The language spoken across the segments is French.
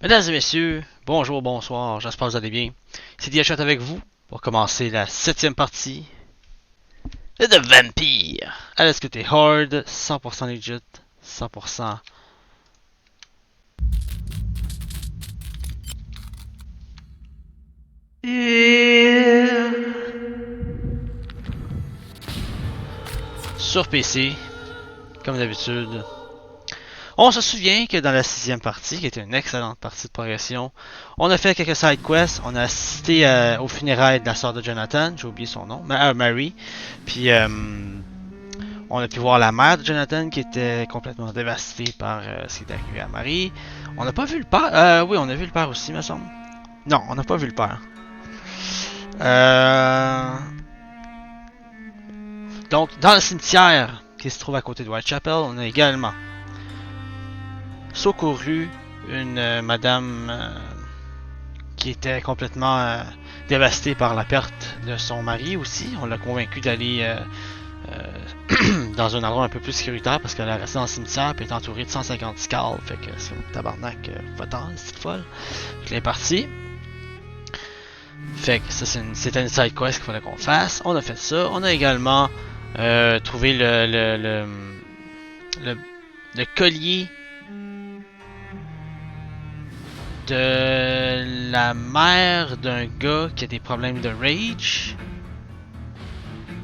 Mesdames et messieurs, bonjour, bonsoir, j'espère que vous allez bien. C'est Dheadshot avec vous pour commencer la 7ème partie de Vampyr. À l'aise que t'es hard, 100% legit, 100%. Sur PC, comme d'habitude. On se souvient que dans la 6ème partie, qui était une excellente partie de progression, on a fait quelques side quests, on a assisté aux funérailles de la sœur de Jonathan, j'ai oublié son nom, Mary, puis on a pu voir la mère de Jonathan qui était complètement dévastée par ce qui est arrivé à Marie. On n'a pas vu le père, oui on a vu le père aussi me semble. Non, on n'a pas vu le père. Donc dans le cimetière qui se trouve à côté de Whitechapel, on a également secouru une madame qui était complètement dévastée par la perte de son mari aussi. On l'a convaincu d'aller dans un endroit un peu plus sécuritaire parce qu'elle est restée dans le cimetière et est entourée de 150 scales. Fait que c'est un tabarnak votant, c'est folle. Fait qu'elle est partie. Fait que ça c'était une side quest qu'il fallait qu'on fasse. On a fait ça. On a également trouvé le collier de la mère d'un gars qui a des problèmes de rage.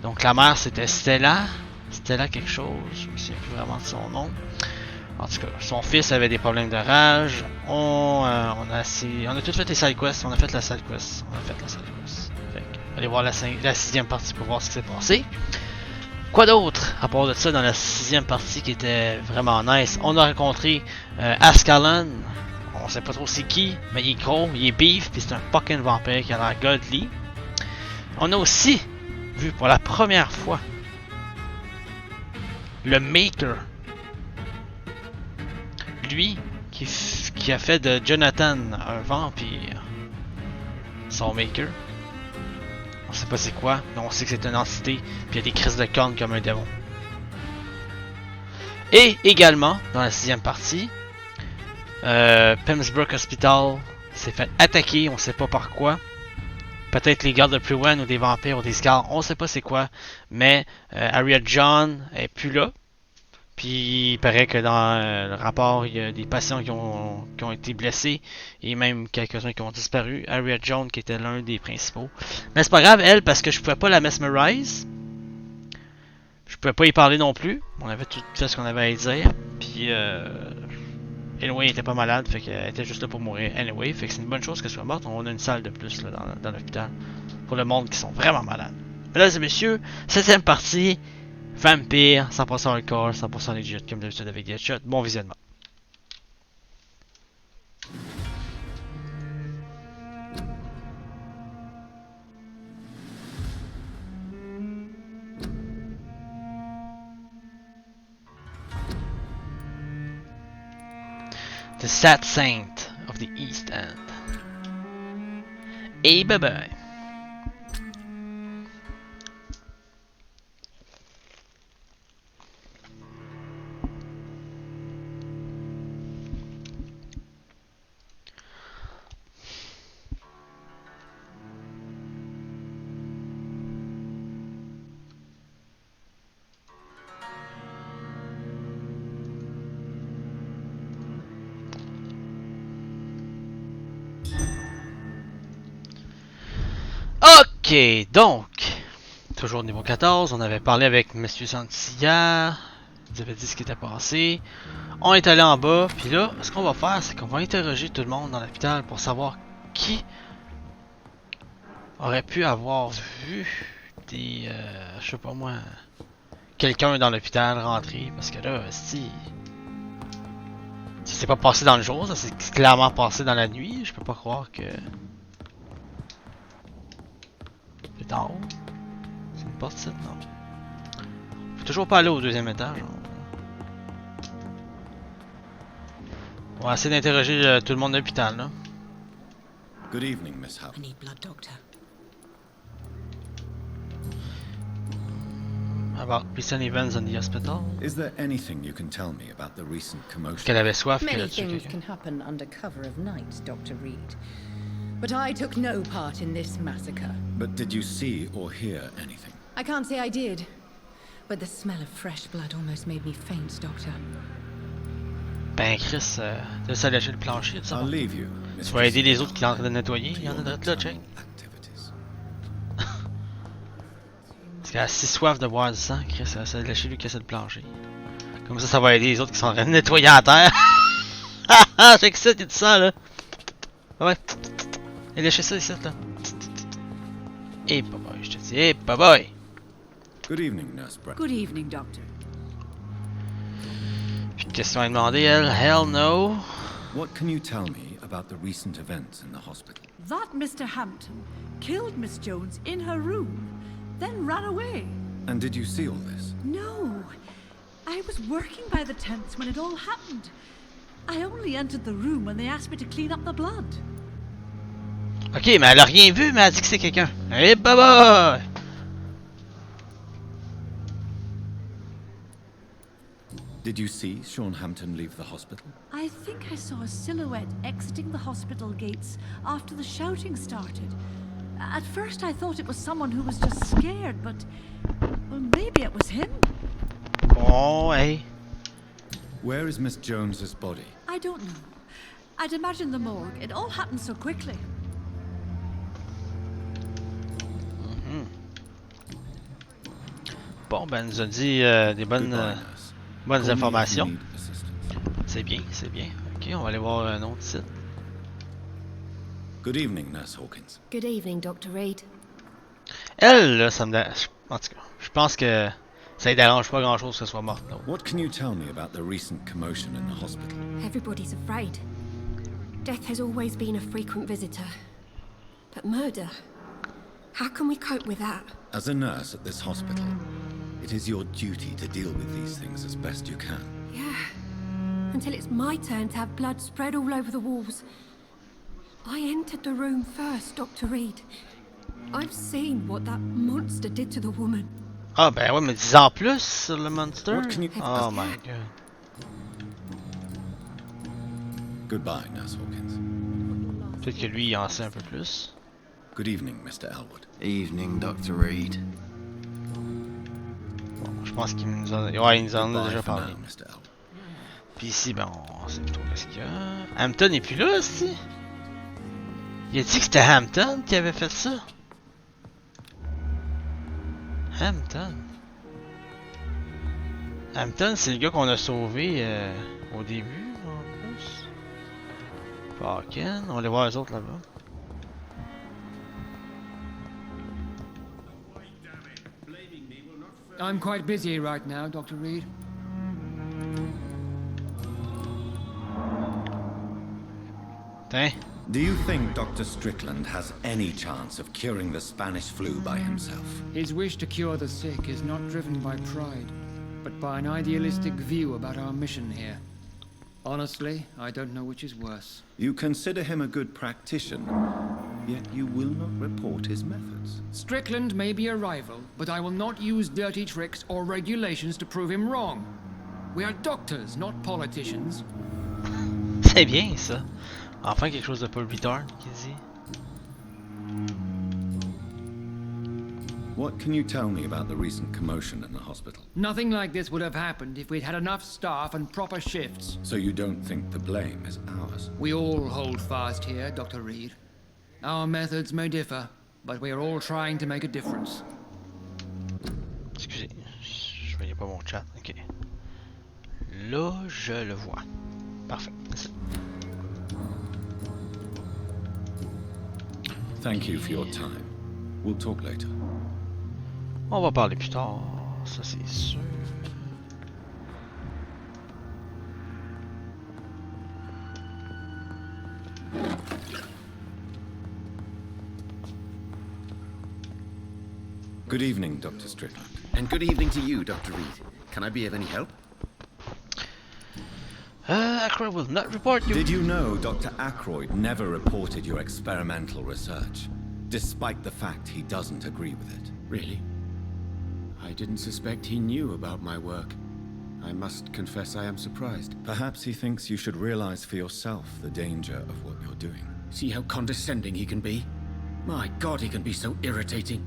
Donc la mère c'était Stella quelque chose, je me souviens plus vraiment de son nom. En tout cas, son fils avait des problèmes de rage. On a tout fait les side quests, on a fait la side quest, Fait que, allez voir la 6ème partie pour voir ce qui s'est passé. Quoi d'autre à part de ça dans la 6ème partie qui était vraiment nice? On a rencontré Ascalon. On sait pas trop c'est qui, mais il est gros, il est beef, puis c'est un fucking vampire qui a l'air godly. On a aussi vu pour la première fois le Maker. Lui qui a fait de Jonathan un vampire. Son Maker. On sait pas c'est quoi, mais on sait que c'est une entité, puis il y a des crises de cornes comme un démon. Et également, dans la 6ème partie, Pimsbrook Hospital s'est fait attaquer, on sait pas par quoi. Peut-être les gardes de Pruwen ou des vampires ou des scars, on sait pas c'est quoi. Mais Harriet John est plus là. Puis il paraît que dans le rapport, il y a des patients qui ont été blessés et même quelques-uns qui ont disparu. Harriet John qui était l'un des principaux. Mais c'est pas grave, elle, parce que je pouvais pas la mesmerize. Je pouvais pas y parler non plus. On avait tout fait ce qu'on avait à y dire. Puis anyway, elle était pas malade, fait qu'elle était juste là pour mourir anyway. Fait que c'est une bonne chose qu'elle soit morte. On a une salle de plus là, dans l'hôpital pour le monde qui sont vraiment malades. Mesdames et messieurs, 7ème partie. Vampyr, 100% Encore, 100% legit, comme d'habitude avec Dheadshot. Bon visionnement. The Sad Saint of the East End. Et bye bye. Ok, donc, toujours niveau 14, on avait parlé avec Monsieur Santilla, il avait dit ce qui était passé. On est allé en bas, puis là, ce qu'on va faire, c'est qu'on va interroger tout le monde dans l'hôpital pour savoir qui aurait pu avoir vu des, je sais pas moi, quelqu'un dans l'hôpital rentrer, parce que là, si ça s'est pas passé dans le jour, ça s'est clairement passé dans la nuit, je peux pas croire que... C'est en haut? C'est une porte, ça? Non. Faut toujours pas aller au 2ème étage. On va essayer d'interroger tout le monde de l'hôpital, là. Good evening, Miss Hubb. I need blood, doctor. about recent events in the hospital. Is there anything you can tell me about the recent Qu'elle commotion? avait soif, qu'elle Many a tué things quelqu'un. can happen under cover of night, Dr. Reid. But I took no part in this massacre. But did you see or hear anything? I can't say I did. But the smell of fresh blood almost made me faint, Doctor. Ben Chris, tu vas lâcher le plancher, tout ça. I'll leave you. Tu vas aider les autres qui sont en train de nettoyer. Il y en a d'autres là, check. Activities. Parce qu'elle a si soif de boire du sang, Chris, ça va lâcher lui qui essaie de plancher. Comme ça va aider les autres qui sont en train de nettoyer à terre. Check ça, il y a du sang là. Ouais. Et lâchez ça ici là. Et pas boy, je te dis, et pas boy. Good evening, Nurse Brett. Good evening, Doctor. Puis une question à demander, elle. Hell no. What can you tell me about the recent events in the hospital? That Mr. Hampton killed Miss Jones in her room, then ran away. And did you see all this? No, I was working by the tents when it all happened. I only entered the room when they asked me to clean up the blood. Ok, mais elle a rien vu, mais elle a dit que c'est quelqu'un. Et bye bye. Did you see Sean Hampton leave the hospital? I think I saw a silhouette exiting the hospital gates after the shouting started. At first I thought it was someone who was just scared, but... well, maybe it was him. Bon, hey. Where is Miss Jones's body? I don't know. I'd imagine the morgue. It all happened so quickly. Bon, ben, elle nous a dit des bonnes, Goodbye, nurse. bonnes Call me if you informations. need assistance. C'est bien, c'est bien. Ok, on va aller voir un autre site. Good evening, Nurse Hawkins. Good evening, Dr. Reid. Elle, là, ça me dérange. En tout cas, je pense que ça ne dérange pas grand-chose que ce soit morte. Là. What can you tell me about the recent commotion in the hospital? Everybody's afraid. Death has always been a frequent visitor. But murder? How can we cope with that? As a nurse at this hospital, it is your duty to deal with these things as best you can. Yeah. Until it's my turn to have blood spread all over the walls. I entered the room first, Dr. Reid. I've seen what that monster did to the woman. Ah, ben ouais, mais 10 ans plus sur le monster. What can you... Oh my god. Goodbye, Nurse Hawkins. Peut-être que lui, il en sait un peu plus. Good evening, Mr. Elwood. Evening, Dr. Reid. Bon, je pense qu'il nous en, ouais, il nous en a Goodbye déjà for parlé. now, Mr. Elwood. Puis ici, ben, on sait plutôt qu'est-ce qu'il y a. Hampton est plus là, aussi. Il a dit que c'était Hampton qui avait fait ça. Hampton. Hampton, c'est le gars qu'on a sauvé au début, en plus. Parkin, on va aller voir les autres là-bas. I'm quite busy right now, Dr. Reid. Tiens. Do you think Dr. Strickland has any chance of curing the Spanish flu by himself? His wish to cure the sick is not driven by pride, but by an idealistic view about our mission here. Honestly, I don't know which is worse. You consider him a good practitioner, yet you will not report his methods. Strickland may be a rival, but I will not use dirty tricks or regulations to prove him wrong. We are doctors, not politicians. C'est bien ça. Enfin quelque chose de Paul Bitard qui dit. What can you tell me about the recent commotion in the hospital? Nothing like this would have happened if we'd had enough staff and proper shifts. So you don't think the blame is ours? We all hold fast here, Dr. Reid. Our methods may differ, but we are all trying to make a difference. Excusez, je voyais pas mon chat. Ok. Là, je le vois. Parfait. Merci. Thank you for your time. We'll talk later. On va parler plus tard, ça c'est sûr. Good evening, Dr. Strickland. And good evening to you, Dr. Reid. Can I be of any help? Ackroyd will not report you. Did you know Dr. Ackroyd never reported your experimental research, despite the fact he doesn't agree with it? Really? I didn't suspect he knew about my work. I must confess I am surprised. Perhaps he thinks you should realize for yourself the danger of what you're doing. See how condescending he can be? My God, he can be so irritating.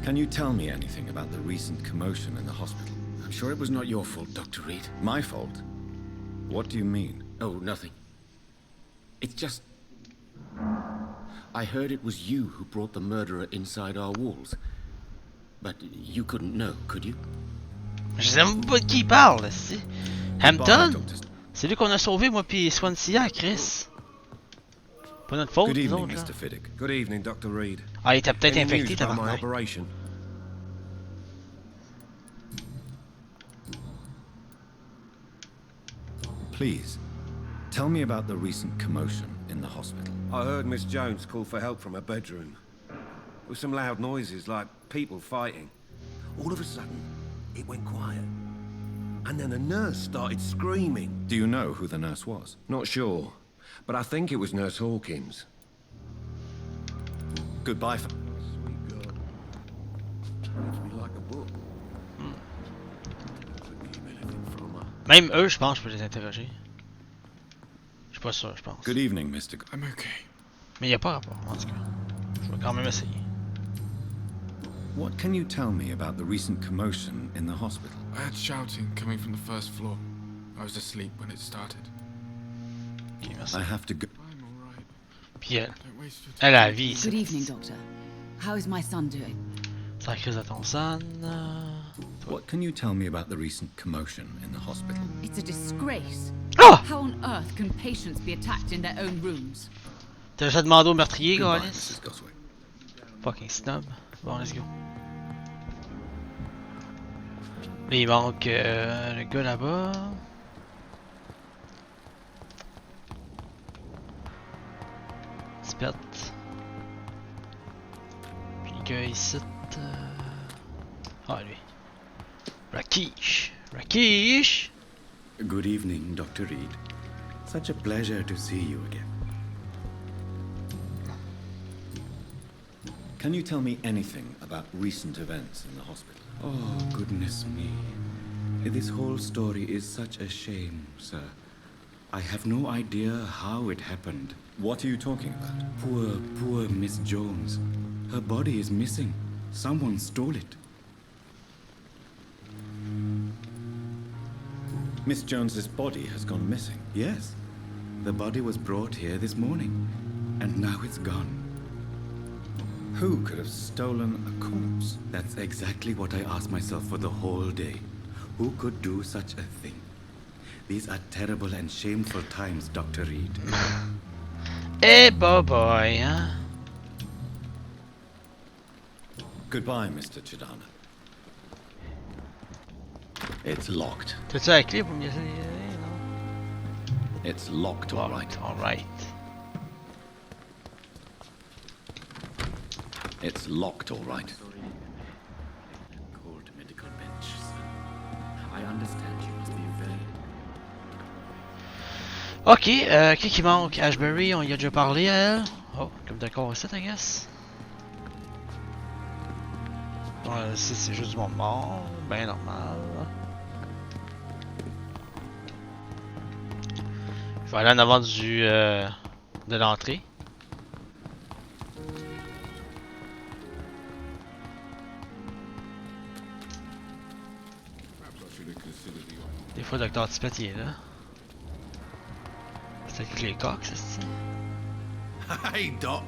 Can you tell me anything about the recent commotion in the hospital? I'm sure it was not your fault, Dr. Reid. My fault? What do you mean? Oh, nothing. It's just... I heard it was you who brought the murderer inside our walls. But you couldn't know, could you? Je sais même pas de qui il parle, c'est. Hampton? C'est lui qu'on a sauvé, moi pis Swansea, Chris. Pas notre faute, Good nous evening, autres, là. Mr. Fiddick. Good evening, Dr. Reid. Ah, il était peut-être Any infecté, news about my tabarnak. operation? Please, tell me about the recent commotion in the hospital. I heard Miss Jones call for help from her bedroom. There were some loud noises, like people fighting. All of a sudden, it went quiet. And then a nurse started screaming. Do you know who the nurse was? Not sure, but I think it was Nurse Hawkins. Goodbye. Sweet girl. Reads me like a book. Couldn't hear anything from her. Même eux, je pense, je peux les interroger. Je suis pas sûr, je pense. Good evening, Mr. I'm okay. Mais il y a pas rapport, en tout cas. Je vais quand même essayer. What can you tell me about the recent commotion in the hospital? I had shouting coming from the first floor. I was asleep when it started. Ok, merci. I have to go. I'm alright. Puis elle, Don't waste your time. elle a la vie, Good evening, Doctor. How is my son doing? C'est la crise de ton son. What can you tell me about the recent commotion in the hospital? It's a disgrace. Ah! How on earth can patients be attacked in their own rooms? T'as déjà demandé au meurtrier, Goodbye, Gaulis? Mrs. Gosway. Fucking snob. Bon, let's go. Là, il manque le gars là-bas. Spet. Puis le gars ici. Ah, lui. Rakish. Rakish! Good evening, Dr. Reid. Such a pleasure to see you again. Can you tell me anything about recent events in the hospital? Oh, goodness me. This whole story is such a shame, sir. I have no idea how it happened. What are you talking about? Poor Miss Jones. Her body is missing. Someone stole it. Miss Jones's body has gone missing. Yes. The body was brought here this morning, and now it's gone. Who could have stolen a corpse? That's exactly what I asked myself for the whole day. Who could do such a thing? These are terrible and shameful times, Dr. Reid. Eh, boy, hein? Goodbye, Mr. Chidana. It's locked. T'as-tu la clé pour me laisser? Non? It's locked, all right. Alright. It's locked, all right. Cold medical bench, sir. I understand you must be very... Ok, qui manque? Ashbury, on y a déjà parlé à elle. Oh, comme d'accord ici, I guess. C'est juste du monde mort, ben normal. Je vais aller en avant de l'entrée. Des fois, le Dr. Tippett il est là. C'est avec les coques, c'est ça? Hey, Doc.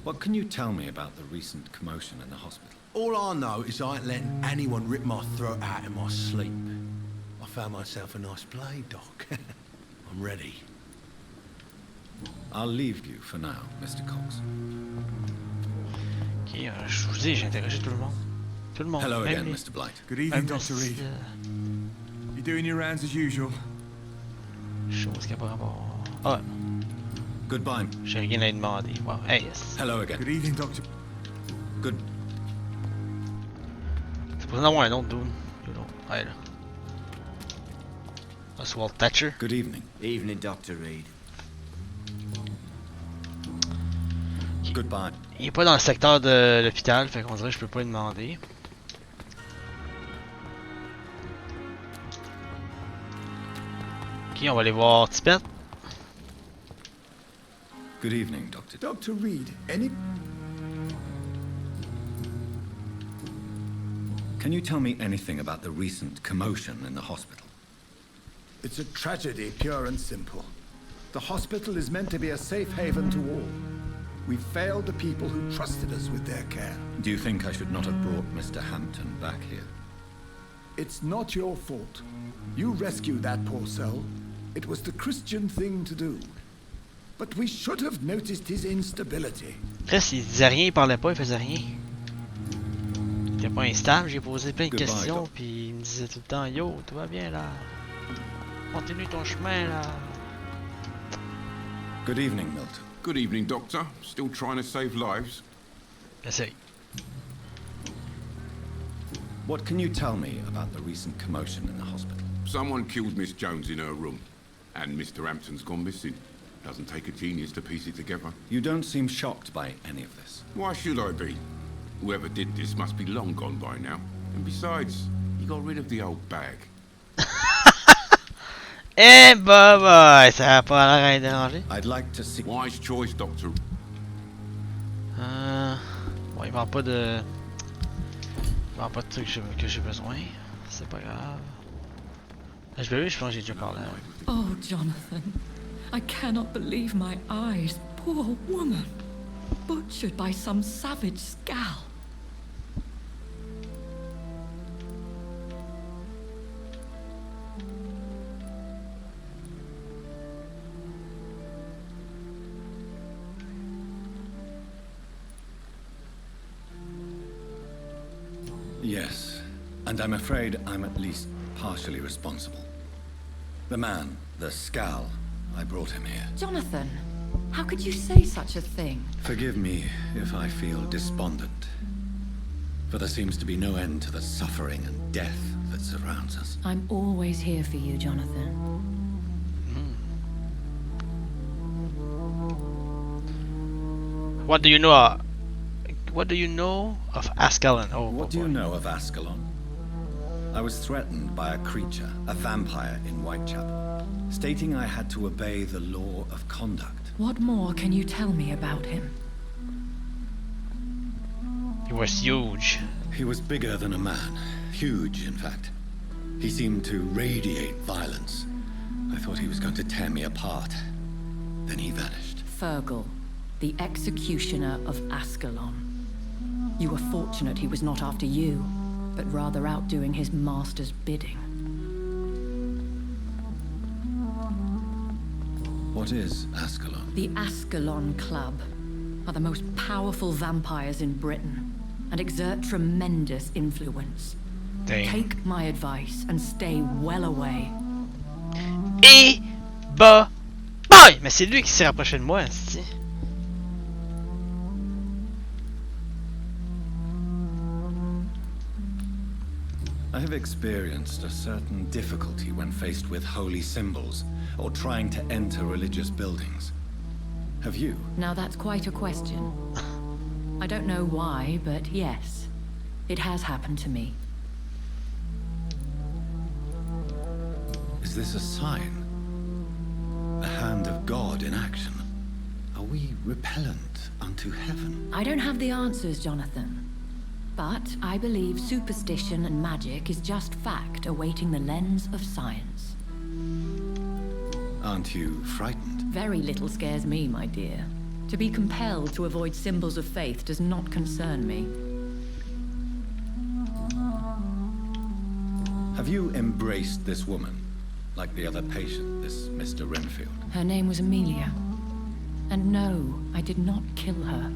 What can you tell me about the recent commotion in the hospital? All I know is I ain't letting anyone rip my throat out in my sleep. I found myself a nice blade, Doc. I'm ready. I'll leave you for now, Mr. Cox. Ok, je vous dis, j'ai interrogé tout le monde. Tout le monde. Hello again, les... Mr. Blight. Good evening, Dr. Reid. You doing your rounds as usual? Chose qui a pas rapport. Ah, Goodbye. j'ai rien à demander. Wow, hey, yes. Hello again. Good evening, Doctor. Good. C'est pour en avoir un autre, dude. Ouais, là. Oswald Thatcher. Good evening. Evening, Dr. Reid. Goodbye. Il est pas dans le secteur de l'hôpital, fait qu'on dirait que je peux pas lui demander. Ok, on va aller voir Tipette. Good evening, Doctor. Dr. Reid, any... Can you tell me anything about the recent commotion in the hospital? It's a tragedy, pure and simple. The hospital is meant to be a safe haven to all. We failed the people who trusted us with their care. Do you think I should not have brought Mr. Hampton back here? It's not your fault. You rescued that poor soul. It was the Christian thing to do. But we should have noticed his instability. Chris, il disait rien, il parlait pas, il faisait rien. Il était pas instable, j'ai posé plein de questions, puis il me disait tout le temps, yo, tout va bien là. Continue ton chemin là. Good evening, Milton. Good evening, Doctor. Still trying to save lives? Essaye. What can you tell me about the recent commotion in the hospital? Someone killed Miss Jones in her room, and Mr. Hampton's gone missing. Doesn't take a genius to piece it together. You don't seem shocked by any of this. Why should I be? Whoever did this must be long gone by now. And besides, he got rid of the old bag. Eh bah, ça va pas l'air déranger. I'd like to see... Wise choice, Doctor. Bon, il vend pas de... Il vend pas de trucs que j'ai besoin. C'est pas grave. Je pense que j'ai déjà parlé. Oh, Jonathan. I cannot believe my eyes. Poor woman. Butchered by some savage scowl. Yes, and I'm afraid I'm at least partially responsible. The man, the scowl, I brought him here. Jonathan, how could you say such a thing? Forgive me if I feel despondent, for there seems to be no end to the suffering and death that surrounds us. I'm always here for you, Jonathan. What do you know? What do you know of Ascalon? Oh, what do you know of Ascalon? I was threatened by a creature, a vampire in Whitechapel, stating I had to obey the law of conduct. What more can you tell me about him? He was huge. He was bigger than a man. Huge, in fact. He seemed to radiate violence. I thought he was going to tear me apart. Then he vanished. Fergal, the executioner of Ascalon. You were fortunate he was not after you, but rather out doing his master's bidding. What is Ascalon? The Ascalon Club are the most powerful vampires in Britain and exert tremendous influence. Dang. Take my advice and stay well away. Et bah boy! Mais c'est lui qui s'est rapproché de moi, c'est. I have experienced a certain difficulty when faced with holy symbols or trying to enter religious buildings. Have you? Now that's quite a question. I don't know why, but yes, it has happened to me. Is this a sign? The hand of God in action? Are we repellent unto heaven? I don't have the answers, Jonathan. But I believe superstition and magic is just fact awaiting the lens of science. Aren't you frightened? Very little scares me, my dear. To be compelled to avoid symbols of faith does not concern me. Have you embraced this woman? Like the other patient, this Mr. Renfield? Her name was Amelia. And no, I did not kill her.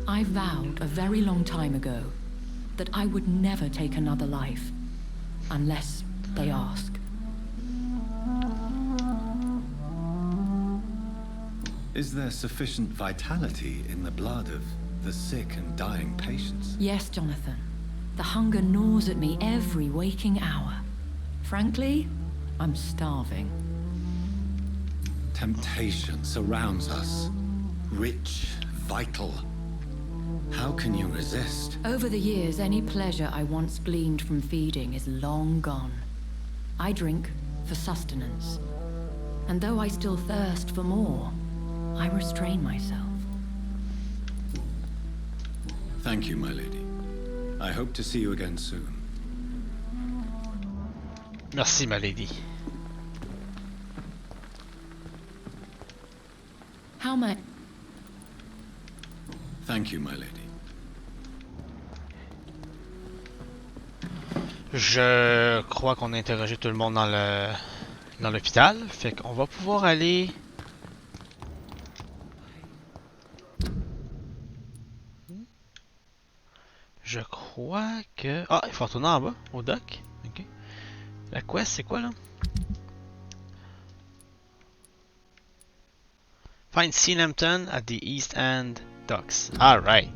I vowed a very long time ago that I would never take another life, unless they ask. Is there sufficient vitality in the blood of the sick and dying patients? Yes, Jonathan. The hunger gnaws at me every waking hour. Frankly, I'm starving. Temptation surrounds us. Rich, vital. How can you resist? Over the years, any pleasure I once gleaned from feeding is long gone. I drink for sustenance. And though I still thirst for more, I restrain myself. Thank you, my lady. I hope to see you again soon. Merci, ma lady. How much? Thank you, my lady. Je crois qu'on a interrogé tout le monde dans l'hôpital. Fait qu'on va pouvoir aller... Je crois que... Ah, il faut retourner en bas, au dock. Ok. La quest, c'est quoi là? Find Seahampton at the East End Docks. Alright.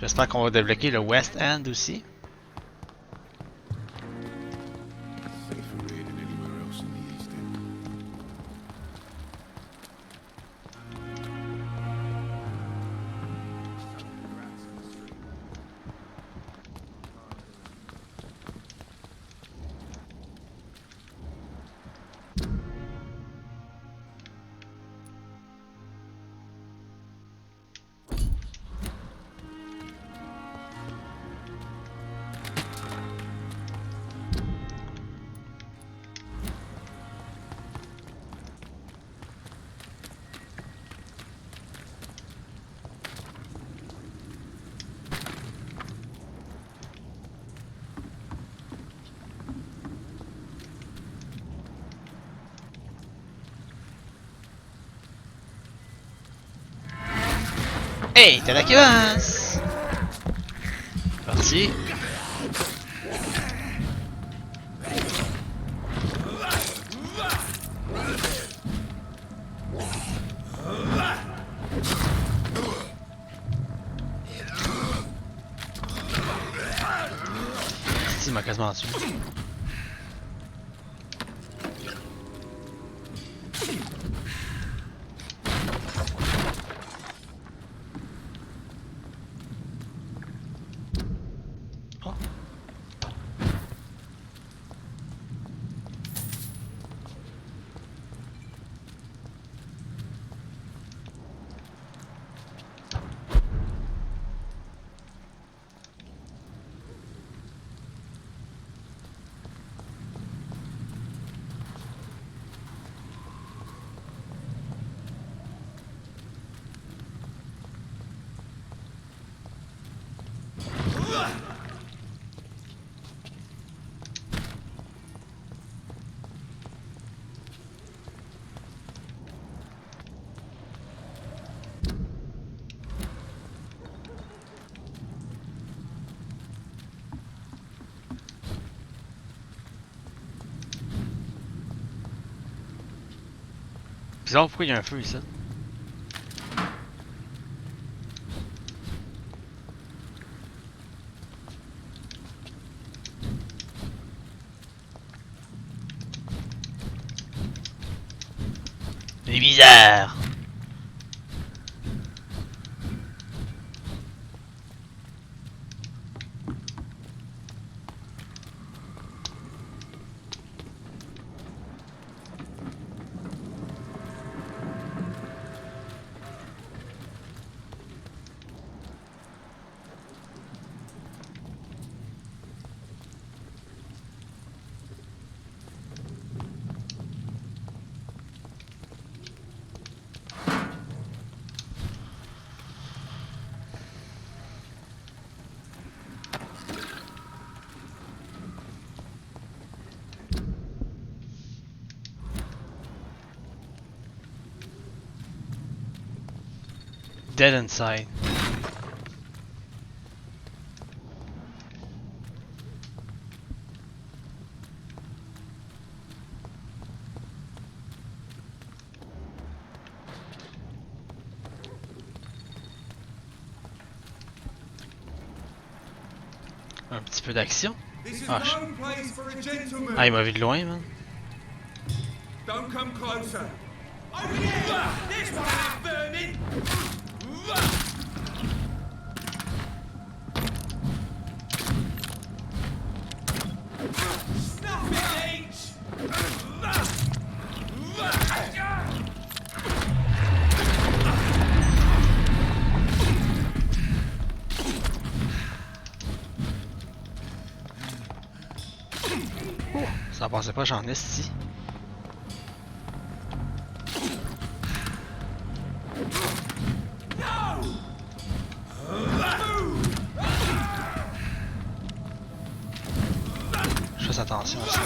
J'espère qu'on va débloquer le West End aussi. Hey, itadakimasu! Partie. Il m'a quasiment tué. Bizarre, pourquoi il y a un feu ici? C'est bizarre! Dead inside. Un petit peu d'action. Ah, ah, il m'a vu de loin, man. Don't come closer. Over here! This one's burning! Ça passait pas, j'en ai ici. Je fais attention aussi.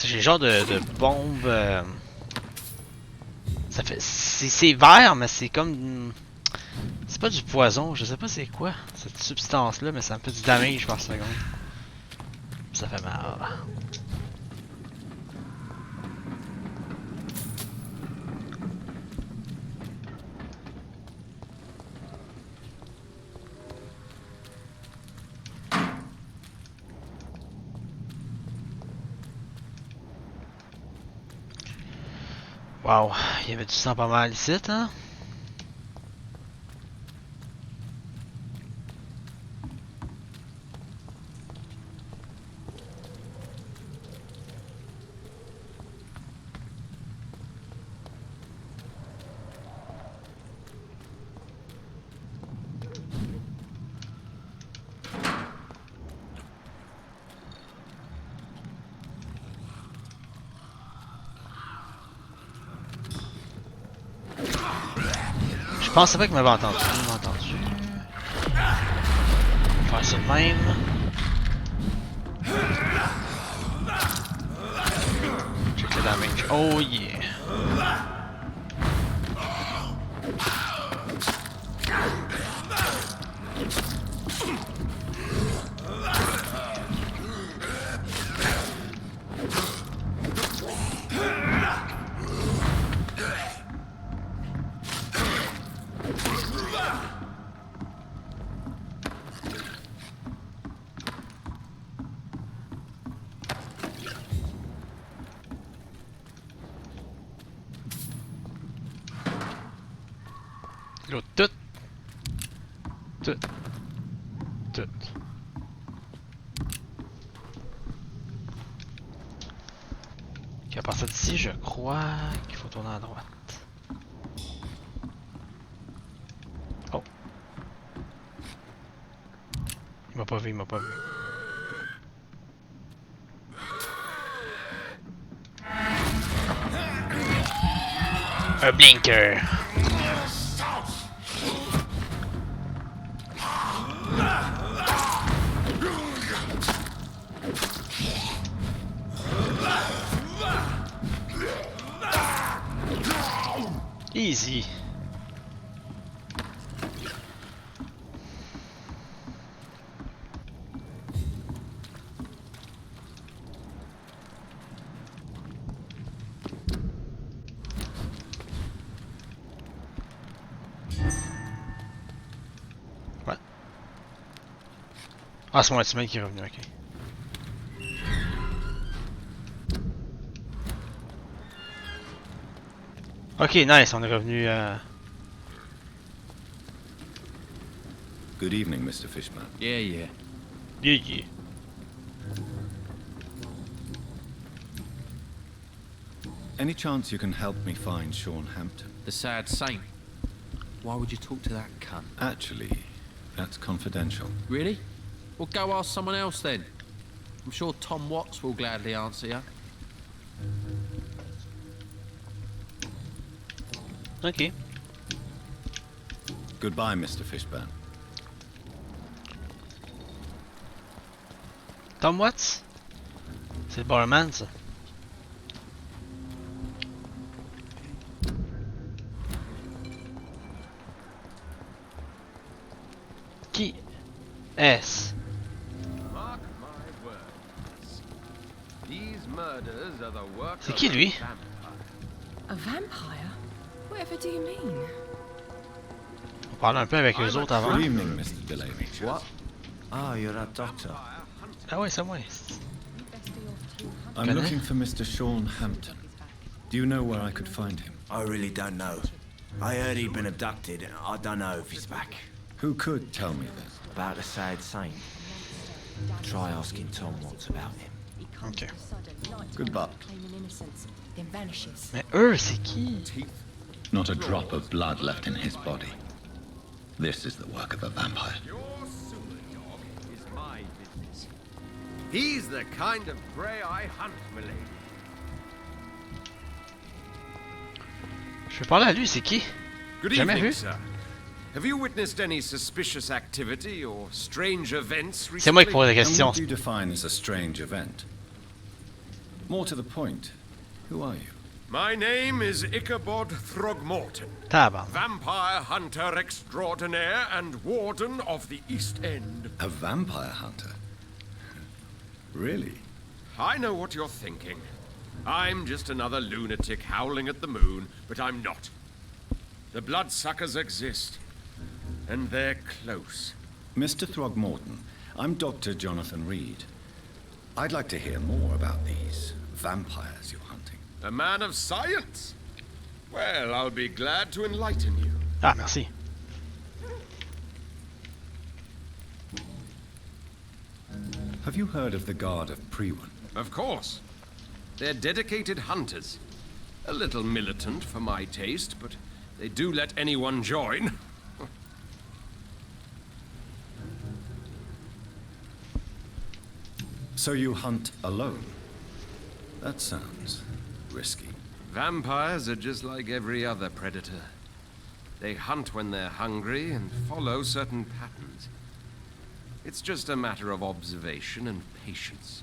J'ai le genre de bombe. Ça fait. C'est vert, mais c'est comme. C'est pas du poison, je sais pas c'est quoi cette substance là, mais ça me fait du damage par seconde. Ça fait mal. Wow, il y avait du sang pas mal ici, hein? Je pensais pas qu'il m'avait entendu. Il m'a entendu. Je vais faire ça de même. Check le damage. Oh yeah. Tout. Ok, à partir d'ici, je crois qu'il faut tourner à droite. Oh. Il m'a pas vu, il m'a pas vu. Un blinker. Easy. What? Ah, c'est mon teammate qui est revenu, ok. Ok, nice, on est revenu à... Good evening, Mr. Fishman. Yeah. Yeah. Any chance you can help me find Sean Hampton? The sad saint. Why would you talk to that cunt? Actually, that's confidential. Really? Well, go ask someone else then. I'm sure Tom Watts will gladly answer you. Ok. Goodbye, Mr. Fishburne. Tom Watts? C'est le barman, ça. Qui est-ce? C'est qui lui? A vampire? Whatever do you mean? On parle un peu avec eux autres avant. Good evening, Mr. Delaney. What? Ah, you're that doctor. Ah ouais, c'est moi. I'm looking for Mr. Sean Hampton. Do you know where I could find him? I really don't know. I heard he'd been abducted, and I don't know if he's back. Who could tell me this? About the sad saint. Try asking Tom what's about him. Ok. Good luck. Mais eux, c'est qui? Not a drop of blood left in his body. This is the work of a vampire. He's the kind of prey I hunt, milady. Je vais parler à lui, c'est qui? Good Jamais evening, vu? sir. Have you witnessed any suspicious activity or strange events recently? C'est moi qui pose la And question. what do you define as a strange event? More to the point, who are you? My name is Ichabod Throgmorton, Tabarnak. vampire hunter extraordinaire and warden of the East End. A vampire hunter? Really? I know what you're thinking. I'm just another lunatic howling at the moon, but I'm not. The bloodsuckers exist, and they're close. Mr. Throgmorton, I'm Dr. Jonathan Reid. I'd like to hear more about these vampires you're hunting. A man of science? Well, I'll be glad to enlighten you. Ah, merci. Have you heard of the Guard of Prewan? Of course. They're dedicated hunters. A little militant for my taste, but they do let anyone join. So you hunt alone? That sounds risky. Vampires are just like every other predator. They hunt when they're hungry and follow certain patterns. It's just a matter of observation and patience.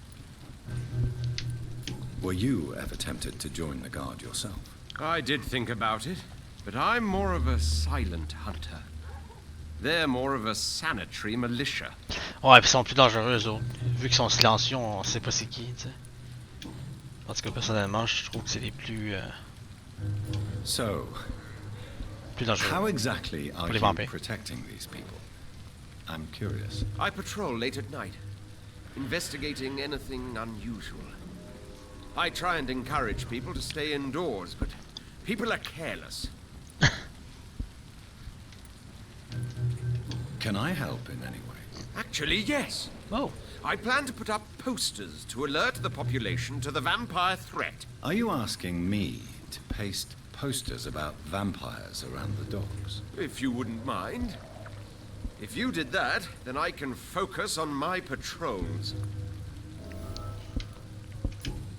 Were you ever tempted to join the Guard yourself? I did think about it, but I'm more of a silent hunter. They're more of a sanitary militia. Ouais, puis ils sont plus dangereux, eux autres. Vu qu'ils sont silencieux, on sait pas c'est qui, tu sais. En tout cas, personnellement, je trouve que c'est les plus... So, plus dangereux. how exactly are Pour les you vampires. protecting these people? I'm curious. I patrol late at night, investigating anything unusual. I try and encourage people to stay indoors, but people are careless. Can I help in any way? Actually, yes. Oh. I plan to put up posters to alert the population to the vampire threat. Are you asking me to paste posters about vampires around the docks? If you wouldn't mind. If you did that, then I can focus on my patrols.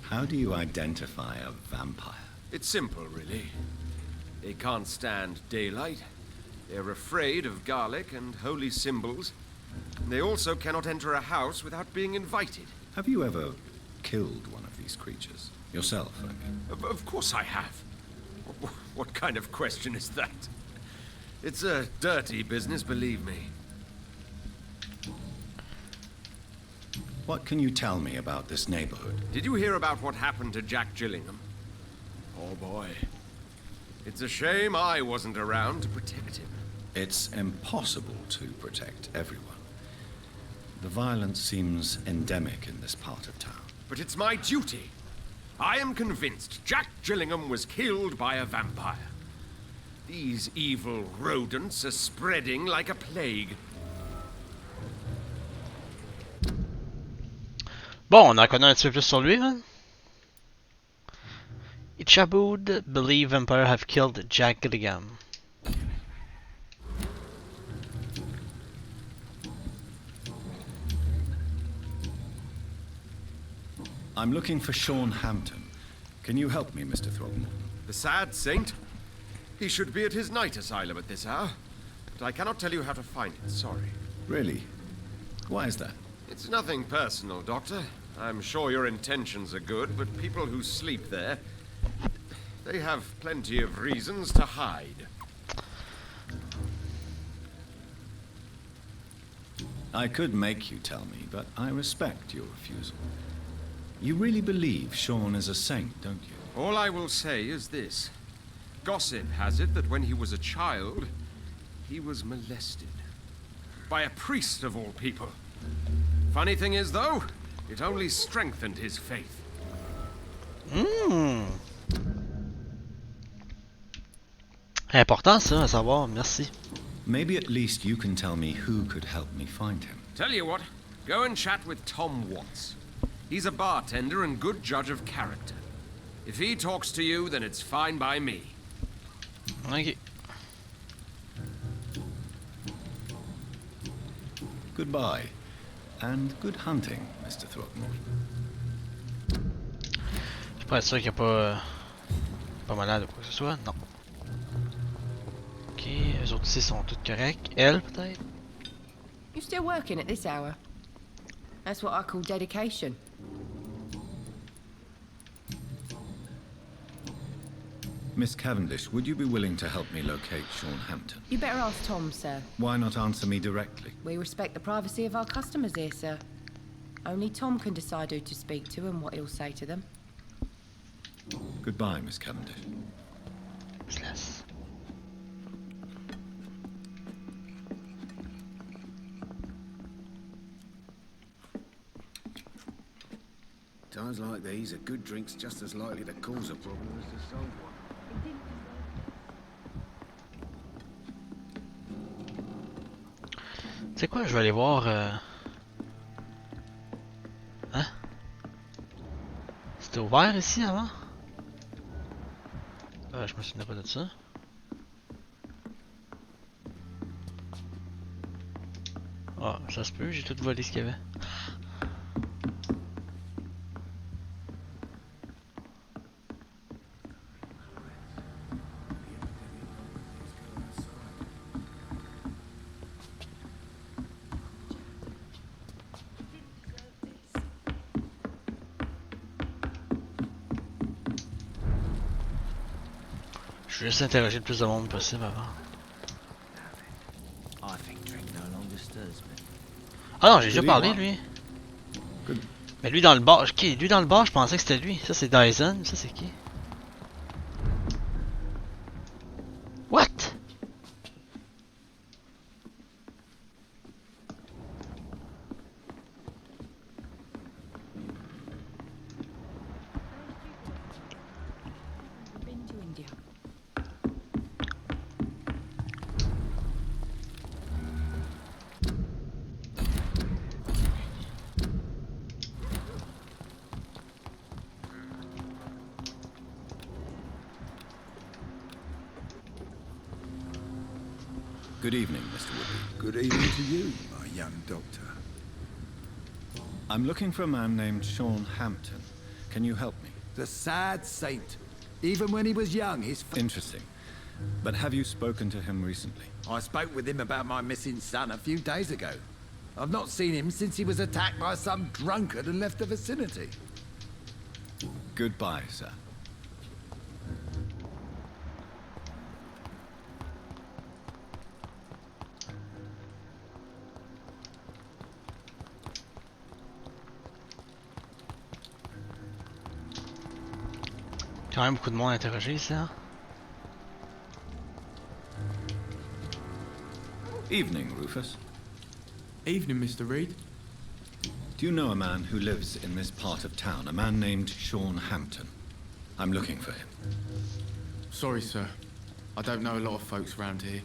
How do you identify a vampire? It's simple, really. They can't stand daylight. They're afraid of garlic and holy symbols. They also cannot enter a house without being invited. Have you ever killed one of these creatures? Yourself, I mean. Of course I have. What kind of question is that? It's a dirty business, believe me. What can you tell me about this neighborhood? Did you hear about what happened to Jack Gillingham? Oh boy. It's a shame I wasn't around to protect him. It's impossible to protect everyone. The violence seems endemic in this part of town. But it's my duty. I am convinced Jack Gillingham was killed by a vampire. These evil rodents are spreading like a plague. Bon, on en connaît un petit peu plus sur lui, hein? Whitechapel believe Vampire have killed Jack Gillingham. I'm looking for Sean Hampton. Can you help me, Mr. Throgmorton? The sad saint? He should be at his night asylum at this hour. But I cannot tell you how to find it, sorry. Really? Why is that? It's nothing personal, Doctor. I'm sure your intentions are good, but people who sleep there, they have plenty of reasons to hide. I could make you tell me, but I respect your refusal. You really believe Sean is a saint, don't you? All I will say is this. Gossip has it that when he was a child, he was molested. By a priest of all people. Funny thing is, though, it only strengthened his faith. Important ça, à savoir, merci. Maybe at least you can tell me who could help me find him. Tell you what, go and chat with Tom Watts. He's a bartender and good judge of character. If he talks to you, then it's fine by me. Ok. Goodbye, and good hunting, Mr. Throckmorton. Je suis pas sûr qu'il n'y a pas malade ou quoi que ce soit, non. Ok, eux autres ici sont toutes corrects. Elle, peut-être? You still working at this hour? That's what I call dedication. Miss Cavendish, would you be willing to help me locate Sean Hampton? You better ask Tom, sir. Why not answer me directly? We respect the privacy of our customers here, sir. Only Tom can decide who to speak to and what he'll say to them. Goodbye, Miss Cavendish. Useless. Times like these, a good drink's just as likely to cause a problem as to solve one. Tu sais quoi, je vais aller voir... Hein? C'était ouvert ici avant? Je me souviens pas de ça. Ah, ça se peut, j'ai tout volé ce qu'il y avait. Je vais juste interroger le plus de monde possible avant. Ah non, j'ai déjà parlé lui. Mais lui dans le bar, ok, lui dans le bar, je pensais que c'était lui. Ça c'est Dyson, ça c'est qui? What? Good evening, Mr. Woodby. Good evening to you, my young doctor. I'm looking for a man named Sean Hampton. Can you help me? The sad saint. Even when he was young, his... Interesting. But have you spoken to him recently? I spoke with him about my missing son a few days ago. I've not seen him since he was attacked by some drunkard and left the vicinity. Goodbye, sir. Quand même beaucoup de monde interrogé ici, hein? Evening, Rufus. Evening, Mr. Reid. Do you know a man who lives in this part of town? A man named Sean Hampton. I'm looking for him. Sorry, sir. I don't know a lot of folks around here.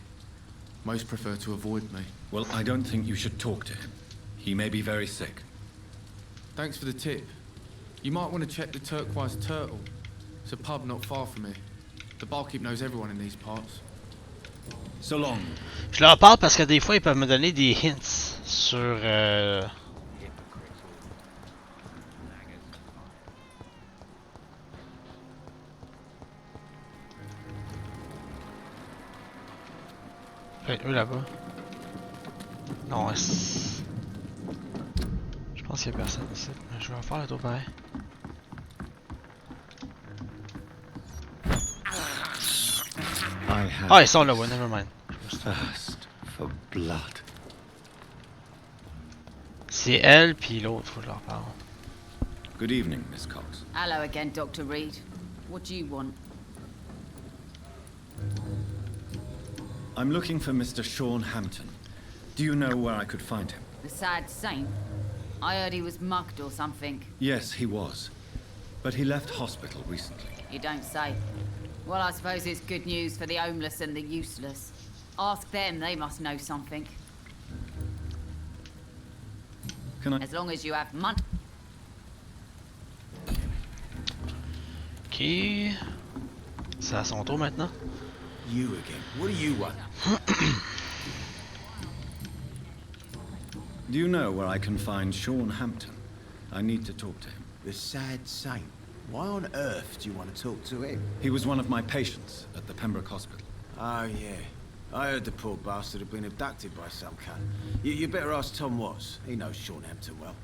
Most prefer to avoid me. Well, I don't think you should talk to him. He may be very sick. Thanks for the tip. You might want to check the Turquoise Turtle. It's a pub not far from here. The barkeep knows everyone in these parts. So long. Je leur parle parce que des fois ils peuvent me donner des hints sur eux là-bas. Non, je pense qu'il y a personne ici. Je vais faire le tour pareil. Ah, ils sont là, ouais, never mind. Thirst for blood. C'est elle puis l'autre, faut que je leur parle. Good evening, Miss Cox. Hello again, Dr. Reid. What do you want? I'm looking for Mr. Sean Hampton. Do you know where I could find him? The sad saint? I heard he was mugged or something. Yes, he was. But he left hospital recently. You don't say. Well, I suppose it's good news for the homeless and the useless. Ask them, they must know something. Can I... As long as you have money. Ok. C'est à son tour maintenant. You again. What do you want? Do you know where I can find Sean Hampton? I need to talk to him. The sad saint. Why on earth do you want to talk to him? He was one of my patients at the Pembroke Hospital. Oh, yeah. I heard the poor bastard had been abducted by some cunt. You better ask Tom Watts. He knows Sean Hampton well.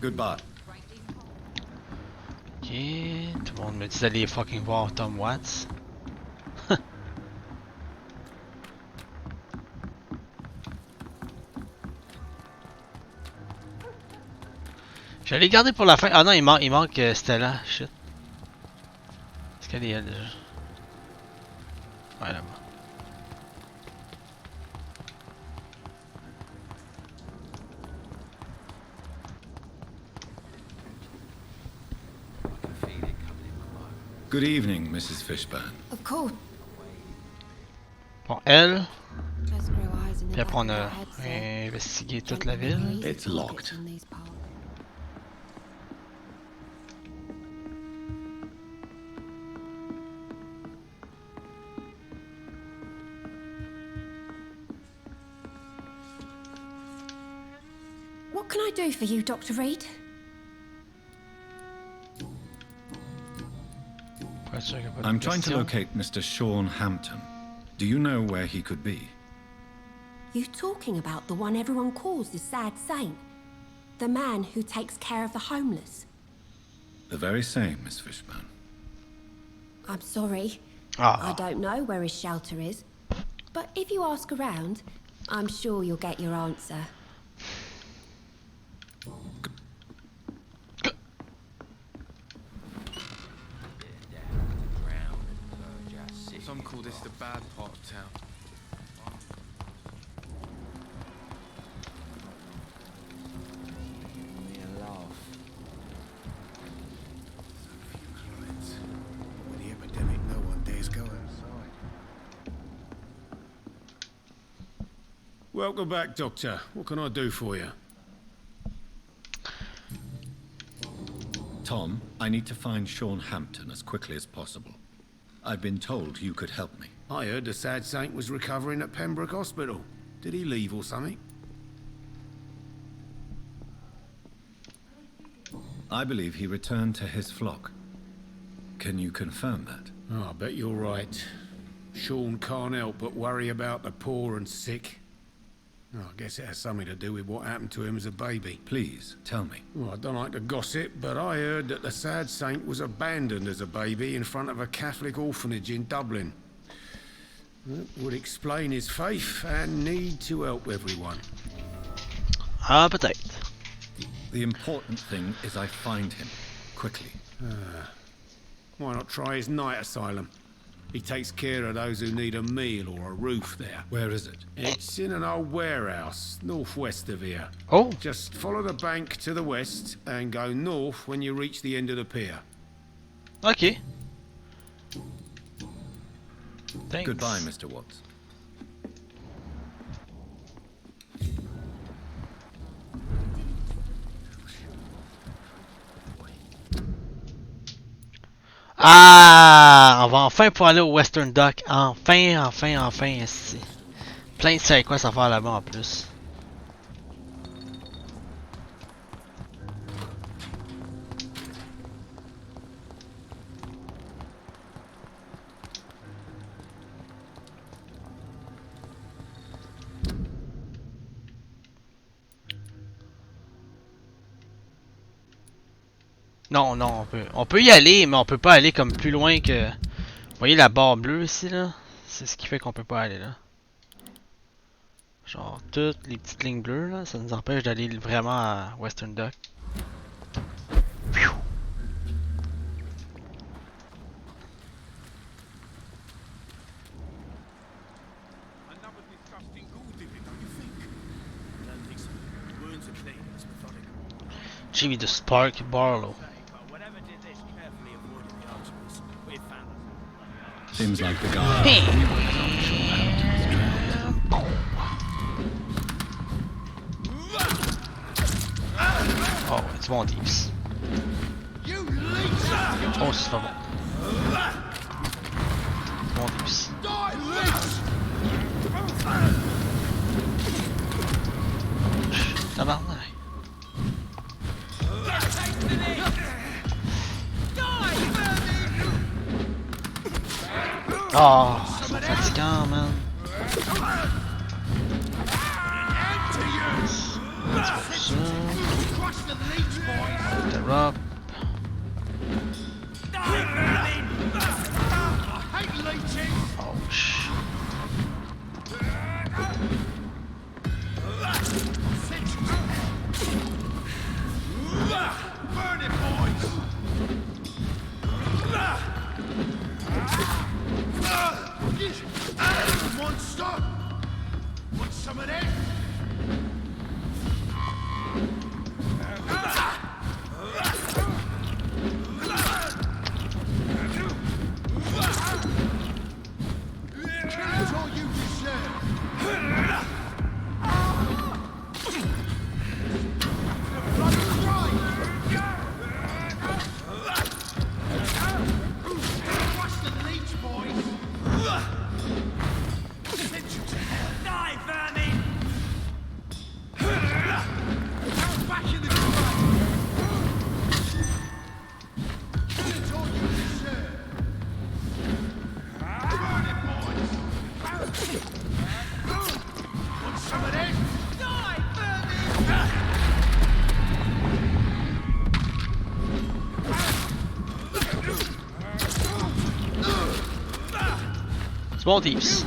Goodbye. Ok, tout le monde me dit d'aller fucking voir Tom Watts. J'allais garder pour la fin. Ah non, il manque Stella. Shit. Est-ce qu'elle est elle déjà? Ouais, là-bas. Good evening, Mrs. Fishburne. Of course. Bon, elle. Just grow eyes in the Puis après, on back a of their heads, investigué toute la ville. It's locked. in these parts. What can I do for you, Dr. Reid? I'm trying to locate Mr. Sean Hampton. Do you know where he could be? You talking about the one everyone calls the sad saint? The man who takes care of the homeless? The very same, Miss Fishburne. I'm sorry. Ah. I don't know where his shelter is. But if you ask around, I'm sure you'll get your answer. Some call this the bad part of town. With the epidemic, no one dares go outside. Welcome back, Doctor. What can I do for you? Tom, I need to find Sean Hampton as quickly as possible. I've been told you could help me. I heard the sad saint was recovering at Pembroke Hospital. Did he leave or something? I believe he returned to his flock. Can you confirm that? Oh, I bet you're right. Sean can't help but worry about the poor and sick. Oh, I guess it has something to do with what happened to him as a baby. Please, tell me. Well, I don't like to gossip, but I heard that the sad saint was abandoned as a baby in front of a Catholic orphanage in Dublin. That would explain his faith and need to help everyone. Ah, peut-être. The important thing is I find him, quickly. Why not try his night asylum? He takes care of those who need a meal or a roof there. Where is it? It's in an old warehouse, northwest of here. Oh. Just follow the bank to the west and go north when you reach the end of the pier. Ok. Thanks. Goodbye, Mr. Watts. Ah, on va enfin pouvoir aller au Western Dock. Enfin, ici. Plein de side quests à faire là-bas en plus. Non, on peut y aller, mais on peut pas aller comme plus loin que... Vous voyez la barre bleue ici, là? C'est ce qui fait qu'on peut pas aller là. Genre, toutes les petites lignes bleues, là, ça nous empêche d'aller vraiment à Western Dock. Jimmy the Spark Barlow. Seems like the guy. Oh, it's more deeps. Oh, c'est pas bon. More deeps. Tabarnak. Oh, c'est fatigant, man. Interrupt. Oh, shit. Burn it, boys! Monster! Want some of this? Kill all you deserve! Small deeps.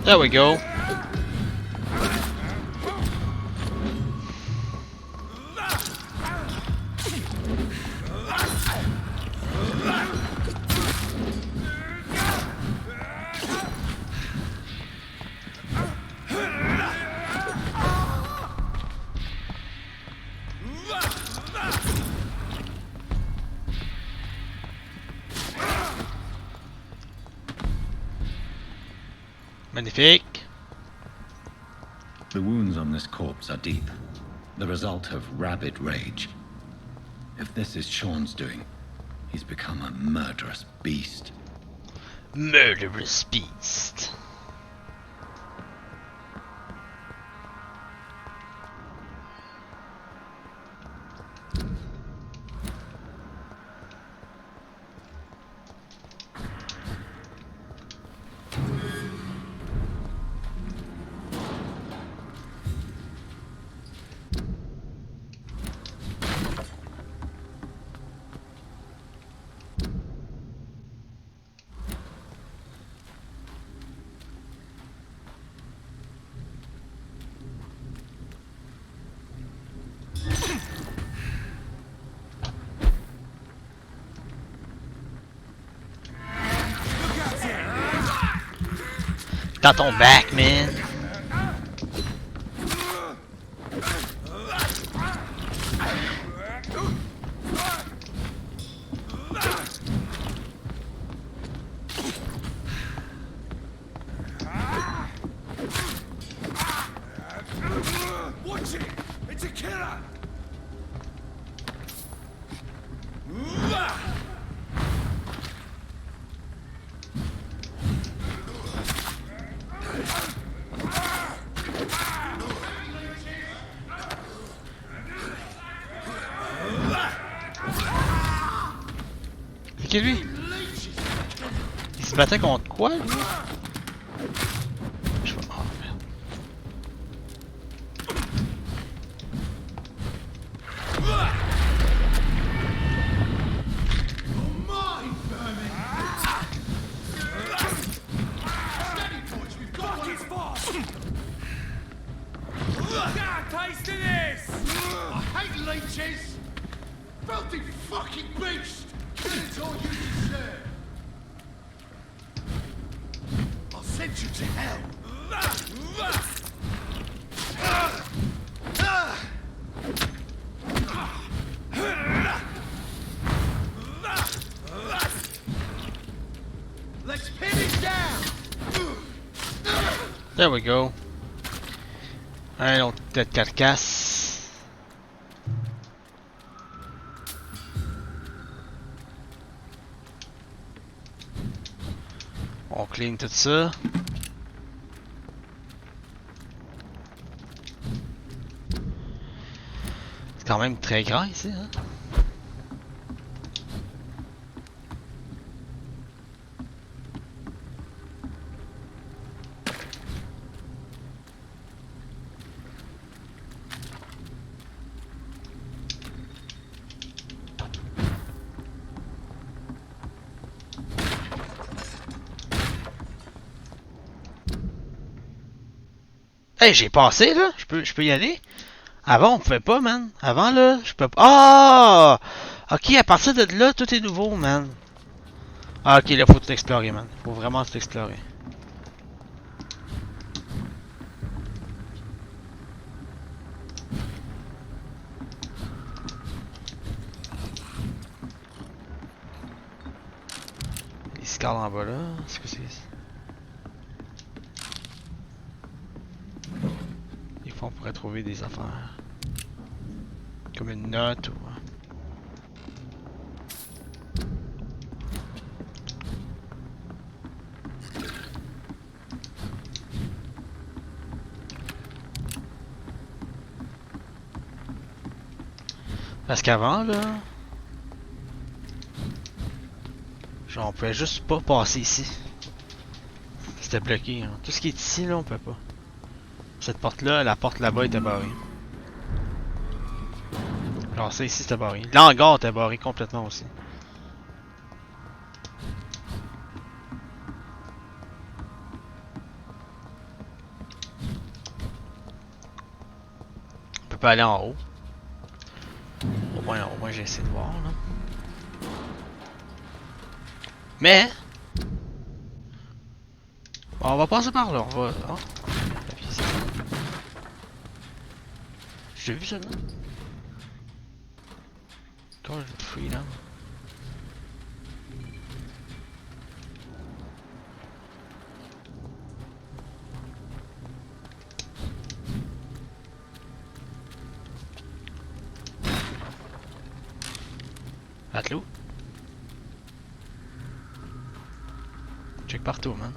There we go. Magnifique. The wounds on this corpse are deep, the result of rabid rage. If this is Sean's doing, he's become a murderous beast. Murderous beast. Dans ton back, man. Watch it! It's a killer! attaqué lui? Il se battait contre quoi lui? Je vois. Oh merde. Taste of this! I hate leeches! Filthy fucking beast! It's all you deserve! I'll send you to hell! Let's pin it down! There we go. Un autre tête carcasse. On clean tout ça. C'est quand même très grand ici, hein? Hey, j'ai passé là, je peux y aller. Avant on pouvait pas, man. Avant là, je peux pas. Ah! Ok, à partir de là, tout est nouveau, man. Ah, ok, là faut tout explorer, man. Faut vraiment tout explorer. Les scales en bas là, c'est quoi c'est? On pourrait trouver des affaires comme une note ou parce qu'avant là genre on pouvait juste pas passer ici, c'était bloqué hein. Tout ce qui est ici là on peut pas. Cette porte là, la porte là-bas était barrée. Alors ça ici c'était barré. L'hangar était barré complètement aussi. On peut pas aller en haut. Au moins j'ai essayé de voir là. Mais bon, on va passer par là, on va. Oh. J'ai vu ça là. Encore freedom. Attelou. Check partout, man.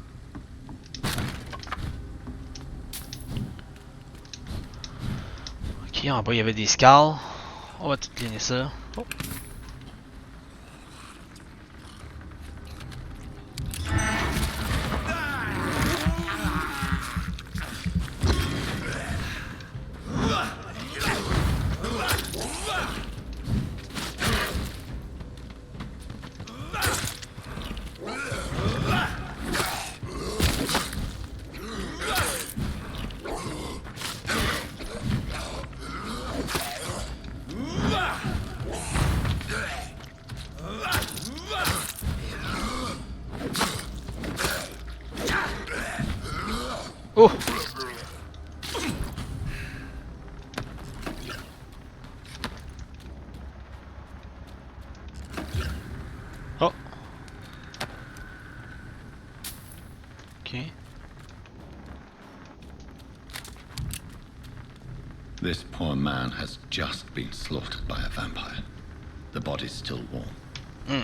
Ok, en bas il y avait des scales. On va tout cleaner ça. Oh. Oh! Oh! Okay. This poor man has just been slaughtered by a vampire. The body's still warm. Hmm.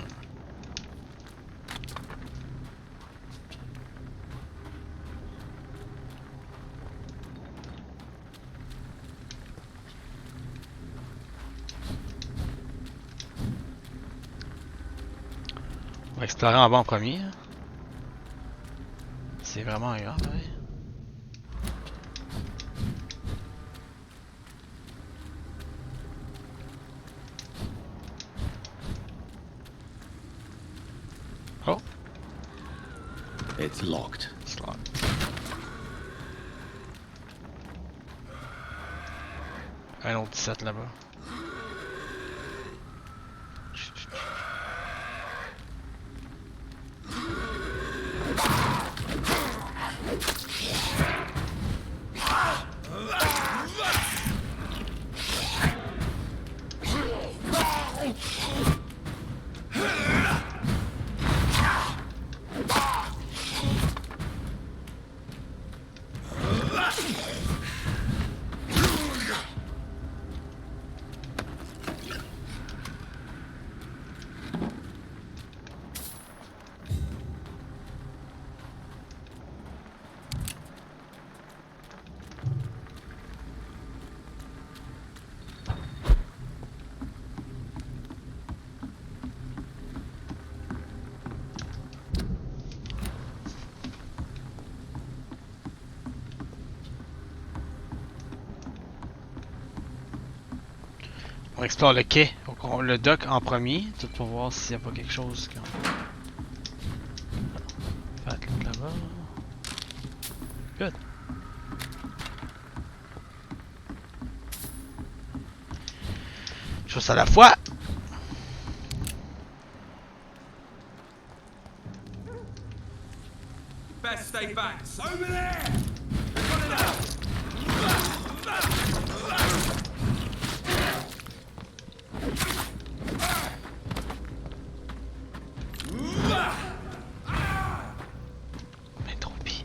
va explorer en bas en premier. C'est vraiment grave. Ouais. Oh. It's locked. It's locked. Un autre 17 là-bas. On explore le quai, le dock en premier, tout pour voir s'il n'y a pas quelque chose qui... Fait là-bas. Good. Chose à la fois. Best stay back. Over there! Got it out! Entropie.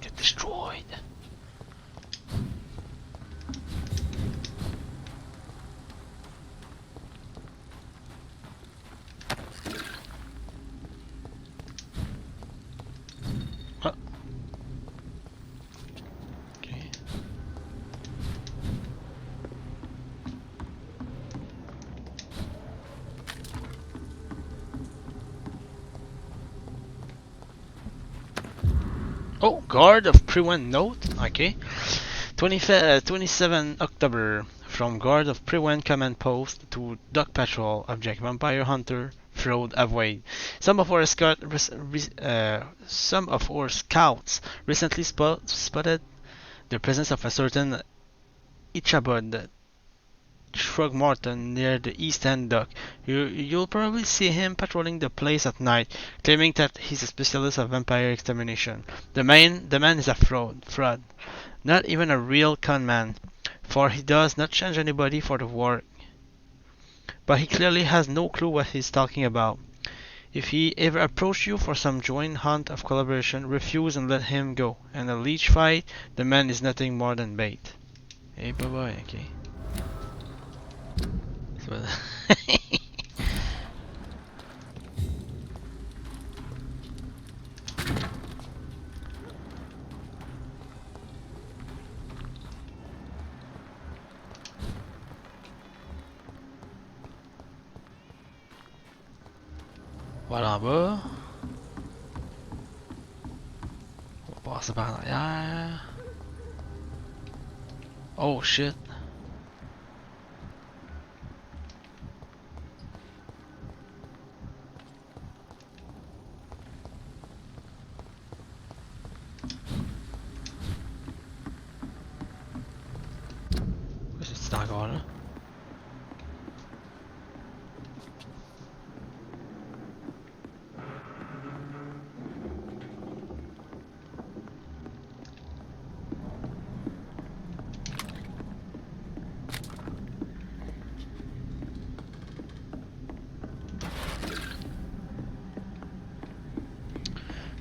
Get destroyed. Oh, Guard of Prewen note. Okay. 27 October. From Guard of Prewen command post to Dock Patrol. Object Vampire Hunter. Fraud avoid. Some of our scouts recently spotted the presence of a certain Ichabod Shrugmorton near the East End dock. You'll probably see him patrolling the place at night, claiming that he's a specialist of vampire extermination. The man is a fraud. Not even a real con man, for he does not change anybody for the work. But he clearly has no clue what he's talking about. If he ever approached you for some joint hunt of collaboration, refuse and let him go. In a leech fight, the man is nothing more than bait. Hey, bye-bye, okay. Voilà en bas. On va passer par en arrière. Oh shit. C'est encore là.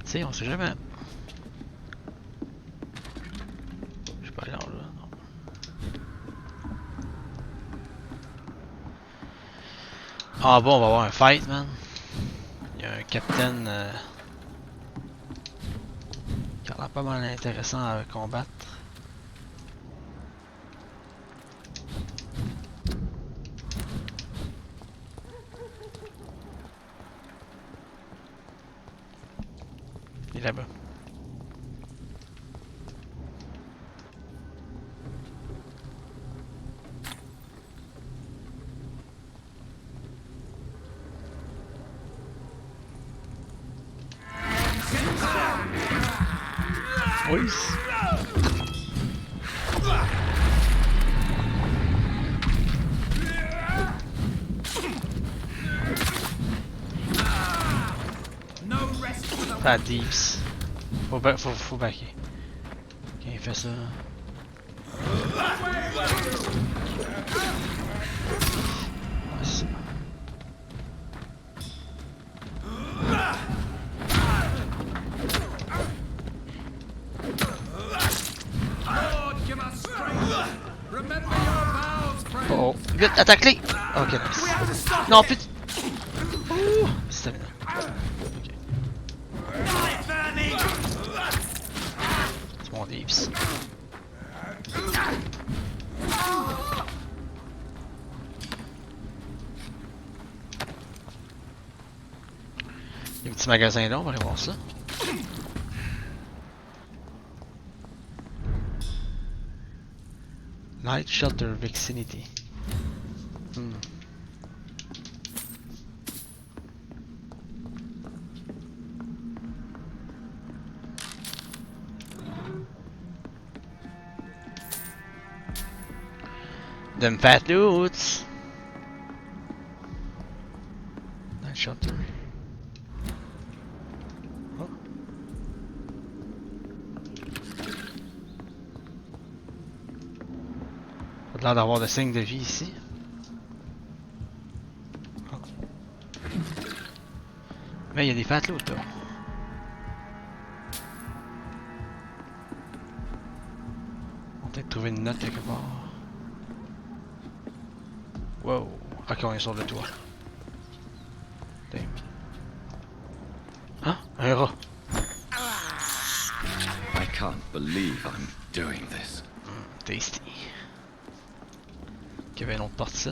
Tu sais, on sait jamais. Je suis pas allé en là, non. Ah bon, on va avoir un fight, man. Il y a un capitaine pas mal intéressant à combattre. Il est là-bas. Oui. Pas deeps. Faut backer. Ok, il fait ça. Oh, vite, attaque-les! Ok, nice. Non, putain! Ouh, stamina. Ok. C'est mon dips. Il y a un petit magasin là, on va aller voir ça. Night Shelter Vicinity. Them fat dudes. Night Shelter. Oh. Pas l'air d'avoir de signes de vie ici. Oh. Mais il y a des fat dudes là. On va peut-être trouver une note quelque part. Wow. Ok, on est sur le toit. Damn. Hein? Un rat. I can't believe I'm doing this. Tasty. Il y avait une autre porte ici.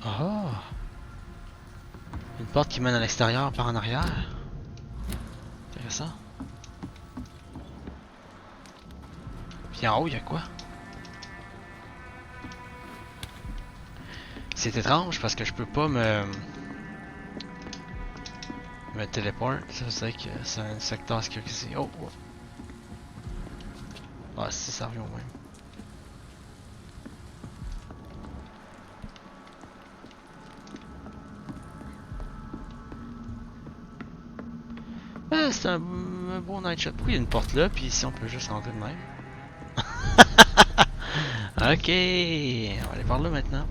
Ah! Une porte qui mène à l'extérieur par en arrière. Intéressant. Puis en haut, il y a quoi? C'est étrange parce que je peux pas me téléporter. Ça c'est que c'est un secteur sécurisé. Oh! Oh. Ah, si ça revient au même. C'est un beau night shot. Pourquoi il y a une porte là, puis ici on peut juste rentrer de même? Ok, on va aller par là maintenant.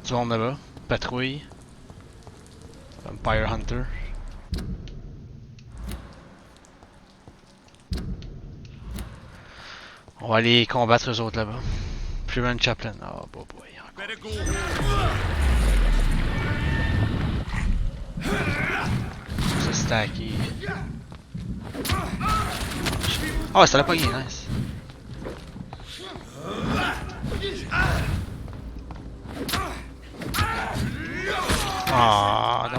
Du monde là-bas, patrouille. Vampire Hunter. On va aller combattre eux autres là-bas. Freeman Chaplain. Oh boy. Ça stacké. Oh, ça l'a pas gagné, nice. Ah, non,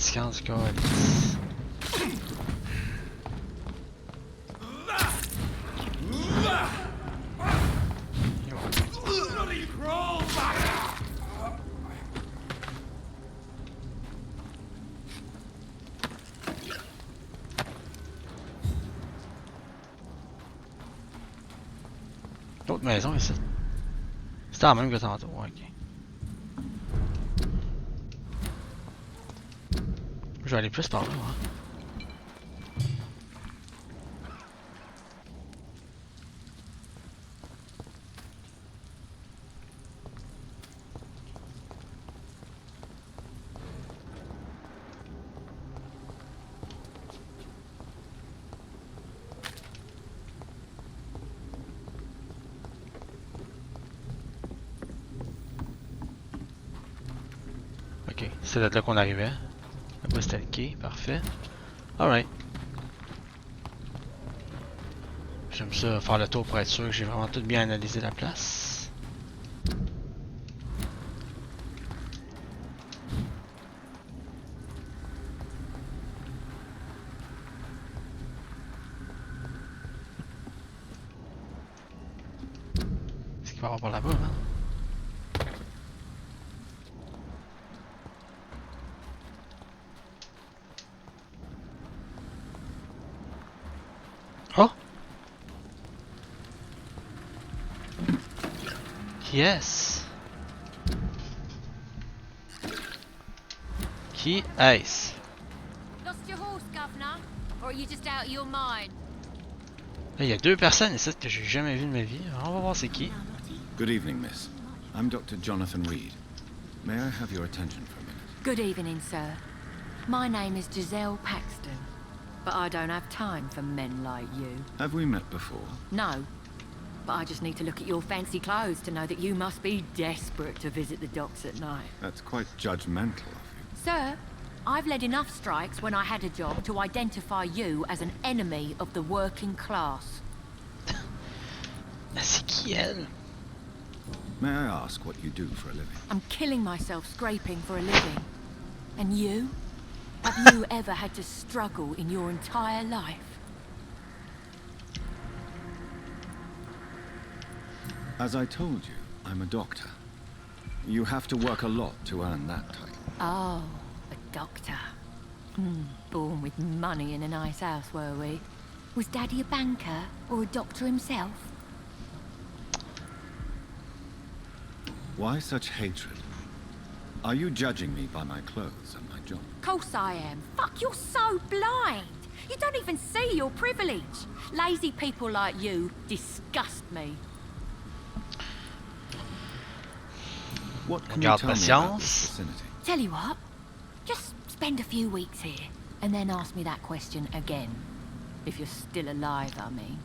fatigant du corps, Alice. L'autre maison ici. C'était la même que tantôt, ouais, ok. Je vais aller plus par là, hein. Ok, c'est là qu'on arrivait. Là-bas c'était le quai, parfait. Alright. J'aime ça faire le tour pour être sûr que j'ai vraiment tout bien analysé la place. Est-ce qu'il va y avoir par là-bas, hein? Oh! Yes! Qui est-ce? Lost your horse, Governor? Or are you just out of your mind? Là, il y a deux personnes ici que j'ai jamais vu de ma vie. On va voir c'est qui. Good evening, miss. I'm Dr. Jonathan Reid. May I have your attention for a minute? Good evening, sir. My name is Giselle Paxton, but I don't have time for men like you. Have we met before? No, but I just need to look at your fancy clothes to know that you must be desperate to visit the docks at night. That's quite judgmental of you. Sir, I've led enough strikes when I had a job to identify you as an enemy of the working class. C'est qui elle? May I ask what you do for a living? I'm killing myself scraping for a living. And you? Have you ever had to struggle in your entire life? As I told you, I'm a doctor. You have to work a lot to earn that title. Oh, a doctor. Born with money in a nice house, were we? Was Daddy a banker or a doctor himself? Why such hatred? Are you judging me by my clothes and my job? Course I am. Fuck, you're so blind. You don't even see your privilege. Lazy people like you disgust me. What can you tell me about this vicinity? Tell you what, just spend a few weeks here and then ask me that question again. If you're still alive, I mean.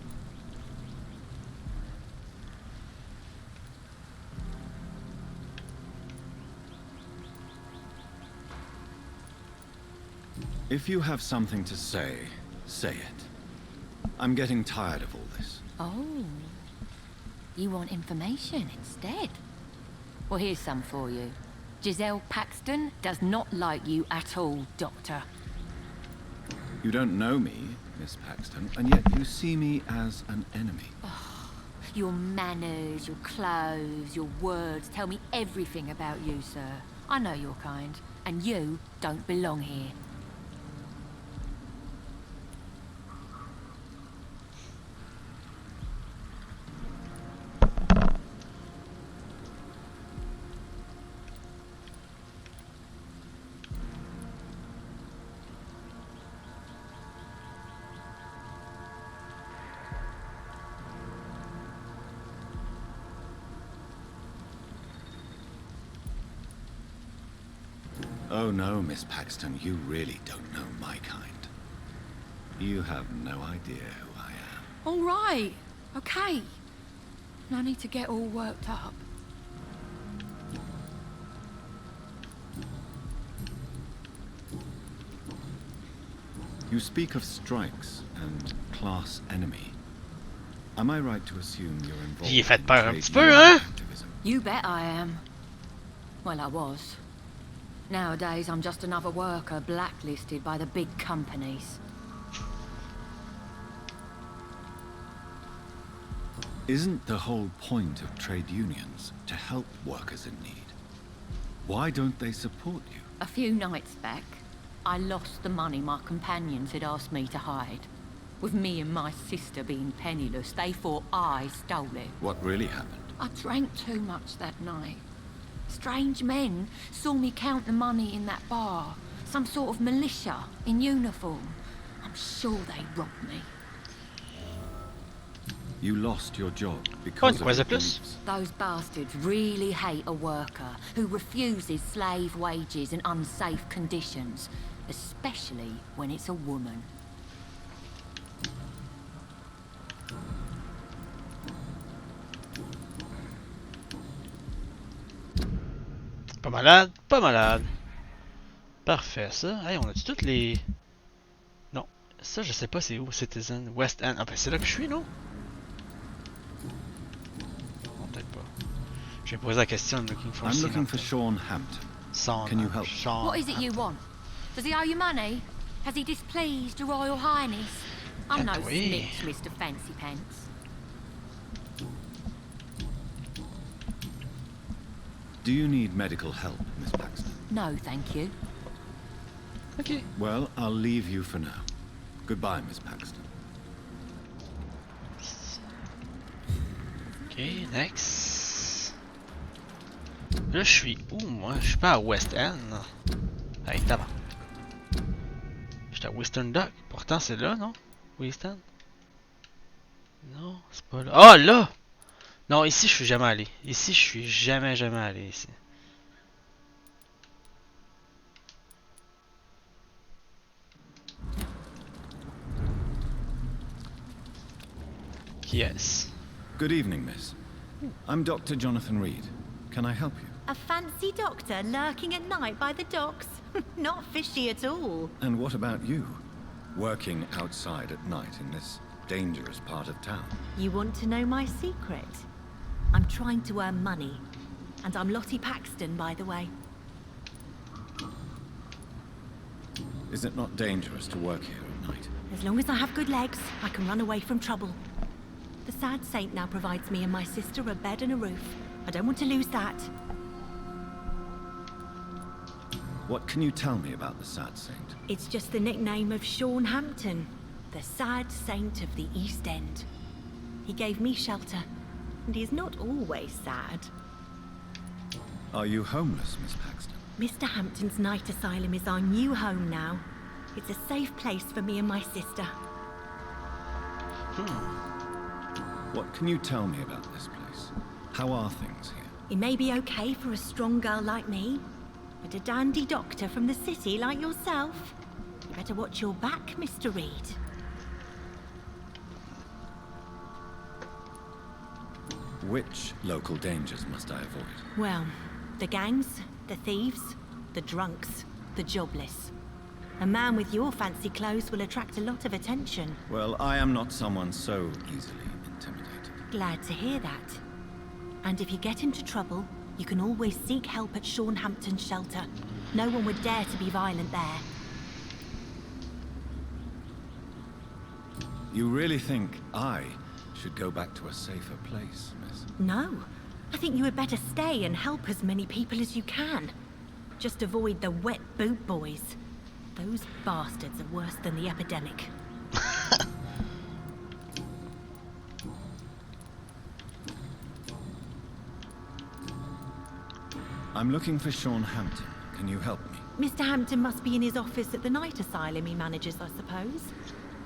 If you have something to say, say it. I'm getting tired of all this. Oh, you want information instead? Well, here's some for you. Giselle Paxton does not like you at all, Doctor. You don't know me, Miss Paxton, and yet you see me as an enemy. Oh, your manners, your clothes, your words tell me everything about you, sir. I know your kind, and you don't belong here. Oh no, Miss Paxton, you really don't know my kind. You have no idea who I am. All right, okay. No need to get all worked up. You speak of strikes and class enemy. Am I right to assume you're involved J'y ai fait in peur un trade petit peu, union hein? activism? You bet I am. Well, I was. Nowadays, I'm just another worker blacklisted by the big companies. Isn't the whole point of trade unions to help workers in need? Why don't they support you? A few nights back, I lost the money my companions had asked me to hide. With me and my sister being penniless, they thought I stole it. What really happened? I drank too much that night. Strange men saw me count the money in that bar. Some sort of militia in uniform. I'm sure they robbed me. You lost your job because of your beliefs. Those bastards really hate a worker who refuses slave wages and unsafe conditions, especially when it's a woman. Pas malade, pas malade. Parfait, ça. Hey, on a-tu toutes les... Non. Ça, je sais pas c'est où. Citizen, West End. Ah ben c'est là que je suis, non? Non, peut-être pas. J'ai posé la question. I'm looking for Sean Hampton. Can you help? Sean What is it you want? Does he owe you money? Has he displeased your Royal Highness? I'm no snitch, Mr. Fancy Pants. Do you need medical help, Miss Paxton? No, thank you. Okay. Well, I'll leave you for now. Goodbye, Miss Paxton. Ok, next. Là, je suis où, moi? Je suis pas à West End. Hey, tabac. J'étais à Western Dock. Pourtant, c'est là, non? West End? Non, c'est pas là. Ah, là! Non, ici, je suis jamais allé. Ici, je suis jamais allé, ici. Yes. Good evening, miss. I'm Dr. Jonathan Reid. Can I help you? A fancy doctor lurking at night by the docks? Not fishy at all. And what about you? Working outside at night in this dangerous part of town? You want to know my secret? I'm trying to earn money. And I'm Lottie Paxton, by the way. Is it not dangerous to work here at night? As long as I have good legs, I can run away from trouble. The sad saint now provides me and my sister a bed and a roof. I don't want to lose that. What can you tell me about the sad saint? It's just the nickname of Sean Hampton, the sad saint of the East End. He gave me shelter, and he's not always sad. Are you homeless, Miss Paxton? Mr. Hampton's night asylum is our new home now. It's a safe place for me and my sister. What can you tell me about this place? How are things here? It may be okay for a strong girl like me, but a dandy doctor from the city like yourself, you better watch your back, Mr. Reid. Which local dangers must I avoid? Well, the gangs, the thieves, the drunks, the jobless. A man with your fancy clothes will attract a lot of attention. Well, I am not someone so easily intimidated. Glad to hear that. And if you get into trouble, you can always seek help at Sean Hampton's shelter. No one would dare to be violent there. You really think I should go back to a safer place, miss? No. I think you had better stay and help as many people as you can. Just avoid the wet boot boys. Those bastards are worse than the epidemic. I'm looking for Sean Hampton. Can you help me? Mr. Hampton must be in his office at the night asylum he manages, I suppose.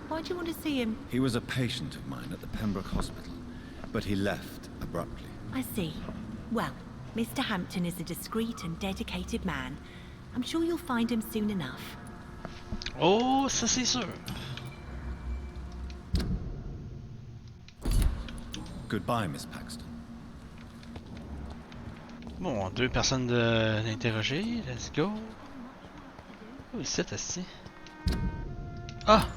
Why do you want to see him? He was a patient of mine at the Pembroke Hospital, but he left abruptly. I see. Well, Mr. Hampton is a discreet and dedicated man. I'm sure you'll find him soon enough. Oh, ça c'est sûr. Goodbye, Miss Paxton. Bon, deux personnes d'interroger. Let's go. Oh, c'est assis. Ah!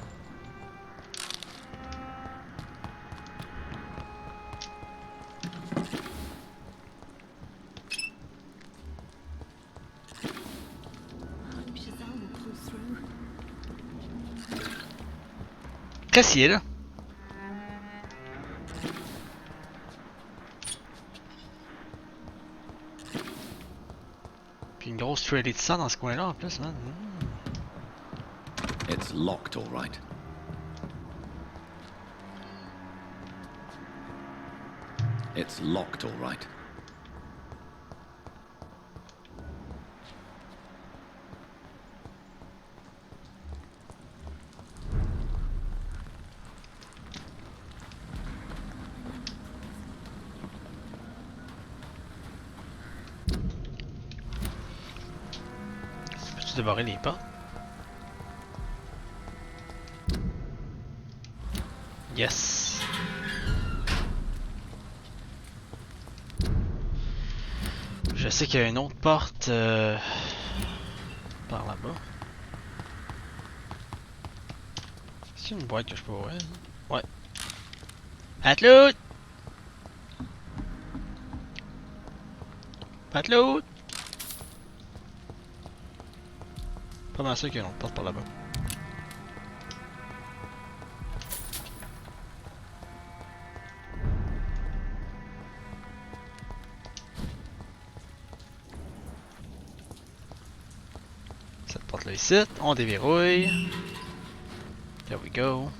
Qu'est-ce qu'il est là? Puis une grosse trailée de sang dans ce coin-là en plus, man. It's locked, all right. It's locked, all right. Peux-tu débarrer les portes? Yes. Je sais qu'il y a une autre porte par là-bas. Est-ce qu'il y a une boîte que je peux ouvrir? Ouais. Atloot! Atloot! Pas mal sûr qu'il y a une autre porte par là-bas. Cette porte là ici, on déverrouille. There we go.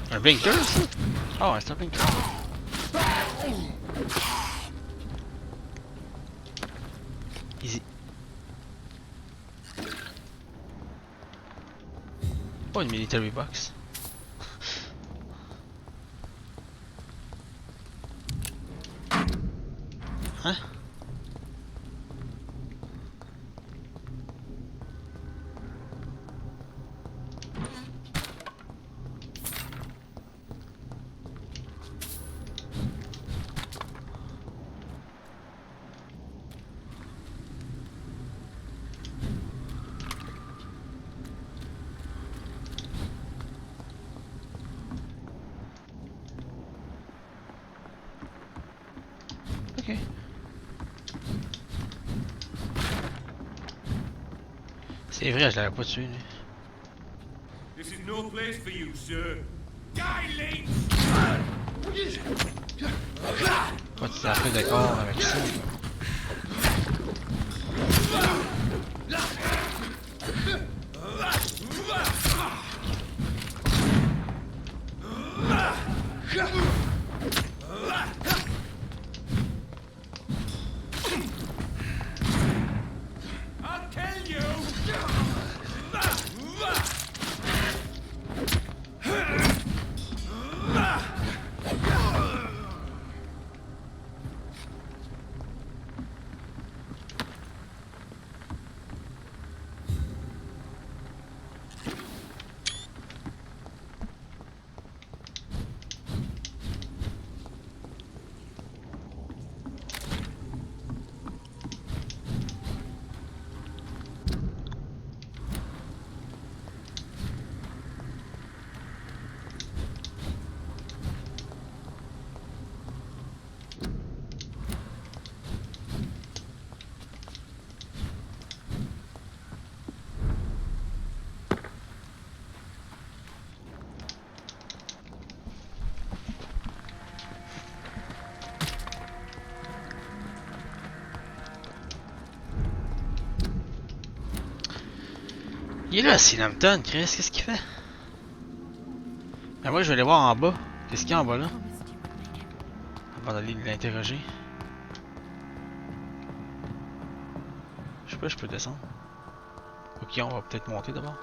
Un blinker, ça? Oh, c'est un blinker. Easy. Oh, une military box. Hein? Ok. C'est vrai, je l'avais pas tué, lui. This is no place for you, sir. Die, Lynch! Pas tout à fait d'accord avec ça. I'll tell you! Il est là, Silamton, Chris, qu'est-ce qu'il fait? Ben moi je vais aller voir en bas. Qu'est-ce qu'il y a en bas là? Avant d'aller l'interroger. Je sais pas, je peux descendre. Ok, on va peut-être monter d'abord.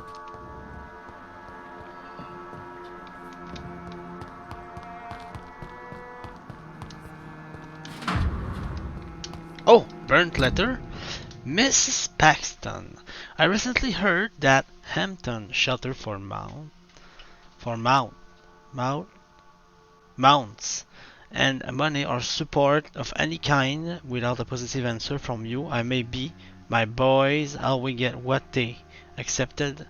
Oh, burnt letter? Mrs. Paxton, I recently heard that Hampton Shelter for mounts and money or support of any kind without a positive answer from you. I may be. My boys always get what they accepted.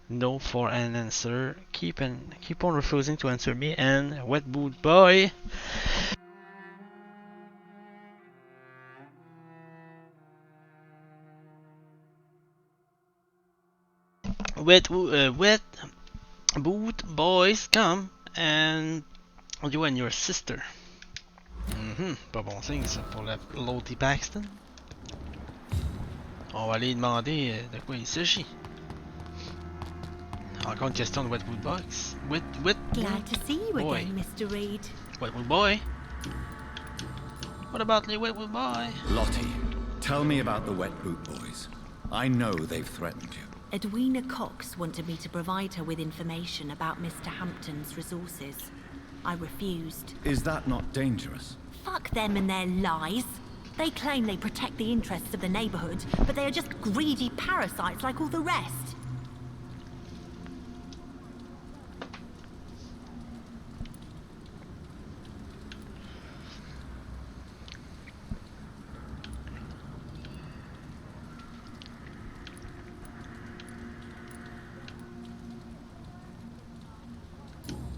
No for an answer. Keep on refusing to answer me. And wet boot boy. Wet boot boys come and you and your sister. Pas bon signe ça pour la Lottie Paxton. On va aller demander de quoi il s'agit. Encore une question de Wetwood Box. Glad to see you boy. again, Mr. Reid. Wetwood Boy. What about the Wetwood Boy? Lottie, tell me about the Wet Boot Boys. I know they've threatened you. Edwina Cox wanted me to provide her with information about Mr. Hampton's resources. I refused. Is that not dangerous? Fuck them and their lies. They claim they protect the interests of the neighborhood, but they are just greedy parasites like all the rest.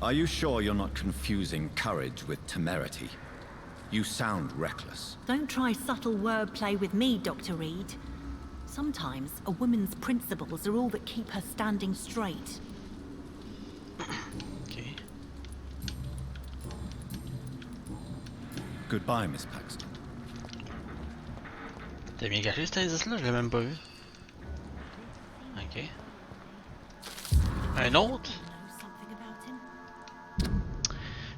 Are you sure you're not confusing courage with temerity? You sound reckless. Don't try subtle wordplay with me, Dr. Reid. Sometimes a woman's principles are all that keep her standing straight. Okay. Goodbye, Miss Paxton. T'as bien caché cet indice-là? Je l'ai même pas vu. Ok. Un autre?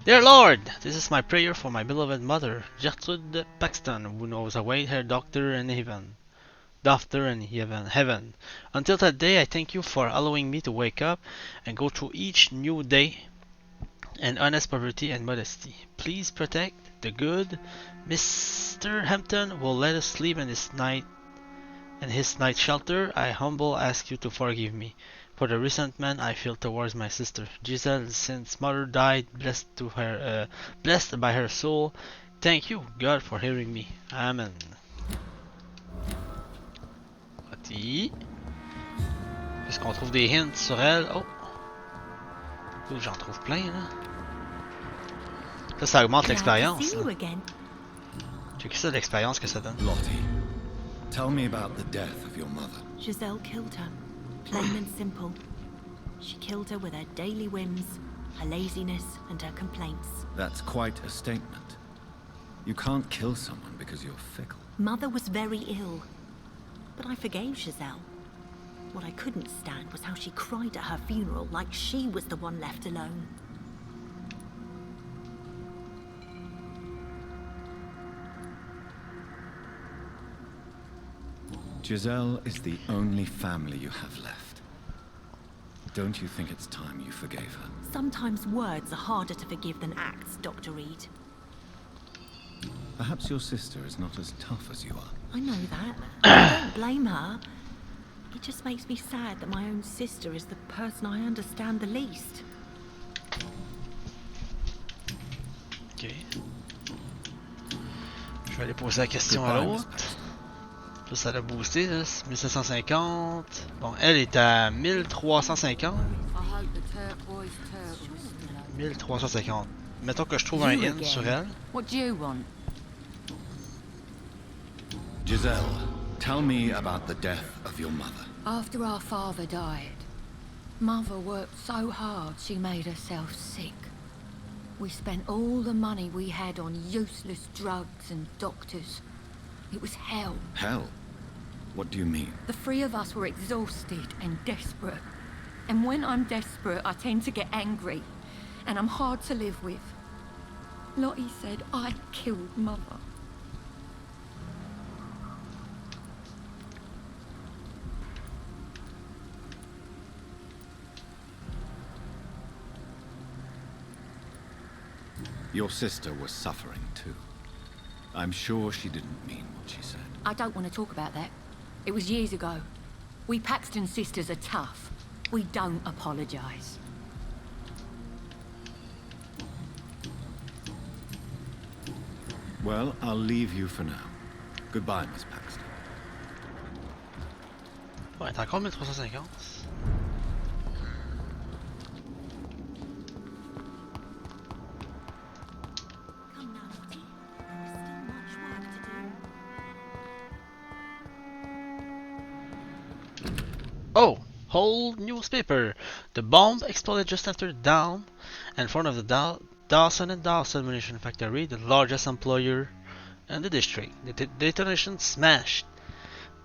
Dear Lord, this is my prayer for my beloved mother, Gertrude Paxton, who knows await her doctor in heaven. Until that day, I thank you for allowing me to wake up and go through each new day in honest poverty and modesty. Please protect the good Mr. Hampton will let us sleep in his night shelter. I humble ask you to forgive me for the resentment I feel towards my sister Giselle since mother died. Blessed by her soul. Thank you, God, for hearing me. Amen. Partie. Puisqu'on trouve des hints sur elle. Oh! J'en trouve plein là. Ça augmente l'expérience. Check ça l'expérience que ça donne. Lottie, tell me about the death of your mother. Giselle killed her. Plain and simple. She killed her with her daily whims, her laziness, and her complaints. That's quite a statement. You can't kill someone because you're fickle. Mother was very ill, but I forgave Giselle. What I couldn't stand was how she cried at her funeral like she was the one left alone. Giselle is the only family you have left. Don't you think it's time you forgave her? Sometimes words are harder to forgive than acts, Dr. Reid. Perhaps your sister is not as tough as you are. I know that. I don't blame her. It just makes me sad that my own sister is the person I understand the least. Ok. Je vais aller poser la question à l'autre. Ça l'a boosté, là, 1750. Bon, elle est à 1350. 1350. Mettons que je trouve un hint sur elle. What do you want? Giselle, tell me about the death of your mother. After our father died, Mother worked so hard she made herself sick. We spent all the money we had on useless drugs and doctors. It was hell. Hell? What do you mean? The three of us were exhausted and desperate. And when I'm desperate, I tend to get angry. And I'm hard to live with. Lottie said I killed Mother. Your sister was suffering too. I'm sure she didn't mean what she said. I don't want to talk about that. It was years ago. We Paxton sisters are tough. We don't apologize. Well, I'll leave you for now. Goodbye, Miss Paxton. Ouais, t'as encore 1350. Oh! Whole newspaper! The bomb exploded just after dawn in front of the Dawson & Dawson munition factory, the largest employer in the district. The detonation smashed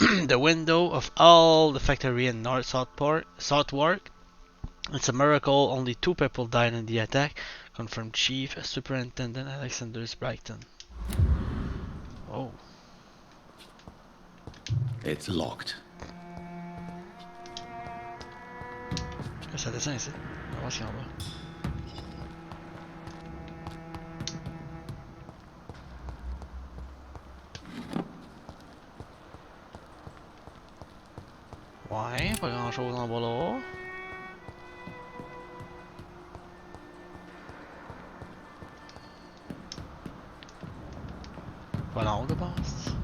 the window of all the factory in North Southwark. It's a miracle only 2 people died in the attack, confirmed Chief Superintendent Alexander Brighton. Oh. It's locked. Ça descend ici. On va voir ce qu'il y a en bas. Ouais, pas grand chose en bas là. Pas là haut je pense.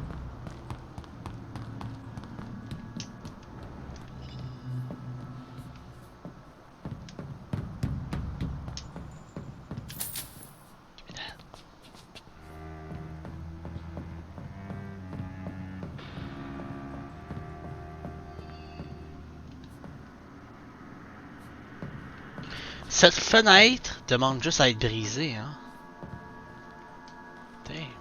Cette fenêtre demande juste à être brisée, hein. Damn.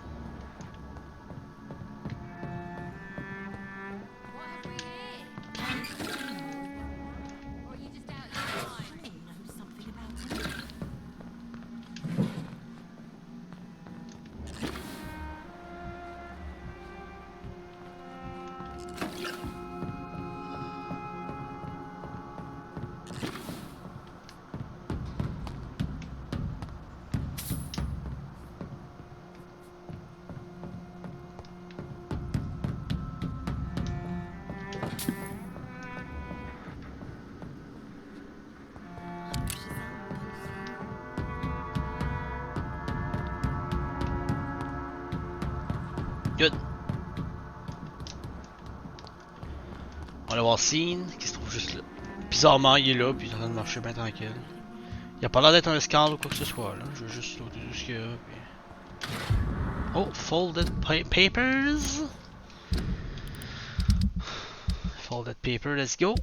Good. On va voir Scene qui se trouve juste là. Bizarrement, il est là, puis il est en train de marcher bien tranquille. Il a pas l'air d'être un escale ou quoi que ce soit là. Je veux juste sauter tout ce qu'il y a. Puis... Oh, folded papers. Folded paper, let's go.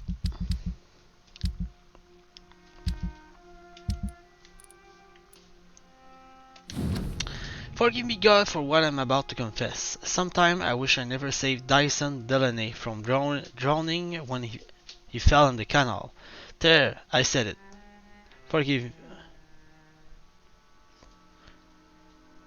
Forgive me, God, for what I'm about to confess. Sometime I wish I never saved Dyson Delaney from drowning when he fell in the canal. There, I said it.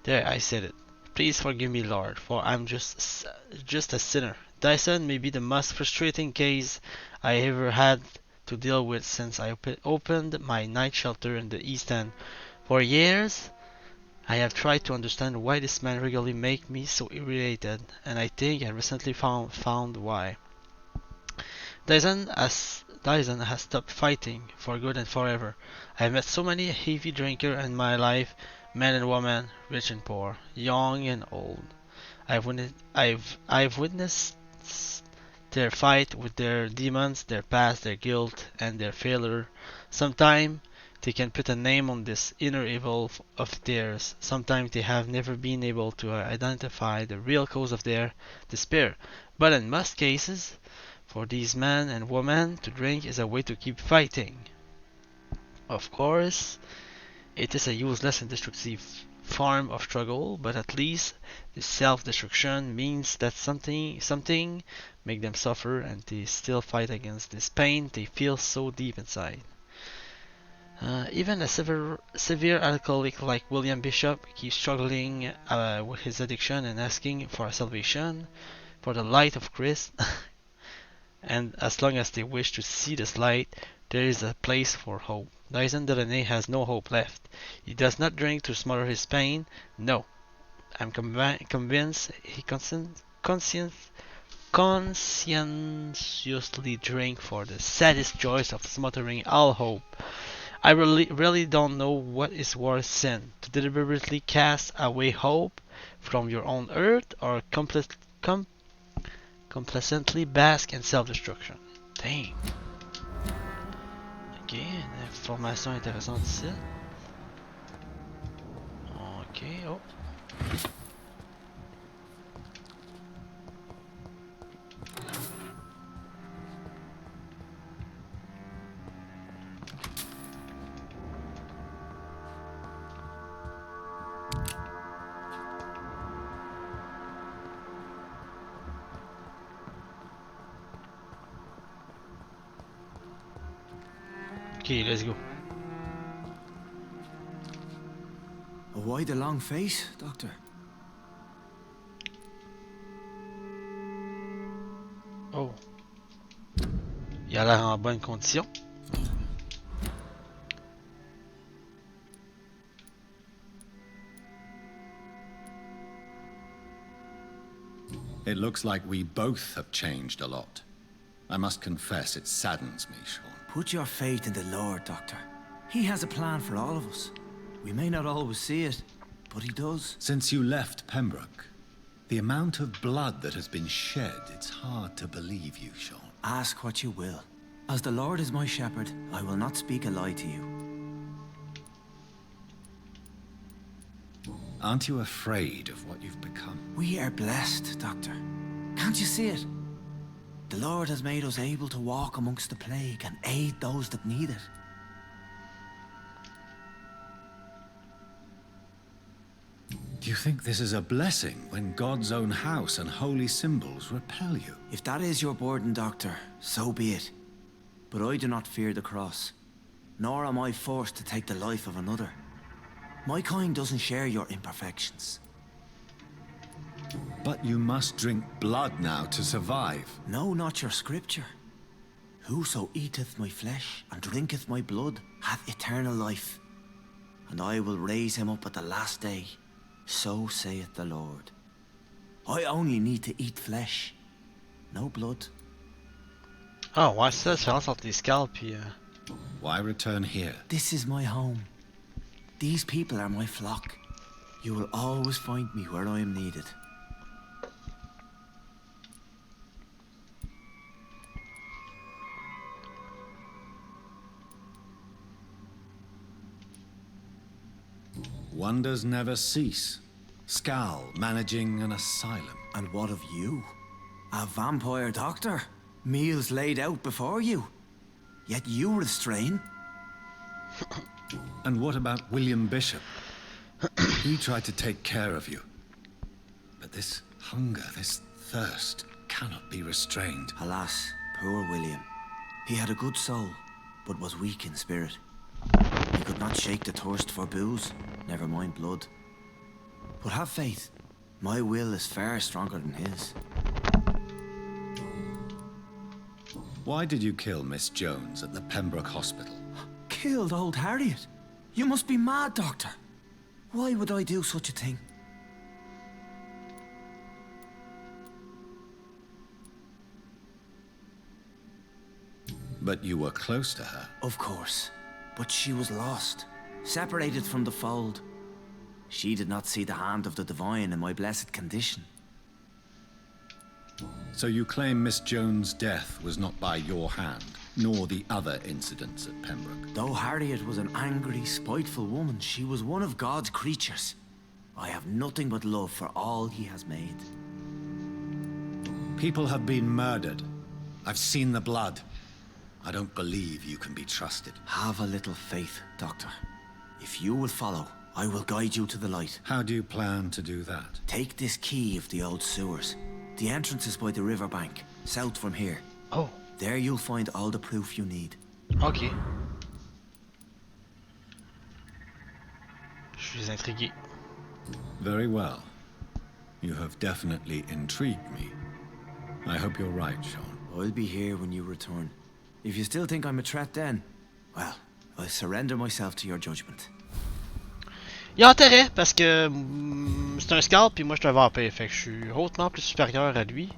There, I said it. Please forgive me, Lord, for I'm just a sinner. Dyson may be the most frustrating case I ever had to deal with since I opened my night shelter in the East End. For years, I have tried to understand why this man regularly makes me so irritated, and I think I recently found why. Dyson has stopped fighting for good and forever. I have met so many heavy drinkers in my life, men and women, rich and poor, young and old. I've witnessed their fight with their demons, their past, their guilt, and their failure. Sometimes they can put a name on this inner evil of theirs. Sometimes they have never been able to identify the real cause of their despair. But in most cases, for these men and women, to drink is a way to keep fighting. Of course, it is a useless and destructive form of struggle, but at least the self-destruction means that something make them suffer, and they still fight against this pain they feel so deep inside. Even a severe alcoholic like William Bishop keeps struggling with his addiction and asking for salvation, for the light of Christ. And as long as they wish to see this light, there is a place for hope. Dyson Delaney has no hope left. He does not drink to smother his pain. No, I'm convinced he conscientiously drink for the saddest joys of smothering all hope. I really don't know what is worse sin, to deliberately cast away hope from your own earth, or complacently bask in self-destruction. Damn. Ok, une information intéressante ici. Ok, oh. Ok, let's go. Why the long face, Doctor? Oh. Il a l'air en bonne condition. It looks like we both have changed a lot. I must confess, it saddens me, Sean. Put your faith in the Lord, Doctor. He has a plan for all of us. We may not always see it, but he does. Since you left Pembroke, the amount of blood that has been shed, it's hard to believe you, Sean. Ask what you will. As the Lord is my shepherd, I will not speak a lie to you. Aren't you afraid of what you've become? We are blessed, Doctor. Can't you see it? The Lord has made us able to walk amongst the plague and aid those that need it. Do you think this is a blessing when God's own house and holy symbols repel you? If that is your burden, Doctor, so be it. But I do not fear the cross, nor am I forced to take the life of another. My kind doesn't share your imperfections. But you must drink blood now to survive. No, not your scripture. Whoso eateth my flesh and drinketh my blood hath eternal life, and I will raise him up at the last day. So saith the Lord. I only need to eat flesh, no blood. Ah ouais, c'est ça la différence entre les scalps puis... Why return here? This is my home. These people are my flock. You will always find me where I am needed. Wonders never cease. Skal managing an asylum. And what of you? A vampire doctor? Meals laid out before you. Yet you restrain. And what about William Bishop? He tried to take care of you. But this hunger, this thirst, cannot be restrained. Alas, poor William. He had a good soul, but was weak in spirit. He could not shake the thirst for booze, never mind blood. But have faith. My will is far stronger than his. Why did you kill Miss Jones at the Pembroke Hospital? Killed old Harriet? You must be mad, Doctor. Why would I do such a thing? But you were close to her. Of course. But she was lost, separated from the fold. She did not see the hand of the divine in my blessed condition. So you claim Miss Jones' death was not by your hand, nor the other incidents at Pembroke? Though Harriet was an angry, spiteful woman, she was one of God's creatures. I have nothing but love for all he has made. People have been murdered. I've seen the blood. I don't believe you can be trusted. Have a little faith, Doctor. If you will follow, I will guide you to the light. How do you plan to do that? Take this key of the old sewers. The entrance is by the riverbank, south from here. Oh. There you'll find all the proof you need. Ok. Je suis intrigué. Very well. You have definitely intrigued me. I hope you're right, Sean. I'll be here when you return. If you still think I'm a threat then, well, I'll surrender myself to your judgment. Il y a intérêt parce que c'est un scalp puis moi je suis un vampire, fait que je suis hautement plus supérieur à lui.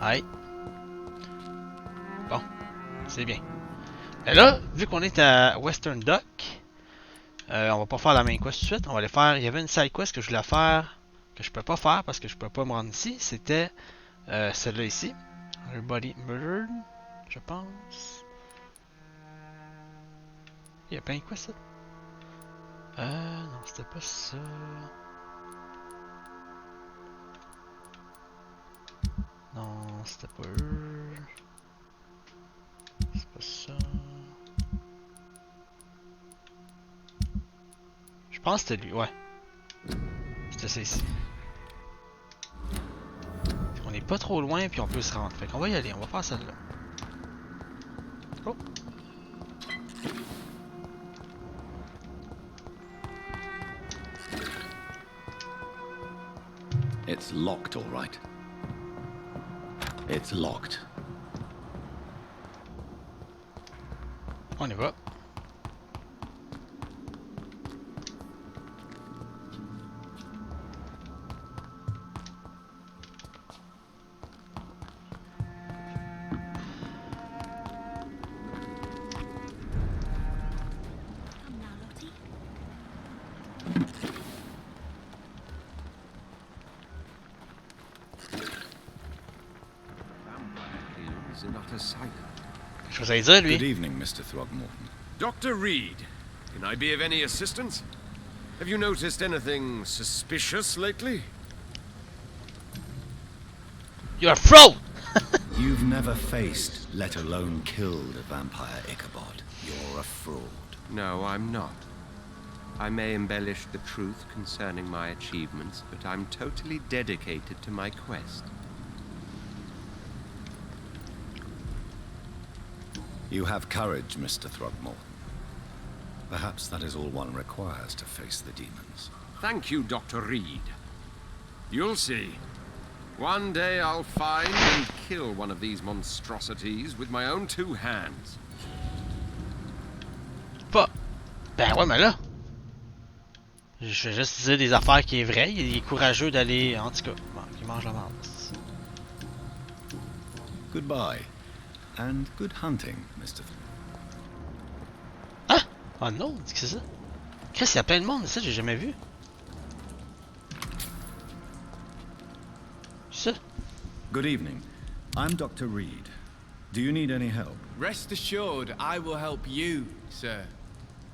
Aïe. Bon, c'est bien. Et là, vu qu'on est à Western Dock, on va pas faire la main quest tout de suite. On va aller faire. Il y avait une side quest que je voulais faire que je peux pas faire parce que je peux pas me rendre ici. C'était celle-là ici. Everybody murdered, je pense. Il y a plein de quests ça. Non, c'était pas ça. Non, c'était pas eux. C'est pas ça. Je pense que c'était lui, ouais. C'était ça ici. On est pas trop loin puis on peut se rendre. Fait qu'on va y aller, on va faire celle-là. Oh. It's locked, all right. It's locked. On y va. Quelque chose à dire, lui. Good evening, Mr. Throgmorton. Dr. Reid, can I be of any assistance? Have you noticed anything suspicious lately? You're a fraud! You've never faced, let alone killed, a vampire Ichabod. You're a fraud. No, I'm not. I may embellish the truth concerning my achievements, but I'm totally dedicated to my quest. You have courage, Mr. Throgmorton. Perhaps that is all one requires to face the demons. Thank you, Dr. Reid. You'll see. One day I'll find and kill one of these monstrosities with my own two hands. Pas. Ben ouais, mais là. Je vais juste dire des affaires qui est vrai. Il est courageux d'aller. En tout cas, bon, il mange la merde. Goodbye. And good hunting, Mr. Ah! Oh non, c'est que c'est ça? Chris, il y a plein de monde, ça, j'ai jamais vu. C'est ça? Good evening. I'm Dr. Reid. Do you need any help? Rest assured, I will help you, sir.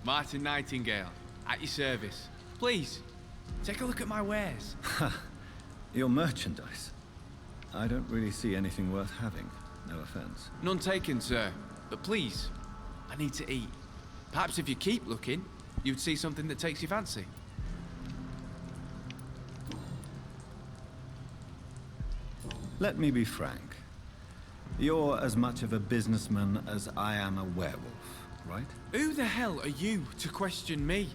Martin Nightingale, at your service. Please, take a look at my wares. Your merchandise. I don't really see anything worth having. No offense. None taken, sir. But please, I need to eat. Perhaps if you keep looking, you'd see something that takes your fancy. Let me be frank. You're as much of a businessman as I am a werewolf, right? Who the hell are you to question me?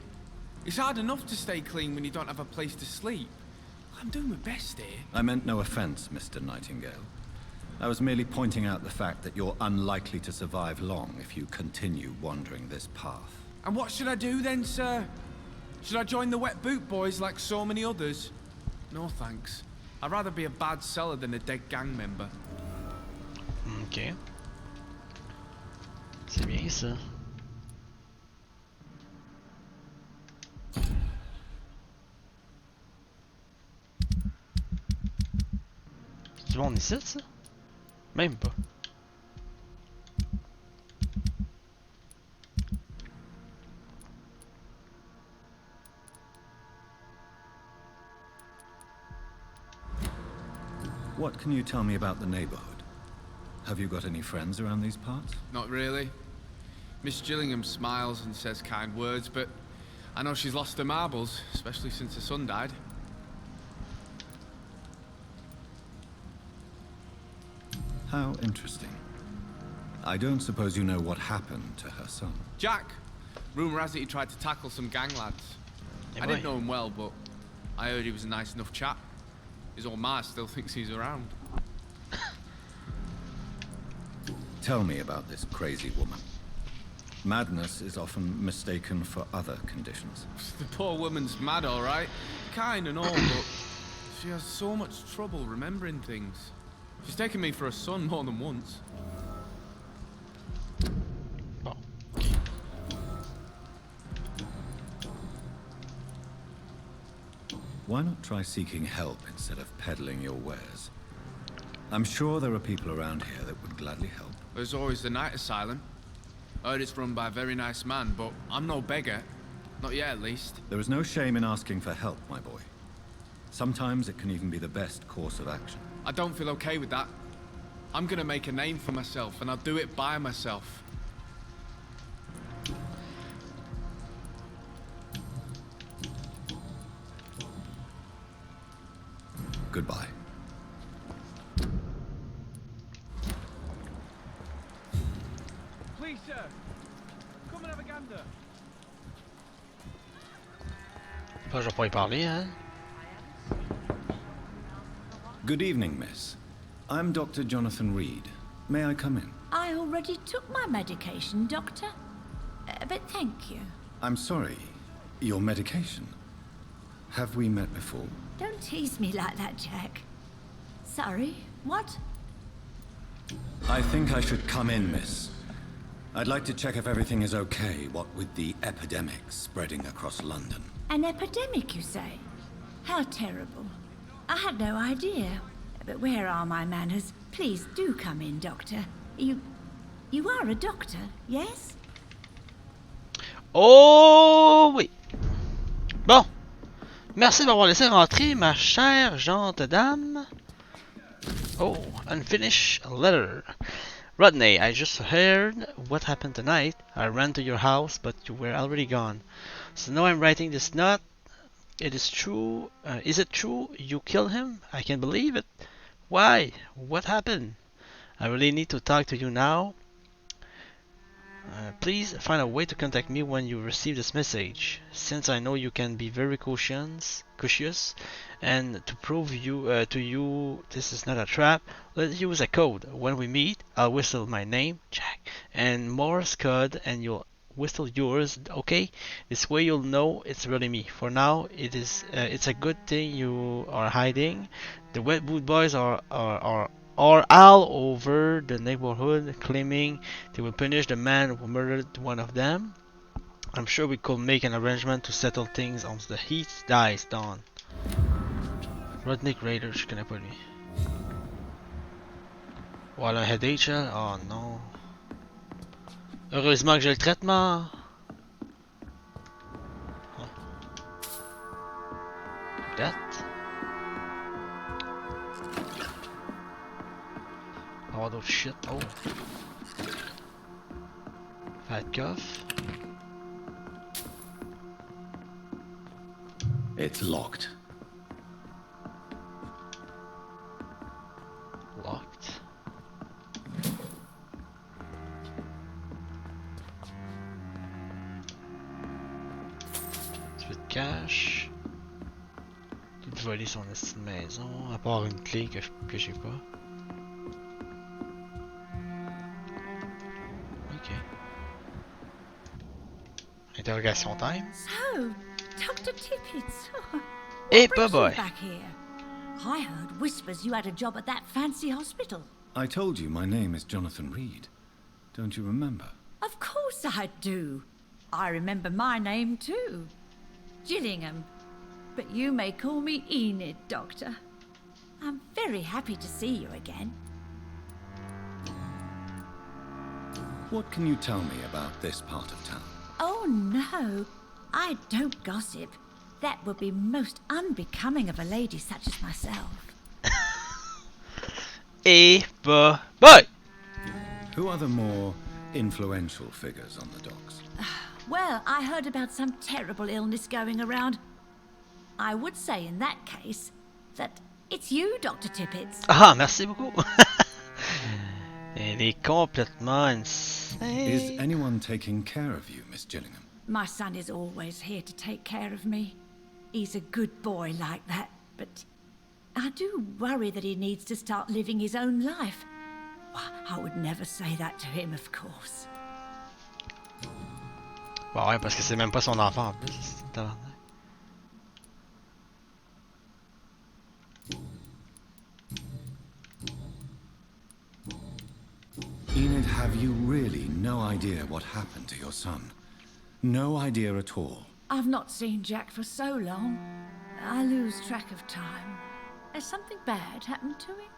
It's hard enough to stay clean when you don't have a place to sleep. I'm doing my best here. I meant no offense, Mr. Nightingale. I was merely pointing out the fact that you're unlikely to survive long if you continue wandering this path. And what should I do then, sir? Should I join the Wet Boot Boys like so many others? No thanks. I'd rather be a bad seller than a dead gang member. Ok. C'est bien ça. C'est du monde ici, ça? Même pas. What can you tell me about the neighborhood? Have you got any friends around these parts? Not really. Miss Gillingham smiles and says kind words, but I know she's lost her marbles, especially since her son died. How interesting. I don't suppose you know what happened to her son. Jack! Rumour has it he tried to tackle some gang lads. Hey, I didn't know him well, but I heard he was a nice enough chap. His old ma still thinks he's around. Tell me about this crazy woman. Madness is often mistaken for other conditions. The poor woman's mad, all right. Kind and all, but she has so much trouble remembering things. She's taken me for a son more than once. Why not try seeking help instead of peddling your wares? I'm sure there are people around here that would gladly help. There's always the night asylum. I heard it's run by a very nice man, but I'm no beggar. Not yet, at least. There is no shame in asking for help, my boy. Sometimes it can even be the best course of action. I don't feel okay with that. I'm gonna make a name for myself, and I'll do it by myself. Goodbye. Please, sir. Come and have a gander. Je vais pas y parler, hein? Good evening, miss. I'm Dr. Jonathan Reid. May I come in? I already took my medication, Doctor. But thank you. I'm sorry. Your medication? Have we met before? Don't tease me like that, Jack. Sorry, what? I think I should come in, miss. I'd like to check if everything is okay, what with the epidemic spreading across London. An epidemic, you say? How terrible. I had no idea. But where are my manners? Please do come in, Doctor. You are a doctor, yes? Oh oui. Bon. Merci de m'avoir laissé rentrer, ma chère gentille dame. Oh, unfinished letter. Rodney, I just heard what happened tonight. I ran to your house, but you were already gone. So now I'm writing this note. It is true. Is it true you killed him? I can't believe it. Why? What happened? I really need to talk to you now. Please find a way to contact me when you receive this message, since I know you can be very cautious, and to prove to you this is not a trap, let's use a code. When we meet, I'll whistle my name, Jack, and Morse code, and you'll whistle yours, okay? This way you'll know it's really me. For now, it's a good thing you are hiding. The wet boot boys are all over the neighborhood, claiming they will punish the man who murdered one of them. I'm sure we could make an arrangement to settle things once the heat dies down. Rodney Raider, je connais pas lui. Voilà un Dheadshot. Oh non. Heureusement que j'ai le traitement. That. Avoir d'autres shit. Oh. Fat cuff. It's locked. Locked. Un peu de cash. Tout voler son estime maison, à part une clé que j'ai pas. Ok. Interrogation time. So, Dr. Tippett. Hey, boy. Back here. I heard whispers you had a job at that fancy hospital. I told you my name is Jonathan Reid. Don't you remember? Of course I do. I remember my name too. Gillingham. But you may call me Enid, Doctor. I'm very happy to see you again. What can you tell me about this part of town? Oh no, I don't gossip. That would be most unbecoming of a lady such as myself. Hey, boy. Who are the more influential figures on the docks? Well, I heard about some terrible illness going around. I would say in that case that it's you, Dr. Tippett. Ah, merci beaucoup. Elle est complètement insane. Is anyone taking care of you, Miss Gillingham? My son is always here to take care of me. He's a good boy like that, but I do worry that he needs to start living his own life. I would never say that to him, of course. Bah ouais, parce que c'est même pas son enfant en plus. Enid, have you really no idea what happened to your son? No idea at all? I've not seen Jack for so long. I lose track of time. Has something bad happened to him?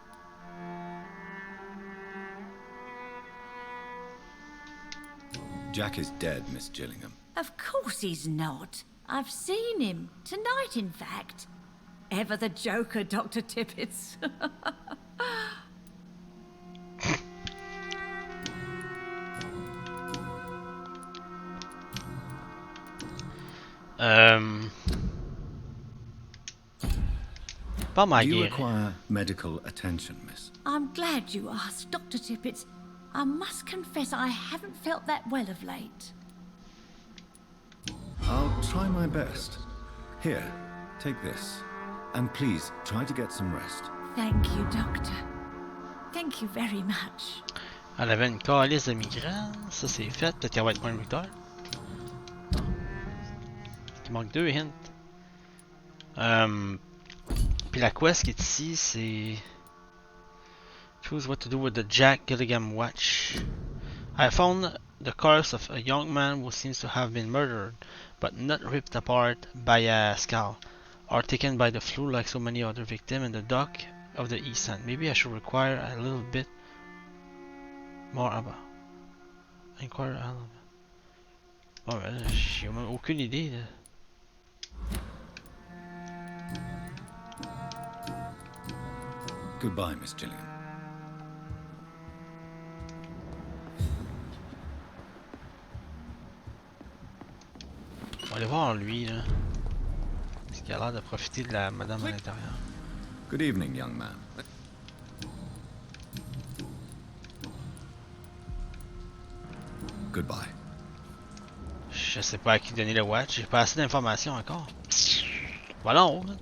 Jack is dead, Miss Gillingham. Of course he's not. I've seen him. Tonight, in fact. Ever the joker, Dr. Tippett. Do you require medical attention, miss? I'm glad you asked, Dr. Tippett. I must confess I haven't felt that well of late. I'll try my best. Here, take this. And please, try to get some rest. Thank you, Doctor. Thank you very much. Elle avait une calice de migraine. Ça, c'est fait. Peut-être qu'elle va être moins de 8 heures. Il manque 2 hints. Puis la quest qui est ici, c'est... Choose what to do with the Jack Gilligan watch. I found the corpse of a young man who seems to have been murdered, but not ripped apart by a skull, or taken by the flu like so many other victims in the dock of the East End. Maybe I should require a little bit more about. Inquire a little bit. Bon, ben là, j'ai même aucune idée, là. Goodbye, Miss Gilligan. On va aller voir lui, là. Parce qu'il a l'air de profiter de la madame à l'intérieur. Good evening, young man. Goodbye. Je sais pas à qui donner le watch, j'ai pas assez d'informations encore. Voilà en haut, là.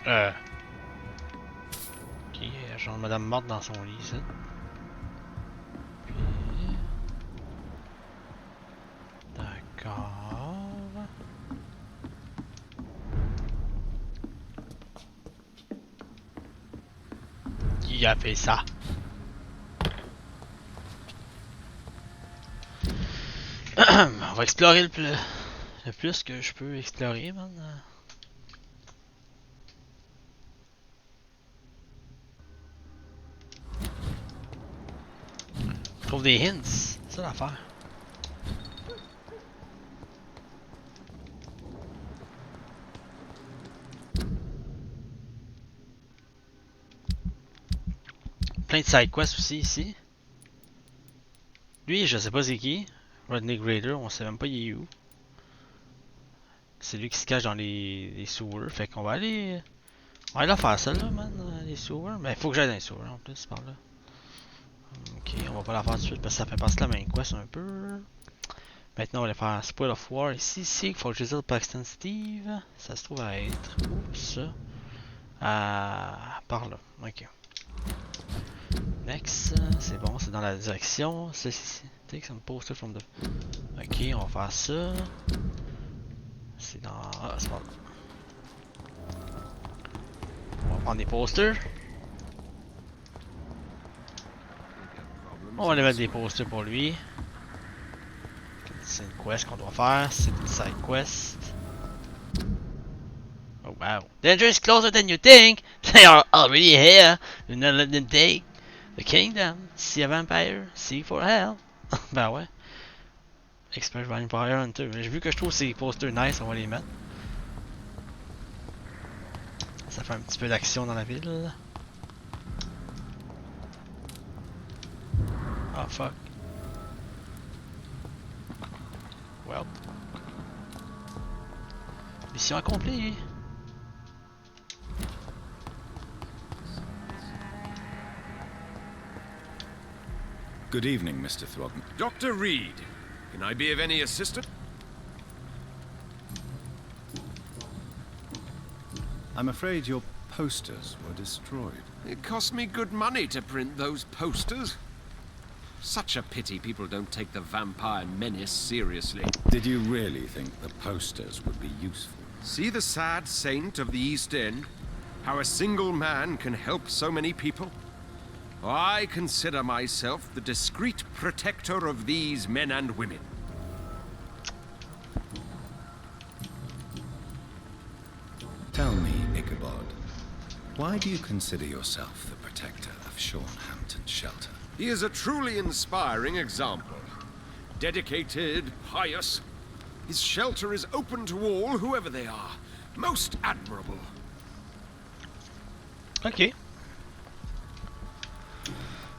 Hell. Ok, genre madame morte dans son lit, ça. Puis... D'accord. Qui a fait ça? On va explorer le plus que je peux explorer, man. Je trouve des hints, c'est ça l'affaire. Plein de side quests aussi ici. Lui, je sais pas c'est qui. Rodney Grader, on sait même pas il est où. C'est lui qui se cache dans les sewers. Fait qu'on va aller. On va aller faire ça là, man, les sewers. Mais faut que j'aille dans les sewers en plus par là. Ok, on va pas la faire tout de suite parce que ça fait passer la main quest un peu. Maintenant on va aller faire Spoil of War ici. Ici, il faut que je dise Paxton Steve. Ça se trouve à être où ça? Par là. Ok. Next, c'est bon, c'est dans la direction. C'est ici. Take some poster from the. Ok, on va faire ça. C'est dans. Ah, c'est pas là. On va prendre des posters. On va aller mettre des posters pour lui. C'est une quest qu'on doit faire. C'est une side quest. Oh wow. Danger is closer than you think. They are already here. Do not let them take the kingdom. See a vampire. See for hell. Ben ouais. Expert Vampire Hunter. J'ai vu que je trouve ces posters nice. On va les mettre. Ça fait un petit peu d'action dans la ville. Oh fuck. Well. Mission accomplie. Good evening, Mr. Throgmorton. Dr. Reid, can I be of any assistance? I'm afraid your posters were destroyed. It cost me good money to print those posters. Such a pity people don't take the vampire menace seriously. Did you really think the posters would be useful? See the sad saint of the East End? How a single man can help so many people? I consider myself the discreet protector of these men and women. Tell me, Ichabod, why do you consider yourself the protector of Sean Hampton's shelter? He is a truly inspiring example. Dedicated, pious. His shelter is open to all, whoever they are. Most admirable. Ok.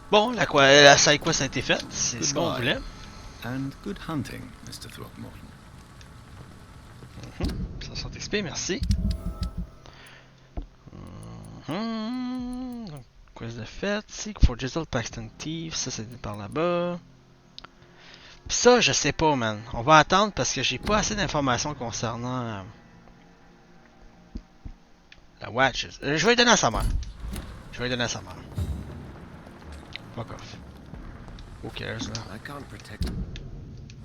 Bon, la side quest a été faite, c'est ce qu'on voulait. And good hunting, Mr. Throckmorton. Ça sort XP, merci. Donc, quest de fête, Seek for Jizzle, Paxton Thief, ça c'est par là-bas. Pis ça, je sais pas, man. On va attendre parce que j'ai pas assez d'informations concernant la Watch. Je vais lui donner à sa mère. Fuck off. Who cares, là? I can't protect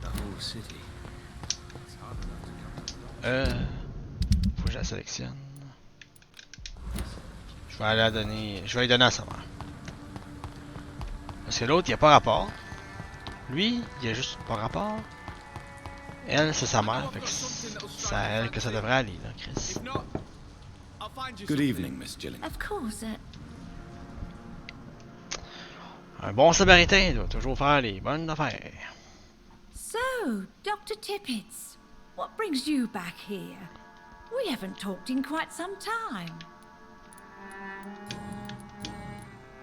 the whole city. Faut que je la sélectionne. Je vais aller la donner. Je vais lui donner à sa mère. Parce que l'autre, il a pas rapport. Lui, il a juste pas rapport. Elle, c'est sa mère. Fait que c'est à elle que ça devrait aller, là, Chris. Good evening, Miss Gilling. Of course. Un bon samaritain doit toujours faire les bonnes affaires. So, Dr. Tippets, what brings you back here? We haven't talked in quite some time.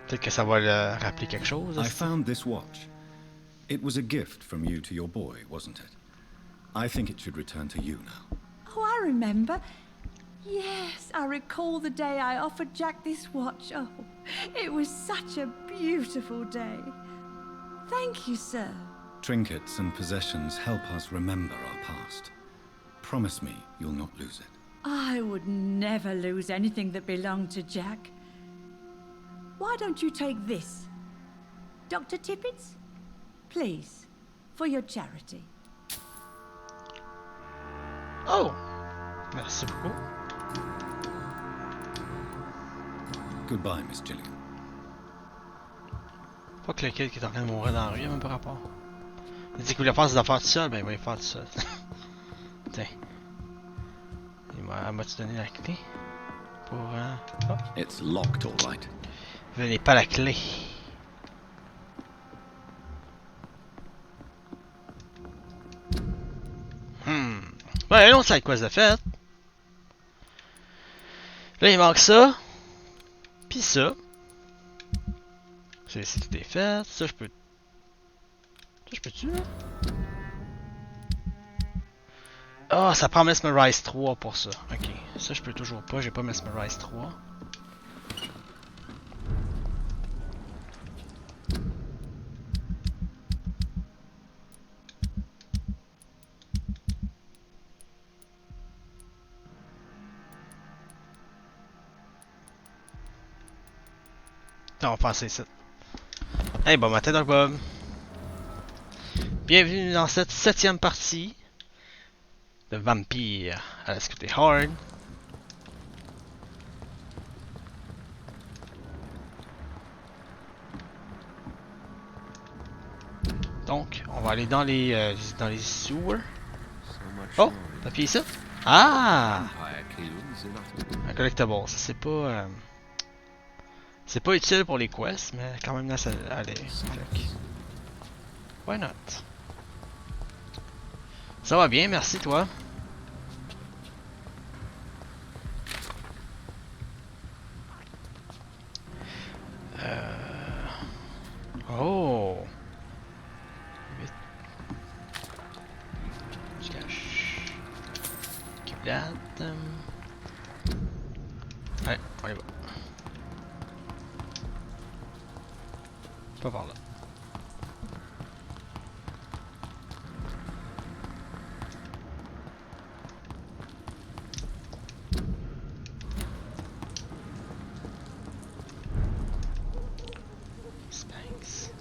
Peut-être que ça va le rappeler quelque chose. I found this watch. It was a gift from you to your boy, wasn't it? I think it should return to you now. Oh, I remember. Yes, I recall the day I offered Jack this watch. Oh, it was such a beautiful day. Thank you, sir. Trinkets and possessions help us remember our past. Promise me you'll not lose it. I would never lose anything that belonged to Jack. Why don't you take this? Dr. Tippets? Please, for your charity. Oh! Merci beaucoup. Goodbye, Miss Gilligan. Pas que le kid qui est en train de mourir dans la rue, il a même pas rapport. Il dit qu'il voulait faire ses affaires tout seul, ben il va les faire tout seul. Tiens. Elle m'a-tu donné la clé? Pour... Oh. It's locked, all right. Venez pas la clé. Ouais, l'autre side quest de fête. Là, il manque ça. Puis ça. C'est tout est fait. Ça, je peux... Ça, je peux-tu, là? Ah, ça prend Mesmerize 3 pour ça. Ok. Ça, je peux toujours pas. J'ai pas Mesmerize 3. On va passer ça. Hey, bon matin, Doc Bob. Bienvenue dans cette 7e partie de Vampyr. À la difficulté hard. Donc, on va aller dans les sewers. Oh, papier ici. Ah! Un collectible. Ça, c'est pas... C'est pas utile pour les quests, mais quand même là ça allait. Why not? Ça va bien, merci toi. Oh! Je cache. Keep that. Allez, on y va. Pas par là. Spanks.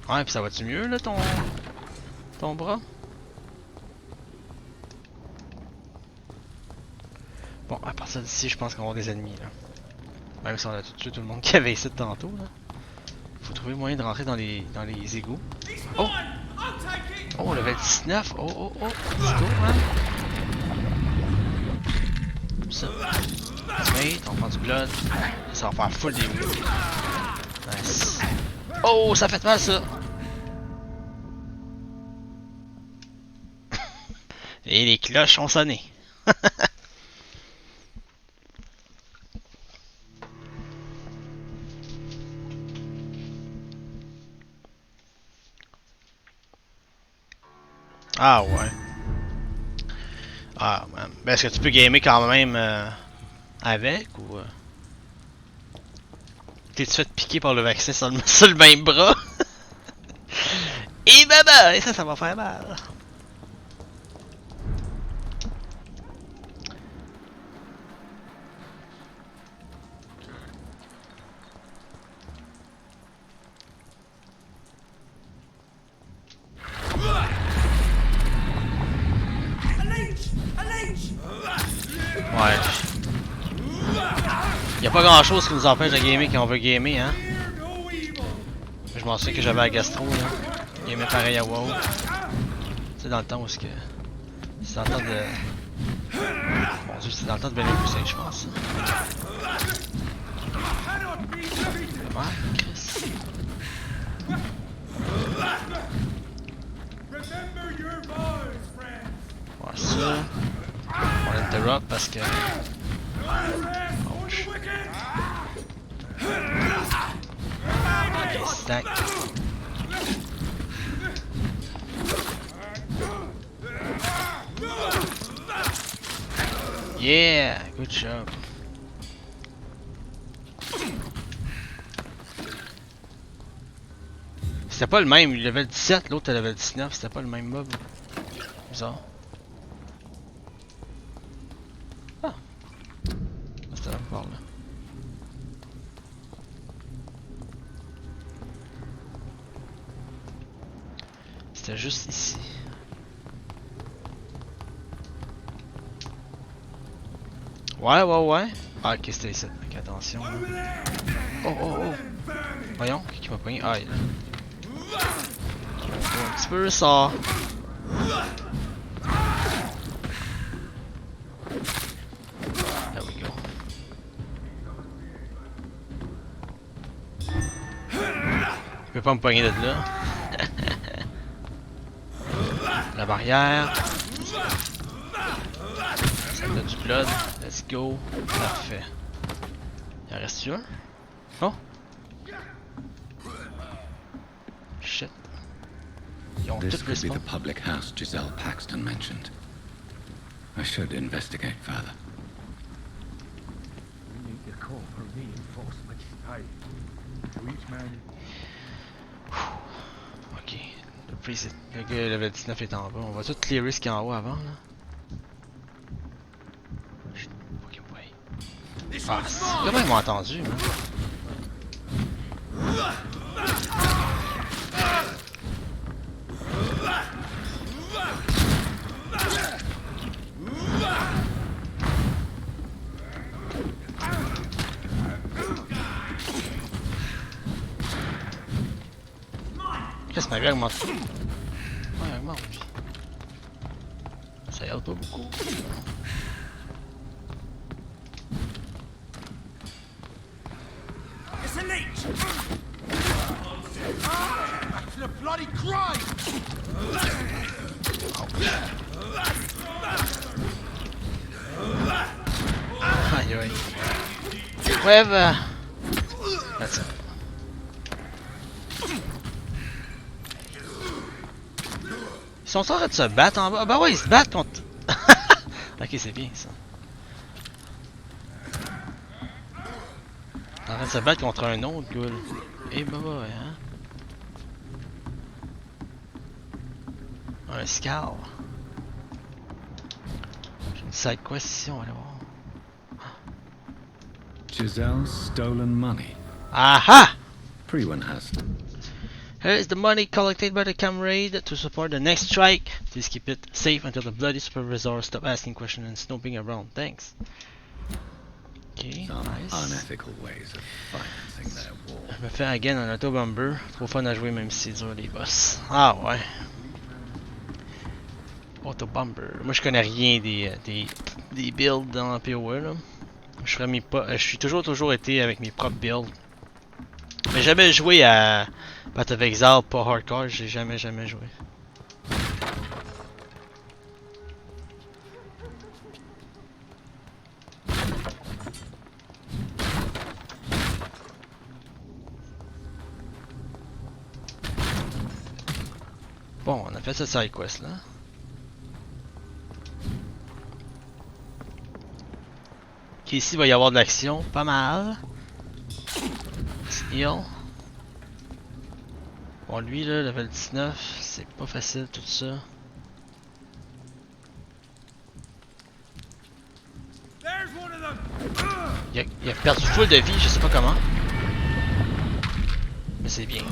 Ouais, pis ça va-tu mieux, là, ton bras? Bon, à partir d'ici, je pense qu'on va avoir des ennemis, là. Même si on a tué tout le monde qui avait ici tantôt, là. Faut trouver moyen de rentrer dans les égouts. Oh! Oh, level 19! Oh, oh, oh! Let's go, man! Comme ça. Mate, on prend du blood. Ça va faire full des wheels. Nice. Oh, ça fait mal, ça! Et les cloches ont sonné. Ah ouais. Ah man. Ben est-ce que tu peux gamer quand même avec ou t'es-tu fait piquer par le vaccin sur le même bras? Et baba! Et ça va faire mal. Ouais. Y'a pas grand chose qui nous empêche de gamer quand on veut gamer, hein. Je m'en souviens que j'avais la gastro, là. Gamer pareil à WoW. Tu sais, dans le temps où est-ce que. C'est dans le temps de. Mon dieu, c'est dans le temps de Benny Poussin, je pense. Ouais, Chris. Ouais, ça. On l'interrupt parce que. Ouch. Ok, stack. Yeah, good job. C'était pas le même, il level 17, l'autre level 19, c'était pas le même mob. Bizarre. Ah. C'était là par là. C'était juste ici. Ouais, ouais, ouais. Ah, ok, c'était ici. Ok, attention. Là. Oh, oh, oh. Voyons, qui m'a pogné? Ah, il est là. Un petit peu ça. There we go. Il peut pas me pogner de là. La barrière. Ça me donne du blood. Let's go. Parfait. Il en reste un? Oh! Shit. This could be the public house Giselle Paxton mentioned. I should investigate further. We need to call for reinforcements. Aye. Each man. Ok. Le gars level 19 est en bas. On va tout clearer ce qu'il y a en haut avant là. Ah, comment ils m'ont entendu, man? Qu'est-ce que ma vie augmente? Ouais, augmente. Ça aide pas beaucoup. It's a leech! Back to the bloody crime! Aïe aïe. Ouais, bah. That's it. Ils sont en train de se battre en bas. Ah bah ouais, ils se battent contre. Ok, c'est bien ça. Ils sont en train de se battre contre un autre ghoul. Et bah ouais, hein. Un scar. J'ai une side quest ici, on va aller voir. Giselle's stolen money. Aha! Everyone has. Here is the money collected by the comrade to support the next strike. Please keep it safe until the bloody supervisor stop asking questions and snooping around. Thanks. Okay, nice. Unethical ways of financing their war. Je me fais again un auto-bomber. Trop fun à jouer même si c'est dur les boss. Ah ouais. Auto-bomber. Moi je connais rien des builds dans PoE là. Je suis toujours été avec mes propres builds. Mais jamais joué à Path of Exile, pas hardcore, j'ai jamais joué. Bon, on a fait cette side quest là. Ok, ici il va y avoir de l'action, pas mal. Heal. Bon, lui là, level 19, c'est pas facile tout ça. Il a perdu full de vie, je sais pas comment. Mais c'est bien.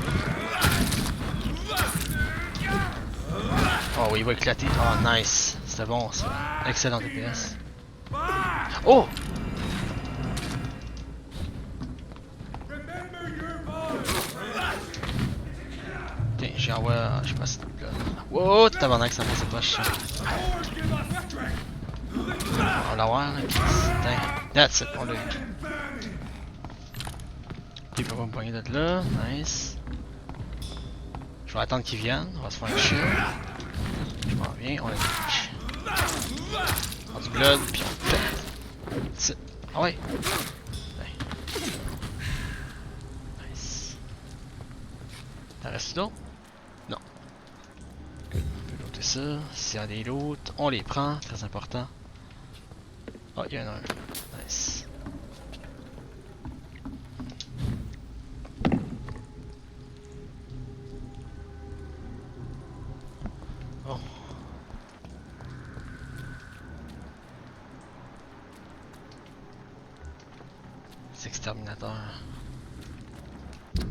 Oh oui, il va éclater. Oh nice. C'était bon ça. Excellent DPS. Oh! Tiens, j'ai envoyé. Je sais pas si c'est là. Wow, tabarnak, ça c'est pas chiant. On va l'avoir là. That's it, on l'a eu. Il peut pas me poigner d'être là. Nice. Je vais attendre qu'il vienne. On va se faire un shield. Je m'en viens, on l'a eu. On prend du blood, puis on fait. That's it. Ah ouais. Nice. T'en reste d'autres? Non. On peut looter ça. S'il y a des loots, on les prend. Très important. Oh, il y en a un. Nice. Bon. C'est exterminateur. Je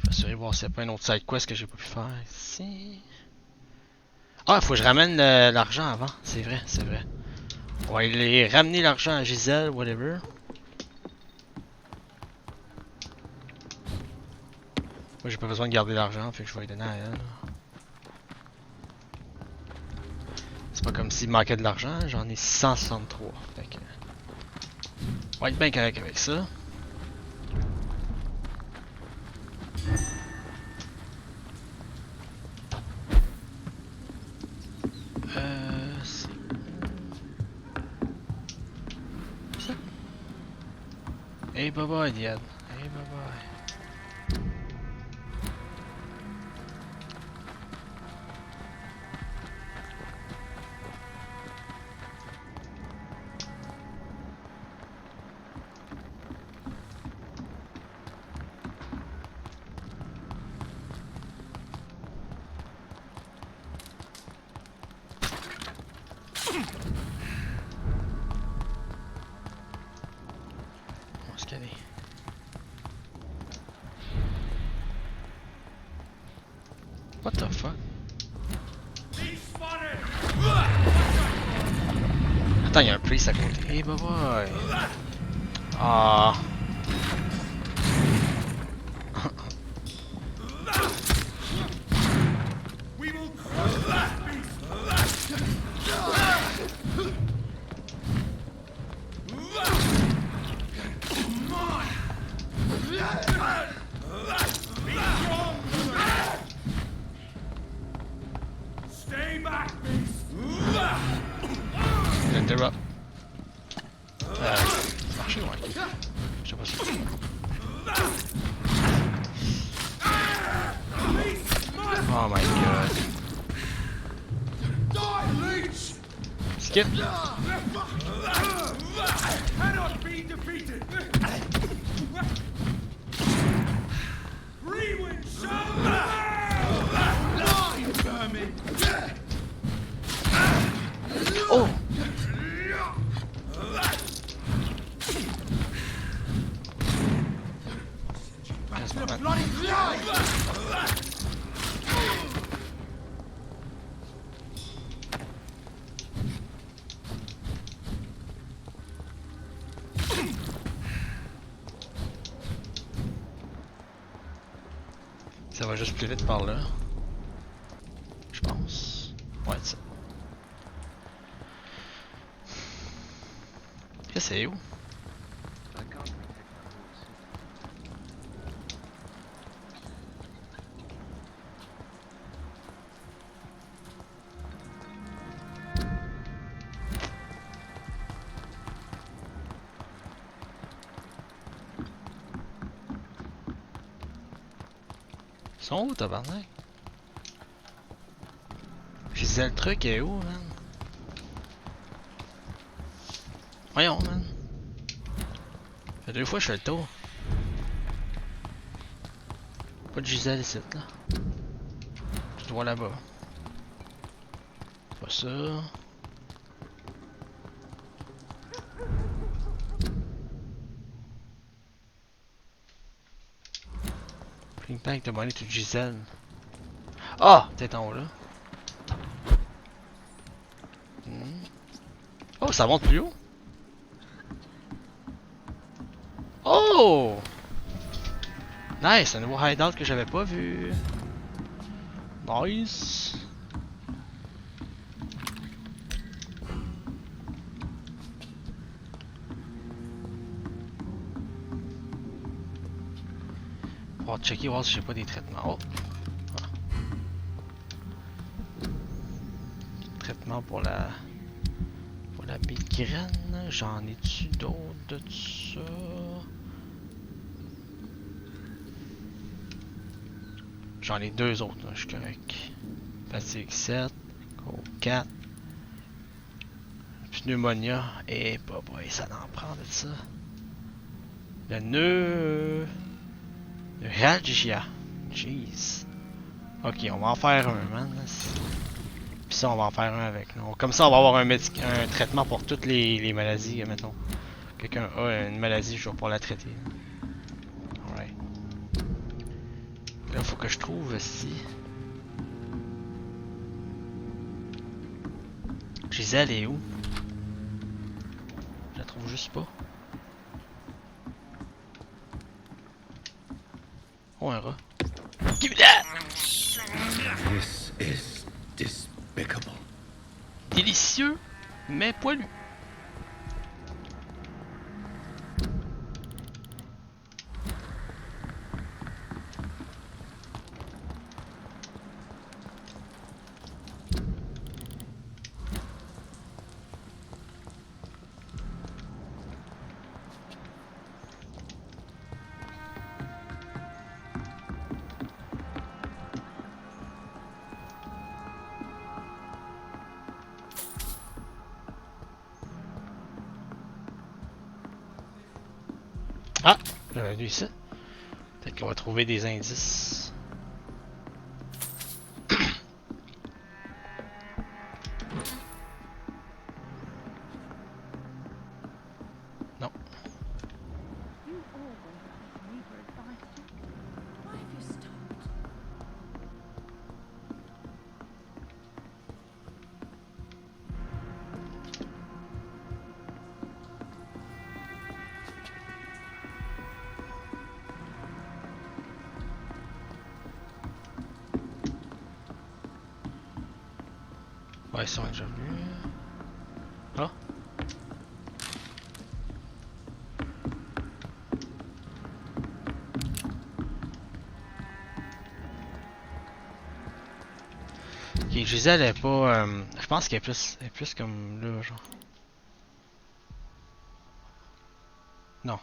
vais assurer voir s'il n'y a pas un autre side quest que j'ai pas pu faire ici. Ah, il faut que je ramène l'argent avant. C'est vrai, c'est vrai. On va aller ramener l'argent à Gisèle, whatever. Moi, j'ai pas besoin de garder l'argent, fait que je vais lui donner à elle. C'est pas comme s'il me manquait de l'argent, j'en ai 163. Fait que... on va être bien correct avec ça. Hey bye bye Dad. Hey bye bye. What the fuck? Attends, il y a un priest à côté. Hey, bye bye. Ah. Interrupt. Marcher, ouais. Je sais pas si. Oh my god. Skip. Cannot be defeated. Rewind shall vermin. Oh. Ça va juste plus vite par là. Je pense. Ouais, c'est ça. Que c'est où? Ils sont où, tabarnak? Je disais le truc est où, man? Voyons, man. Ça fait 2 fois que je fais le tour. Pas de Gisèle ici, là. Tu te vois là-bas. Pas ça. Ping pong de money to Gisèle. Ah! Peut-être en haut là. Oh, ça monte plus haut. Oh! Nice, un nouveau hideout que j'avais pas vu. Nice. On va checker voir si j'ai pas des traitements. Oh! Ah. Traitement pour la migraine. J'en ai-tu d'autres de ça? J'en ai 2 autres, là, je suis correct. Fatigue 7, Go 4. Pneumonia. Et bah boy, ça en prend de ça. Le nœud. Neuralgia. Jeez. Ok, on va en faire un, man. Puis ça, on va en faire un avec. Comme ça, on va avoir un traitement pour toutes les maladies, mettons. Quelqu'un a une maladie, je vais pouvoir la traiter. Alright. Là, faut que je trouve si. Gisèle est où? Je la trouve juste pas. Oh, un rat. Give me that! This is despicable. Délicieux, mais poilu. Ah! J'avais vu ici. Peut-être qu'on va trouver des indices. Non. Ouais, ils sont déjà venus. Ah! Ok, Gisèle est pas. Je pense qu'elle est plus comme là, genre. Non.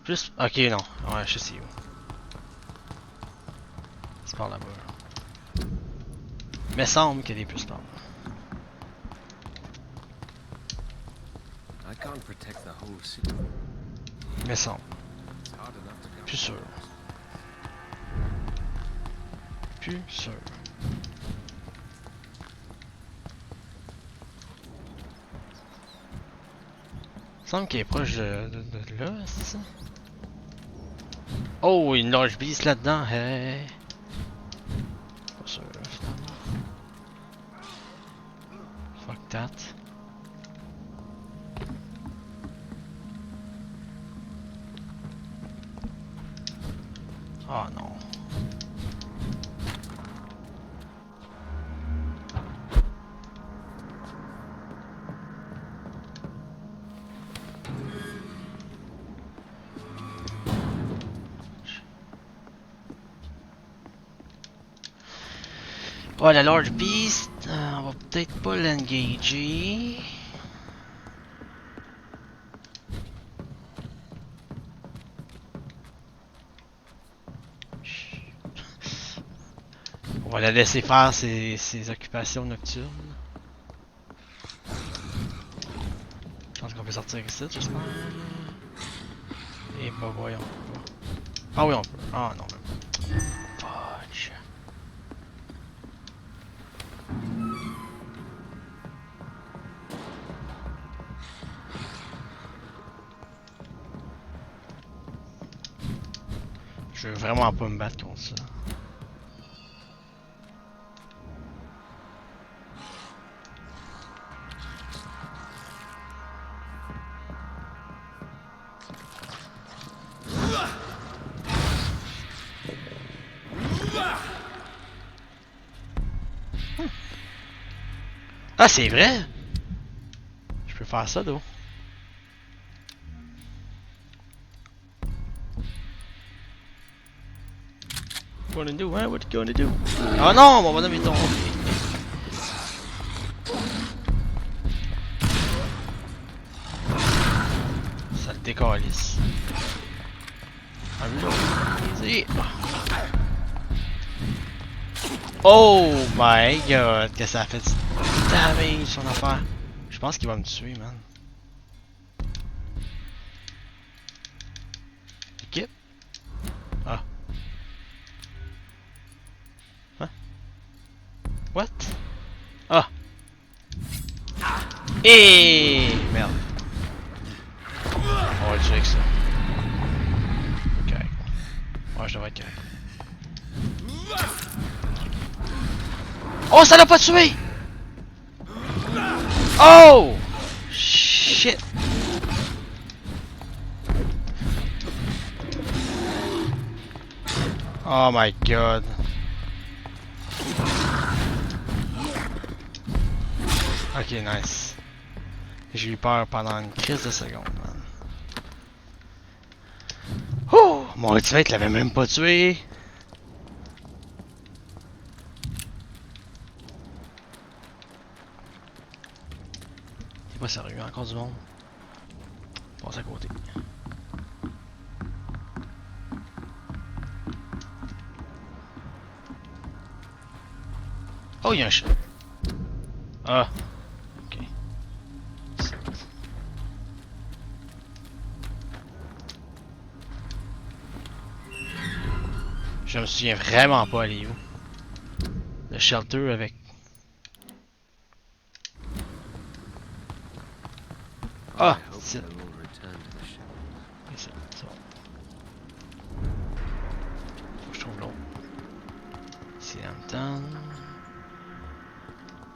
Plus. Ok, non. Ouais, je sais où. C'est par là-bas. Là. Mais semble qu'il y a des plus par là. Mais semble. Plus sûr. Plus sûr. Il semble qu'il est proche de là, c'est ça? Oh, une large beast là-dedans, hey! Pas sûr, finalement. Fuck that. Oh non. Oh, la Large Beast, on va peut-être pas l'engager. On va la laisser faire ses occupations nocturnes. Je pense qu'on peut sortir ici, j'espère. Et bah voyons. Ah oui, on peut. Ah non. Fudge. Je veux vraiment pas me battre contre ça. Ah, c'est vrai! Je peux faire ça, d'où? What gonna do, hein? What you gonna do? Oh non, mon bonhomme est tombé! Ça le décalisse. Easy. Oh my god, que ça a fait du damage son affaire. Je pense qu'il va me tuer, man. Équipe. Ah. Hein? What? Ah. Et merde. On va le tuer avec ça. Ok. Ouais, je devrais être correct. Oh, ça l'a pas tué! Oh! Shit! Oh my god. Ok, nice. J'ai eu peur pendant une crise de seconde, man. Oh! Mon ultimate l'avait même pas tué! C'est pas sérieux, encore du monde. Passe à côté. Oh, il y a un chat. Ah. Ok. Je me souviens vraiment pas aller où. Le shelter avec. Ah, c'est ça. Faut que je trouve l'autre. C'est en temps.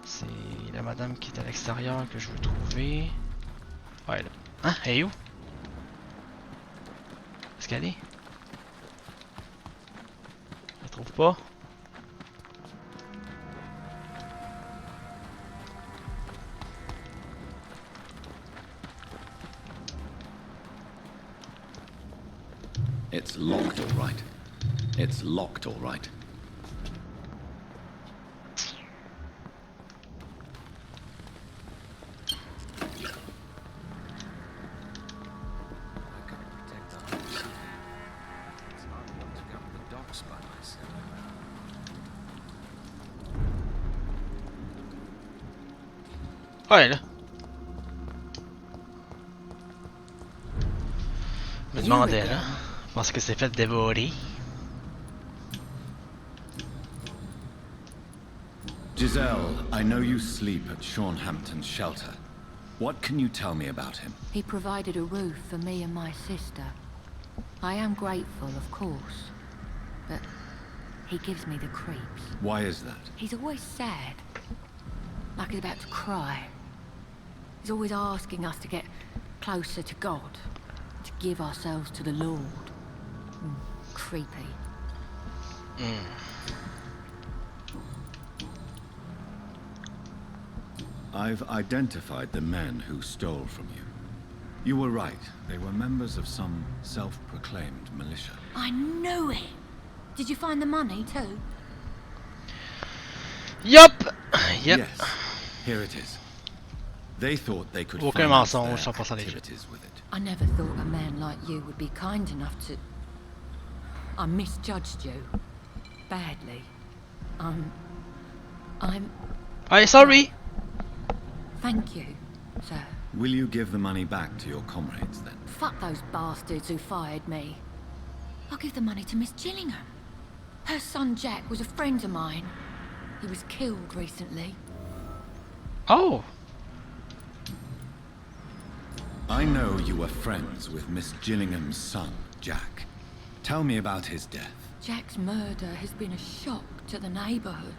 C'est la madame qui est à l'extérieur que je veux trouver. Ouais, là. Hein? Elle est où? Est-ce qu'elle est? Je la trouve pas. It's locked, all right. It's locked, all right. Ouais, là. Je me demandais, là. Je pense que c'est fait dévorer. Giselle, I know you sleep at Shaunhampton's shelter. What can you tell me about him? He provided a roof for me and my sister. I am grateful, of course, but he gives me the creeps. Why is that? He's always sad, like he's about to cry. He's always asking us to get closer to God, to give ourselves to the Lord. Creepy. I've identified the men who stole from you. You were right. They were members of some self-proclaimed militia. I knew it! Did you find the money too? Yup! Yep. Yes, here it is. They thought they could Aucun finance mensonge, their 100% légit. activities with it. I never thought a man like you would be kind enough to... I misjudged you. Badly. I'm... I'm sorry! Thank you, sir. Will you give the money back to your comrades then? Fuck those bastards who fired me. I'll give the money to Miss Gillingham. Her son Jack was a friend of mine. He was killed recently. Oh! I know you were friends with Miss Gillingham's son, Jack. Tell me about his death. Jack's murder has been a shock to the neighborhood.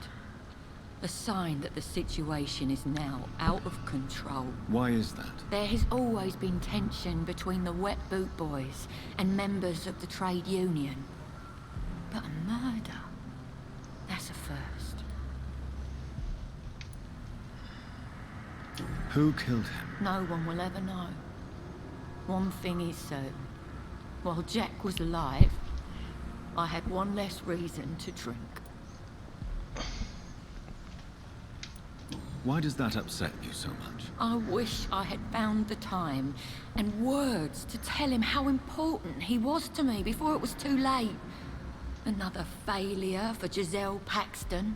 A sign that the situation is now out of control. Why is that? There has always been tension between the Wet Boot Boys and members of the trade union. But a murder? That's a first. Who killed him? No one will ever know. One thing is certain. While Jack was alive, I had one less reason to drink. Why does that upset you so much? I wish I had found the time and words to tell him how important he was to me before it was too late. Another failure for Giselle Paxton.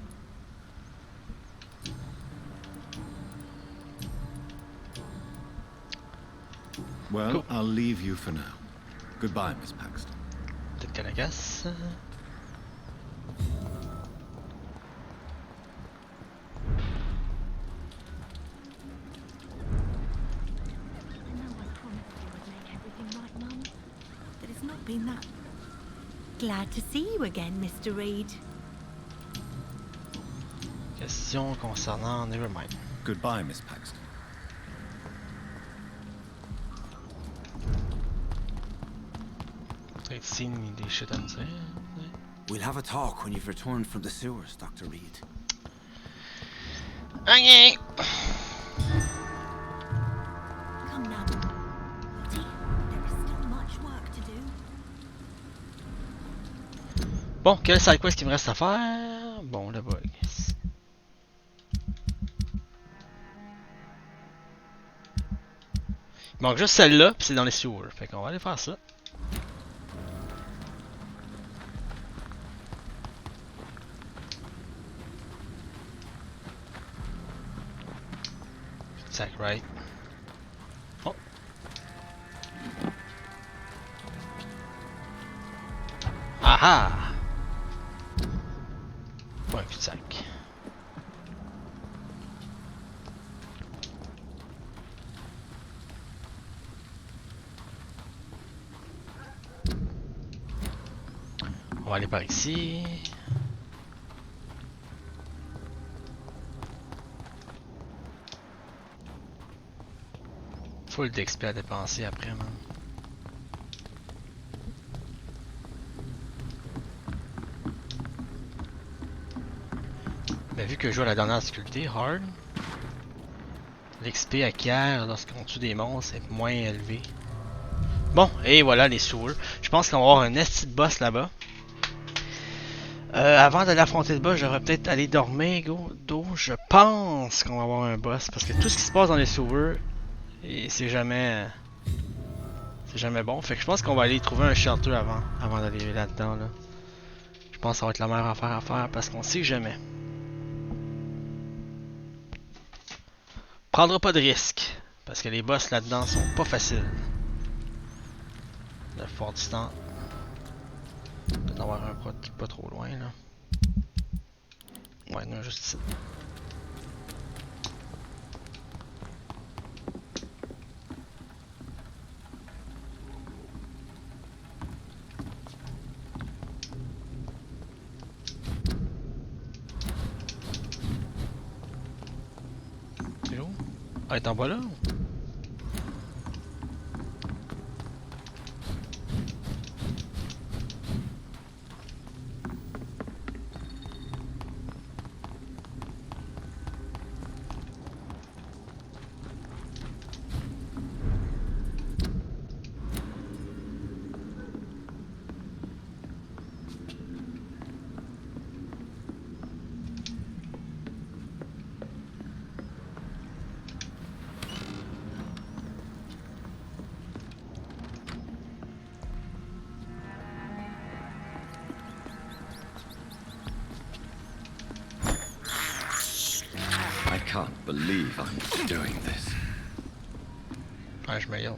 Well, Cool. I'll leave you for now. Goodbye, Miss Paxton. Peut-être qu'elle agace. But it's not been that. Glad to see you again, Mr. Reid. Question concernant Nevermind. Goodbye, Miss Paxton. Peut-être signe des shit à me dire. We'll have a talk when you've returned from the sewers, Dr. Reid. Okay. Come now. There is still much work to do. Bon, quel side quest qu'il me reste à faire? Bon, le bug. Il manque juste celle-là, puis c'est dans les sewers. Fait qu'on va aller faire ça. Attack right. Oh. Aha! Pas un cul-de-sac. On va aller par ici. Full d'XP à dépenser après, man. Mais vu que je joue à la dernière difficulté, hard, l'XP acquiert lorsqu'on tue des monstres est moins élevé. Bon, et voilà les sewers. Je pense qu'on va avoir un esti de boss là-bas. Avant d'aller affronter le boss, j'aurais peut-être aller dormir, go. Je pense qu'on va avoir un boss parce que tout ce qui se passe dans les sewers, c'est jamais bon. Fait que je pense qu'on va aller trouver un shelter avant d'aller là-dedans. Là. Je pense que ça va être la meilleure affaire à faire parce qu'on sait jamais. Prendra pas de risque parce que les boss là-dedans sont pas faciles. Le fort du temps. Peut-être en avoir un pas trop loin là. Ouais, non, juste ici. C'est où? Ah, elle est en bas là? can't believe I'm doing this. Ouais, je me gueule.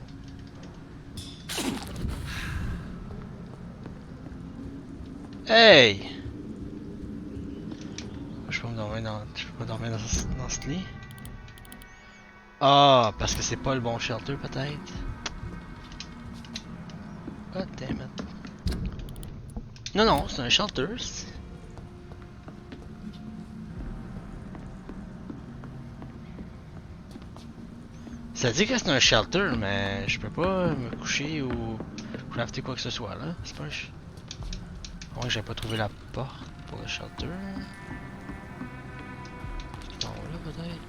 Hey! Je peux me dormir dans... Je peux pas dormir dans ce lit? Ah, parce que c'est pas le bon shelter peut-être? God damn it. Non, non, c'est un shelter. Ça dit que c'est un shelter, mais je peux pas me coucher ou crafter quoi que ce soit là. C'est pas un... Ouais, j'ai pas trouvé la porte pour le shelter. C'est en haut là peut-être?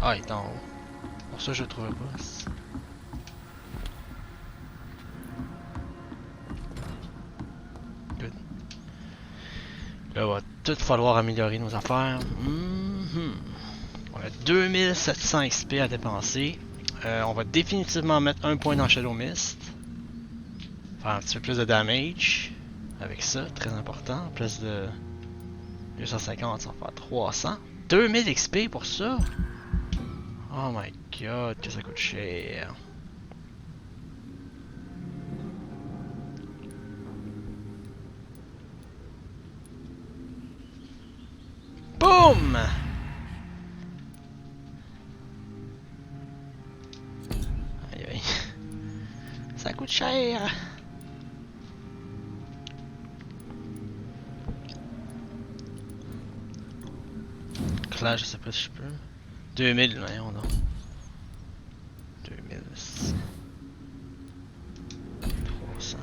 Ah, il est en haut. Pour ça, je le trouvais pas. Good. Là, il va tout falloir améliorer nos affaires. On a 2700 XP à dépenser. On va définitivement mettre un point dans Shadow Mist. Faire un petit peu plus de damage. Avec ça, très important. En plus de 250, ça va faire 300. 2000 XP pour ça? Oh my god, que ça coûte cher. Boom! Aïe aïe. Ça coûte cher. Là, je sais pas si je peux. 2000, voyons donc. 2000. 300.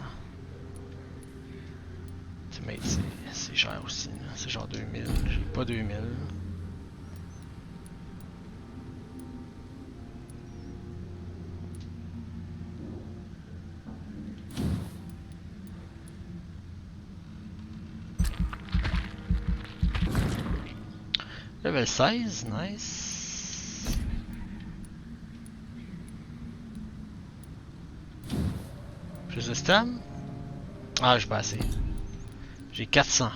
Ultimate, c'est cher aussi. C'est genre 2000. J'ai pas 2000. Level 16, nice. Plus de stam? Ah, j'ai pas assez. J'ai 400.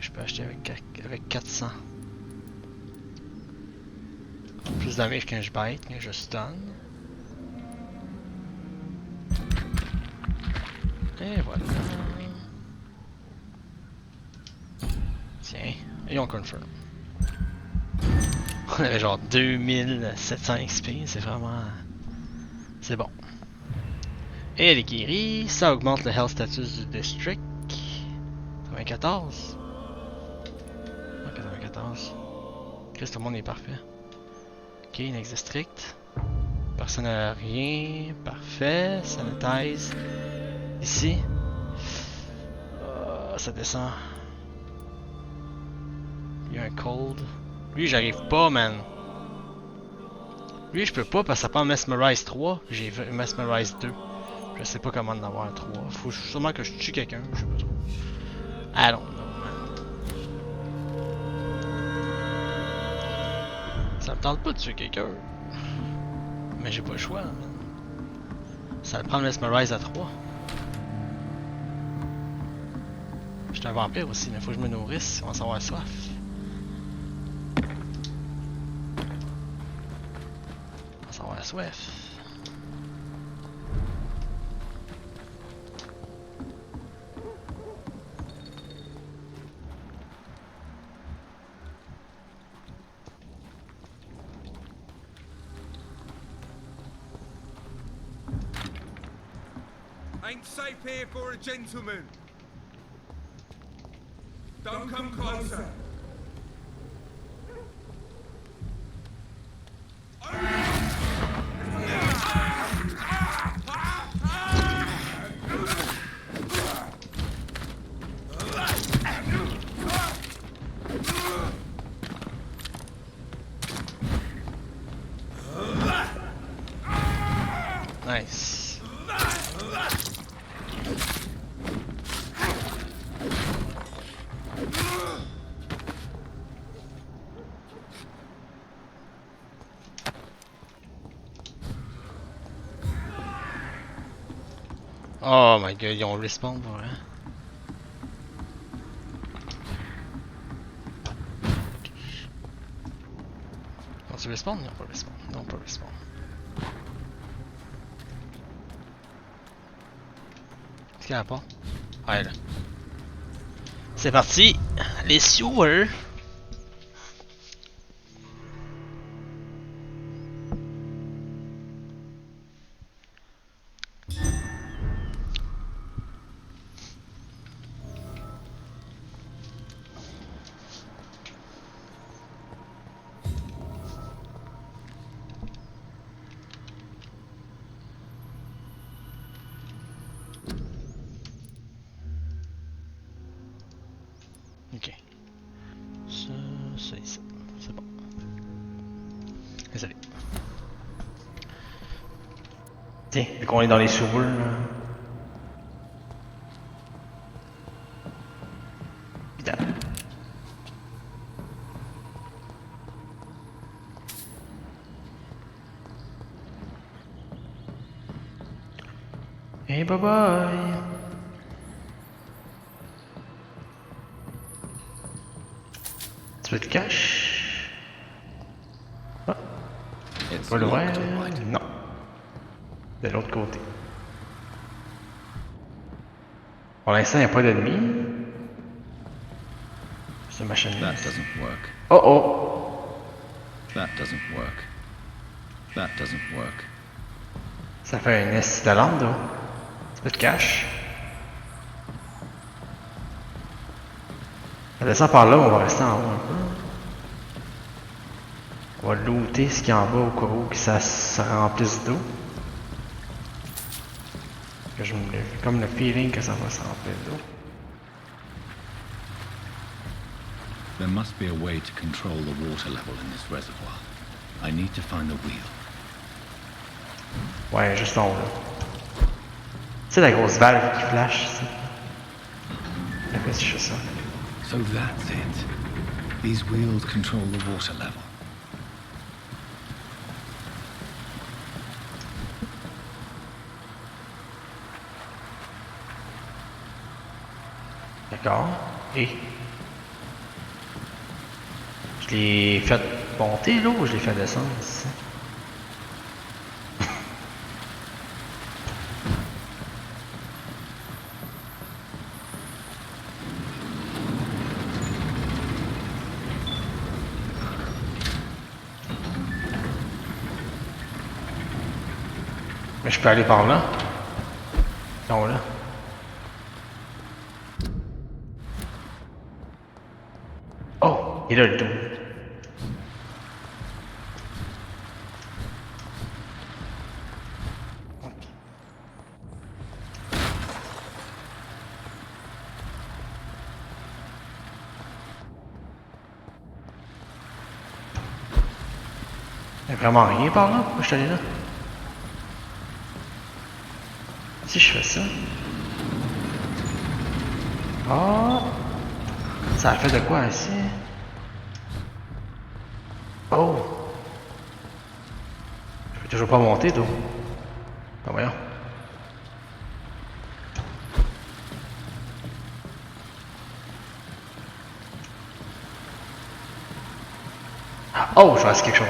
Je peux acheter avec 400. Plus de damage quand je bite, quand je stun. Et voilà. Tiens, et on confirm. On avait genre 2700 XP, c'est vraiment... C'est bon. Et elle est guérie, ça augmente le health status du district. 94. Ah, 94. Chris, tout le monde est parfait. Ok, next district. Personne n'a rien. Parfait. Sanitize. Ici. Ça descend. Il y a un cold. Lui, j'arrive pas, man. Lui, je peux pas parce que ça prend Mesmerize 3. J'ai Mesmerize 2. Je sais pas comment en avoir 3. Faut sûrement que je tue quelqu'un. Je sais pas trop. I don't know, man. Ça me tente pas de tuer quelqu'un. Mais j'ai pas le choix, man. Ça me prend Mesmerize à 3. Je suis un vampire aussi, mais faut que je me nourrisse. On va s'avoir soif. Soif. Ain't safe here for a gentleman. Don't come closer. Nice. Oh my god, ils ont respawn pour vrai. Ils ont respawn? Ils n'ont pas respawn. Ils n'ont pas respawn. Est-ce qu'il y a pas? Ouais là. C'est parti! Les sewers! Ok. Ça ici. C'est bon. Désolé. Tiens, vu qu'on est dans les sewers, là. Putain. Hey, bye bye. Tu veux te cacher? Ah. Pas le vrai? Non. De l'autre côté. Pour l'instant, il n'y a pas d'ennemis. C'est ma chaîne. That doesn't work. Oh oh! That doesn't work. That doesn't work. Ça fait un est de lampe, là. Tu peux te cacher. On descend par là, on va rester en haut un peu. On va looter ce qu'il y a en bas au cas où que ça remplisse d'eau. J'ai comme le feeling que ça va se remplir d'eau. There must be a way to control the water level in this reservoir. I need to find the wheel. Ouais, juste en haut là. Tu sais la grosse valve qui flash, ça. Après, c'est juste ça. So that's it. These wheels control the water level. D'accord. Et je l'ai fait monter là ou je l'ai fait descendre ici? Mais je peux aller par là. Non, là. Oh, il est là le dos. Il n'y a vraiment rien par là. Pourquoi je suis allé là? Si je fais ça. Oh! Ça a fait de quoi ici? Oh! Je peux toujours pas monter d'eau. Ben voyons. Oh! Je reste quelque chose.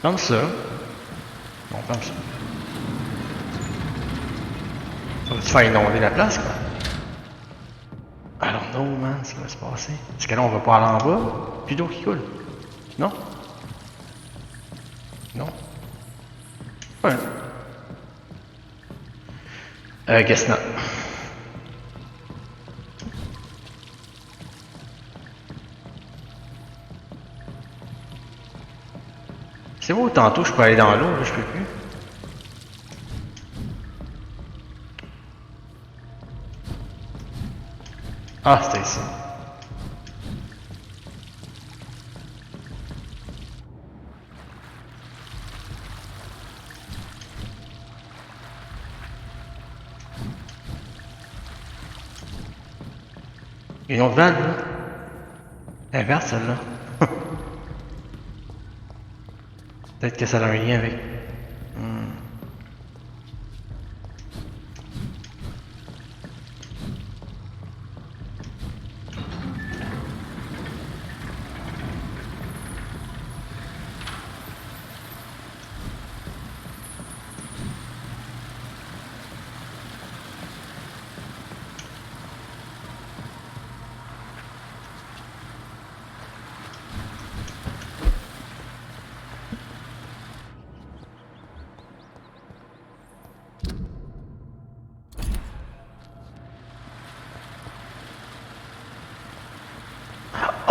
Comme ça. Bon, comme ça. Ça va-tu faire inonder la place, quoi? I don't know, man, ce qui va se passer. Est-ce que là, on va pas aller en bas? Plus d'eau qui coule. Non? Non? Ouais. Guess not. C'est beau, tantôt je peux aller dans l'eau, là je peux plus. Ah, c'était ici. Une autre valve, là. Elle est verte, celle-là. Peut-être que ça a un lien avec...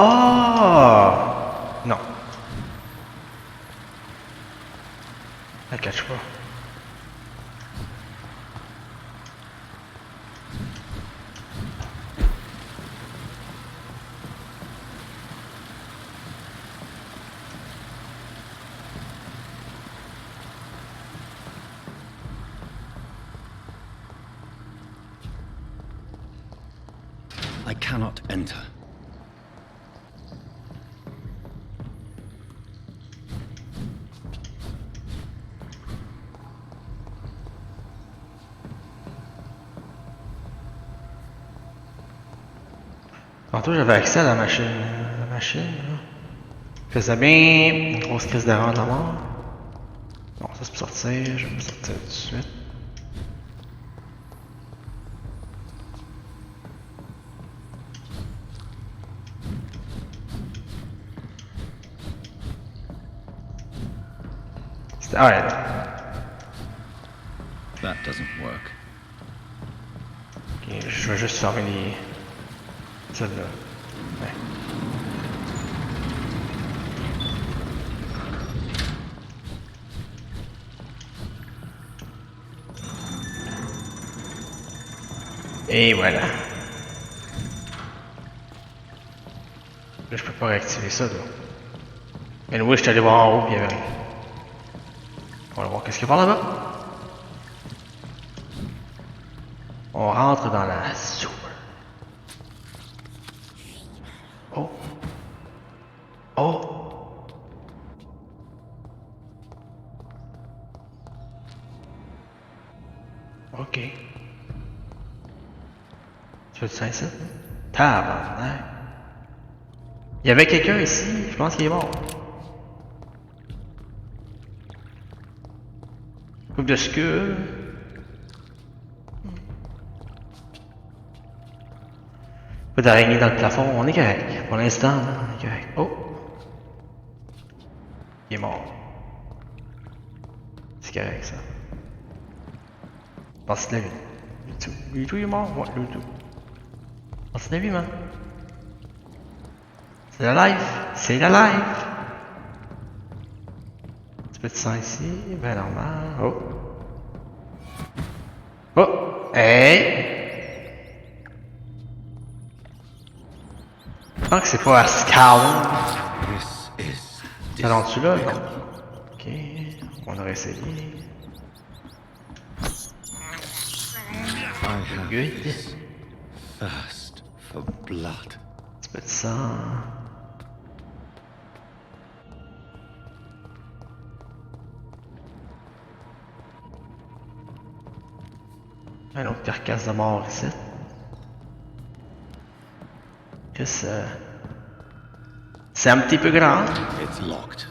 Oh! Non. Elle catch pas. I cannot enter. Tantôt j'avais accès à la machine. Faisait bien une grosse crise d'erreur de la mort. Bon, ça c'est pour sortir, je vais me sortir tout de suite. Ah ouais. That doesn't work. Ok, je vais juste fermer les... celle-là. Ouais. Et voilà. Là, je peux pas réactiver ça, là. Mais oui, je suis allé voir en haut, puis il y avait rien. On va voir qu'est-ce qu'il y a par là-bas. On rentre dans la soupe. Oh. Oh. Ok. Tu veux ça ici? Tabarnak. Il y avait quelqu'un ici, je pense qu'il est mort. Coupe de SUIVE. Pas d'araignée dans le plafond, on est correct. Pour l'instant, on est correct. Oh! Il est mort. C'est correct ça. Passe la vie. Lui tout il est mort? Ouais, lui tout. Passe la vie, man. C'est la life. C'est la life. Un petit peu de sang ici, ben normal. Oh! Oh! Hey! Je pense que c'est pas à Scarlet. Ça rentre-tu là? Non. Ok, on aurait essayé. Good. Thirst for blood. Un petit peu de sang. Un autre carcasse de mort ici. Qu'est-ce que c'est un petit peu grand. It's locked.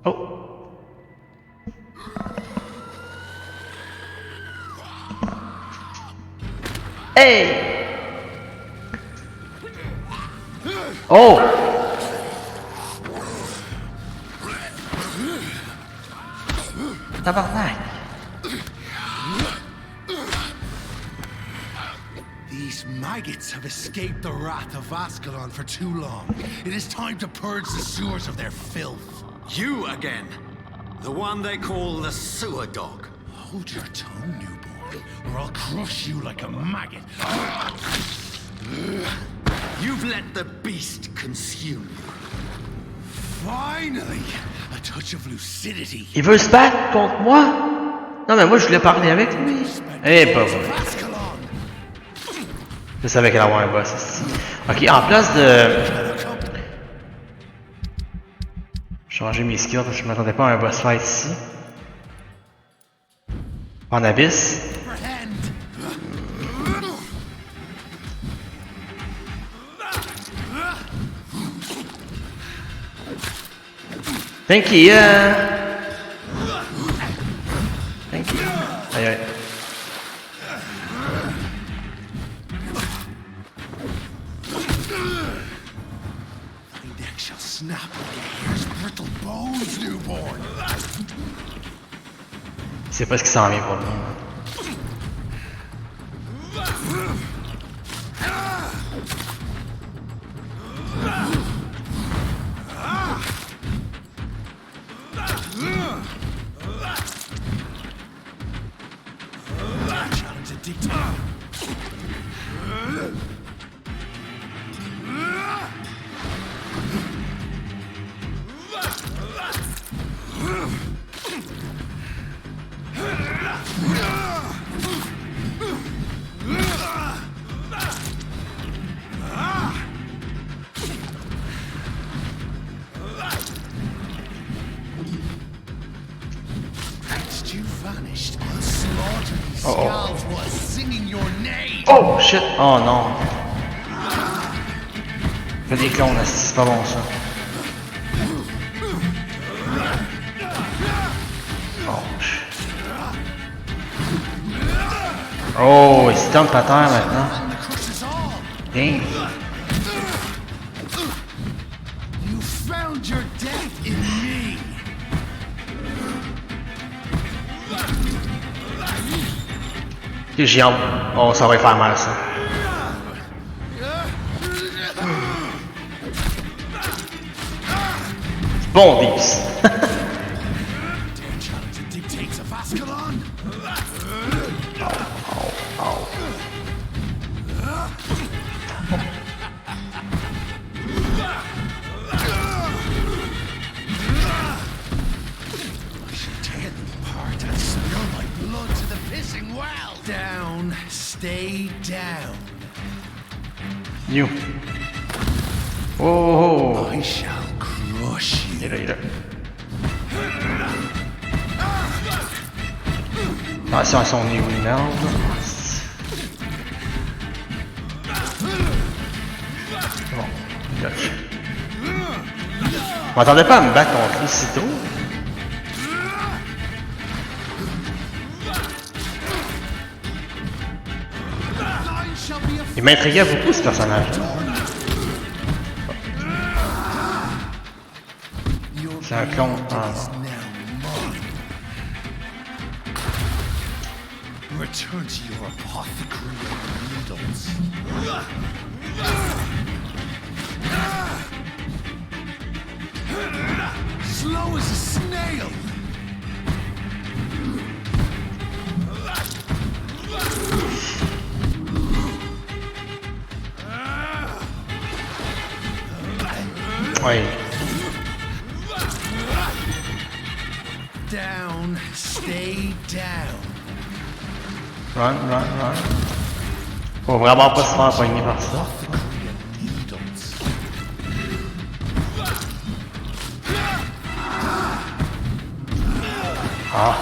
Oh. Hey. Oh. Tabarnak. These maggots have escaped the wrath of Ascalon for too long. It is time to purge the sewers of their filth. You again. The one they call the sewer dog. Hold your tongue, newborn, or I'll crush you like a maggot. You've let the beast consume you. Finally, a touch of lucidity. Il veut se battre contre moi? Non mais moi je voulais parler avec lui. Eh pas vrai. Je savais qu'elle allait avoir un boss ici. Ok, en place de... Changer mes skills parce que je m'attendais pas à un boss fight ici. En abysse. Thank you. Thank you. Aïe aïe. Snap like a hare's brittle bones, newborn. C'est pas ce qui s'en vient pour le moment. Challenge addicted. Oh shit! Oh non! Fais des clones, c'est pas bon ça. Oh shit. Oh, il se tombe à terre maintenant. Damn. You found your death in me. J'ai hâte. Oh, ça va faire mal ça. Bon, Deeps. Down, stay down. You. Oh. I shall crush you. Il est là. Attention à son niveau de merde. Bon, gotcha. Je m'attendais pas à me battre contre lui si tôt. Il m'intriguait beaucoup ce personnage. C'est un clone. Ah non. Return to your apothecary of needles. Slow as a snail. Oui. Down, stay down. Run, run, run. Faut vraiment pas se faire poigner par ça. Ah.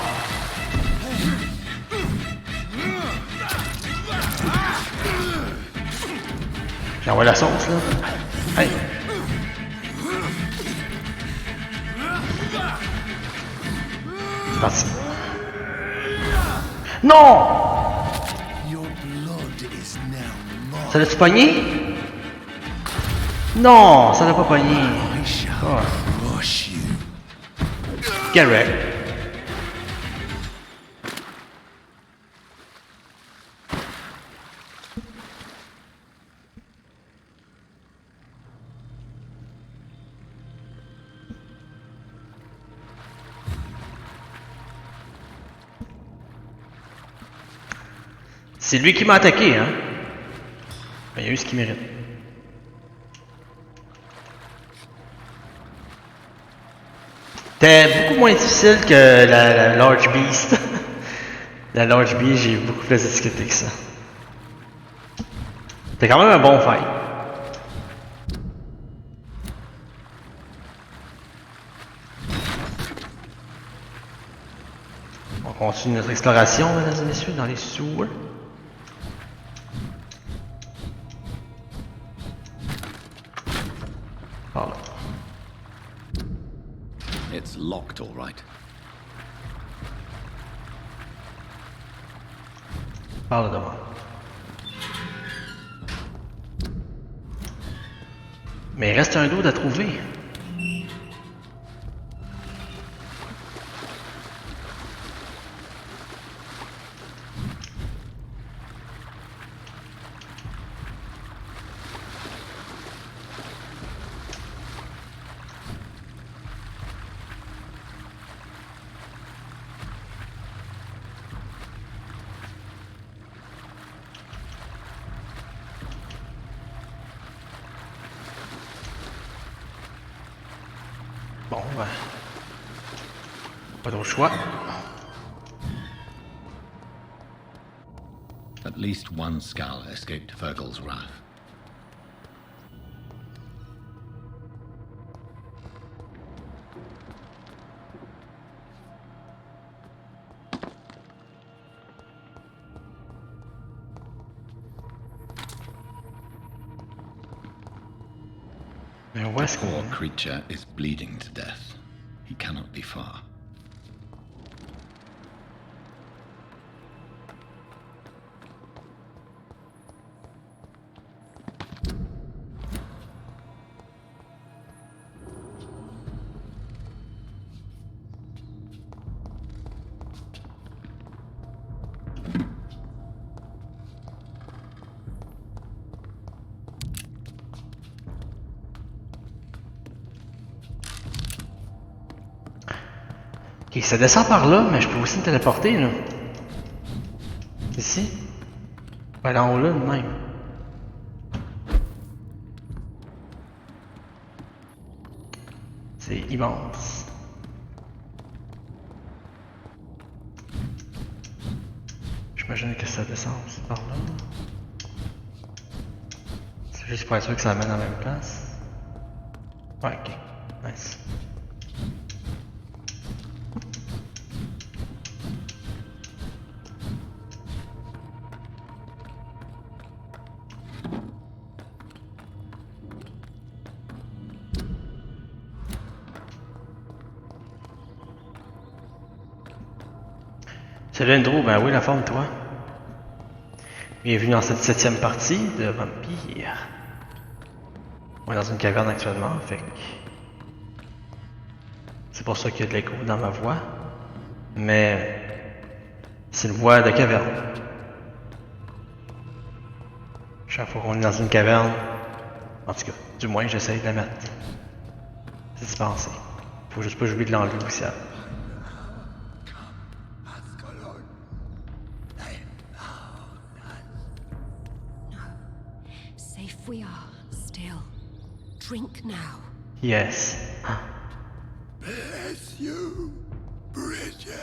J'envoie la sauce là. Hey. C'est parti. Non! Ça l'a-tu pogné? Non, ça l'a pas pogné. Oh. Correct. C'est lui qui m'a attaqué, hein? Ben, il a eu ce qu'il mérite. C'était beaucoup moins difficile que la Large Beast. La Large Beast, j'ai eu beaucoup plus de difficulté que ça. C'était quand même un bon fight. On continue notre exploration, mesdames et messieurs, dans les sewers. Par là. It's locked, all right. Par là devant. Mais il reste un dos à trouver. Bon, ben... pas d'autre choix. At least one skull escaped Fergal's wrath. Mais où est-ce qu'on... The poor creature is bleeding to death. He cannot be far. Ok, ça descend par là, mais je peux aussi me téléporter, là. Ici. Je vais aller en haut là, de même. C'est immense. J'imagine que ça descend aussi par là. C'est juste pour être sûr que ça amène à la même place. Ouais, ok. Nice. Salut Andrew, ben oui, la forme, toi. Bienvenue dans cette 7e partie de Vampyr. On est dans une caverne actuellement, fait que... c'est pour ça qu'il y a de l'écho dans ma voix. Mais... c'est une voix de caverne. Chaque fois qu'on est dans une caverne... en tout cas, du moins j'essaye de la mettre. C'est dispensé. Faut juste pas que j'oublie de l'enlever aussi après. We are still. Drink now. Yes. Bless you, Bridget.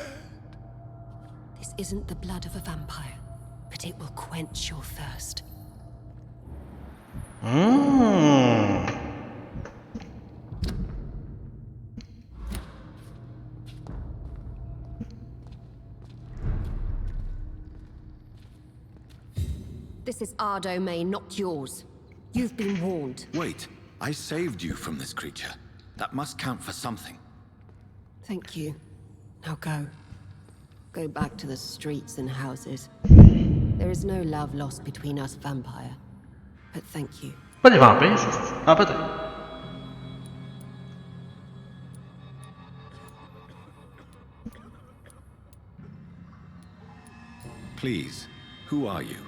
This isn't the blood of a vampire, but it will quench your thirst. This is our domain, not yours. You've been warned. Wait, I saved you from this creature. That must count for something. Thank you. Now go. Go back to the streets and houses. There is no love lost between us, vampire. But thank you. Pas des vampires, c'est... Ah, peut-être. Please, who are you?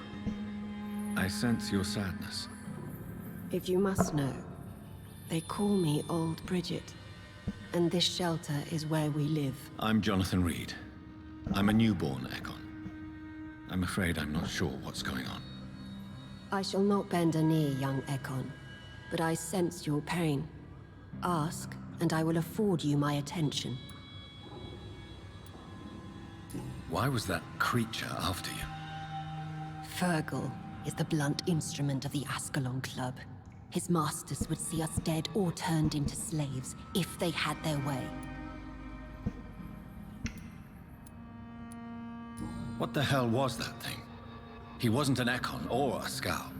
I sense your sadness. If you must know, they call me Old Bridget, and this shelter is where we live. I'm Jonathan Reid. I'm a newborn Egon. I'm afraid I'm not sure what's going on. I shall not bend a knee, young Ekon, but I sense your pain. Ask, and I will afford you my attention. Why was that creature after you? Fergal is the blunt instrument of the Ascalon Club. His masters would see us dead or turned into slaves, if they had their way. What the hell was that thing? He wasn't an Econ or a Scout.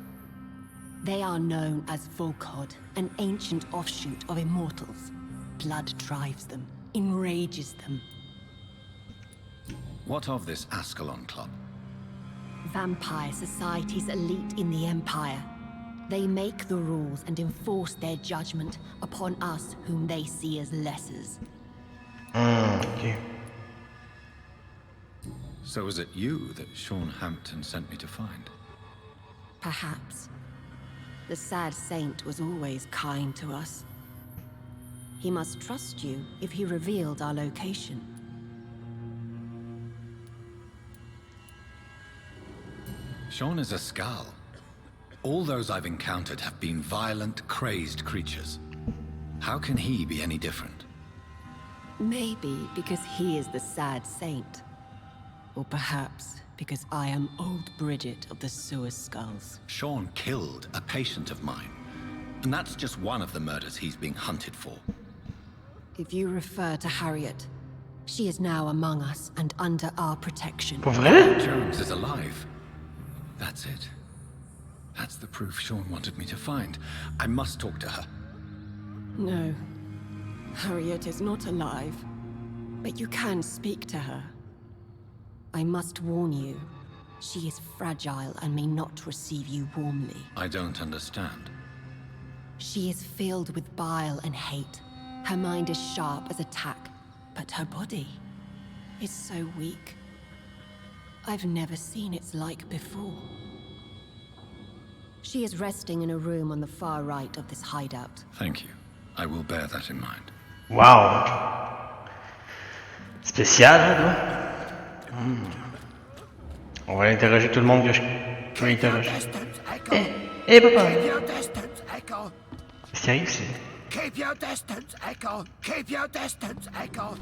They are known as Volkod, an ancient offshoot of immortals. Blood drives them, enrages them. What of this Ascalon Club? Vampire society's elite in the Empire. They make the rules and enforce their judgment upon us whom they see as lessers. Okay. So is it you that Sean Hampton sent me to find? Perhaps. The sad saint was always kind to us. He must trust you if he revealed our location. Sean is a Skull. All those I've encountered have been violent, crazed creatures. How can he be any different? Maybe because he is the sad saint. Or perhaps because I am old Bridget of the Sewer Skulls. Sean killed a patient of mine. And that's just one of the murders he's being hunted for. If you refer to Harriet, she is now among us and under our protection. Pour vrai? Jones is alive. That's it. That's the proof Sean wanted me to find. I must talk to her. No. Harriet is not alive. But you can speak to her. I must warn you. She is fragile and may not receive you warmly. I don't understand. She is filled with bile and hate. Her mind is sharp as a tack, but her body is so weak. I've never seen its like before. She is resting in a room on the far right of this hideout. Thank you. I will bear that in mind. Wow. Spécial, hein, On va interroger tout le monde que je peux interroger. Papa! Qu'est-ce qui arrive, c'est... Keep your distance, Echo. Keep your distance, Echo.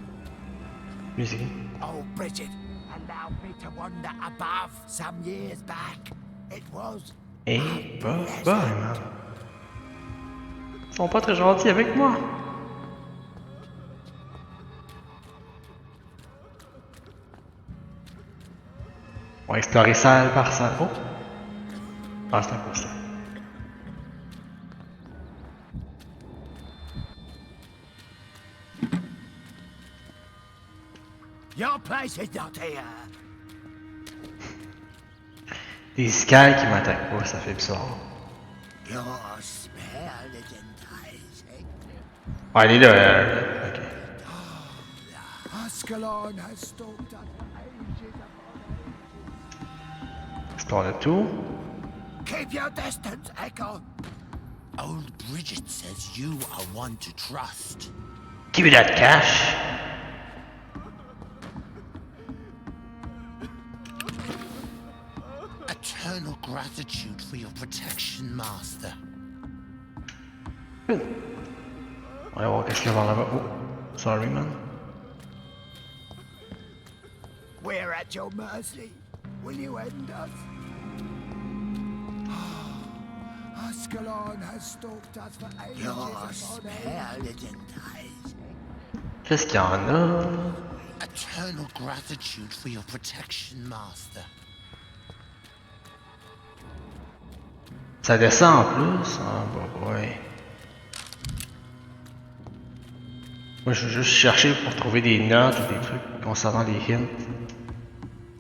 Musique. Oh, Bridget, allow me to wander above some years back. It was... Papa, man. Ils sont pas très gentils avec moi. On va explorer salle par salle. Oh! Ah, c'est un peu ça. Your place is not here. Les scales qui m'attaquent pas, ça fait bizarre. Your spell isn't enticing. Ouais, elle est là. Ok. Ascalon has stalked us for ages. Explore le tout. Keep your distance, Echo. Old Bridget says you are one to trust. Give me that cash. Eternal gratitude for your protection, Master. On va voir qu'est-ce qu'il y a là-bas. Oh, sorry, man. We're at your mercy. Will you end us? Ascalon has stalked us for ages. Your spell is enticing. Qu'est-ce qu'il y en a? Eternal gratitude for your protection, Master. Ça descend en plus? Ah, bah ouais. Moi, je veux juste chercher pour trouver des notes ou des trucs concernant les hints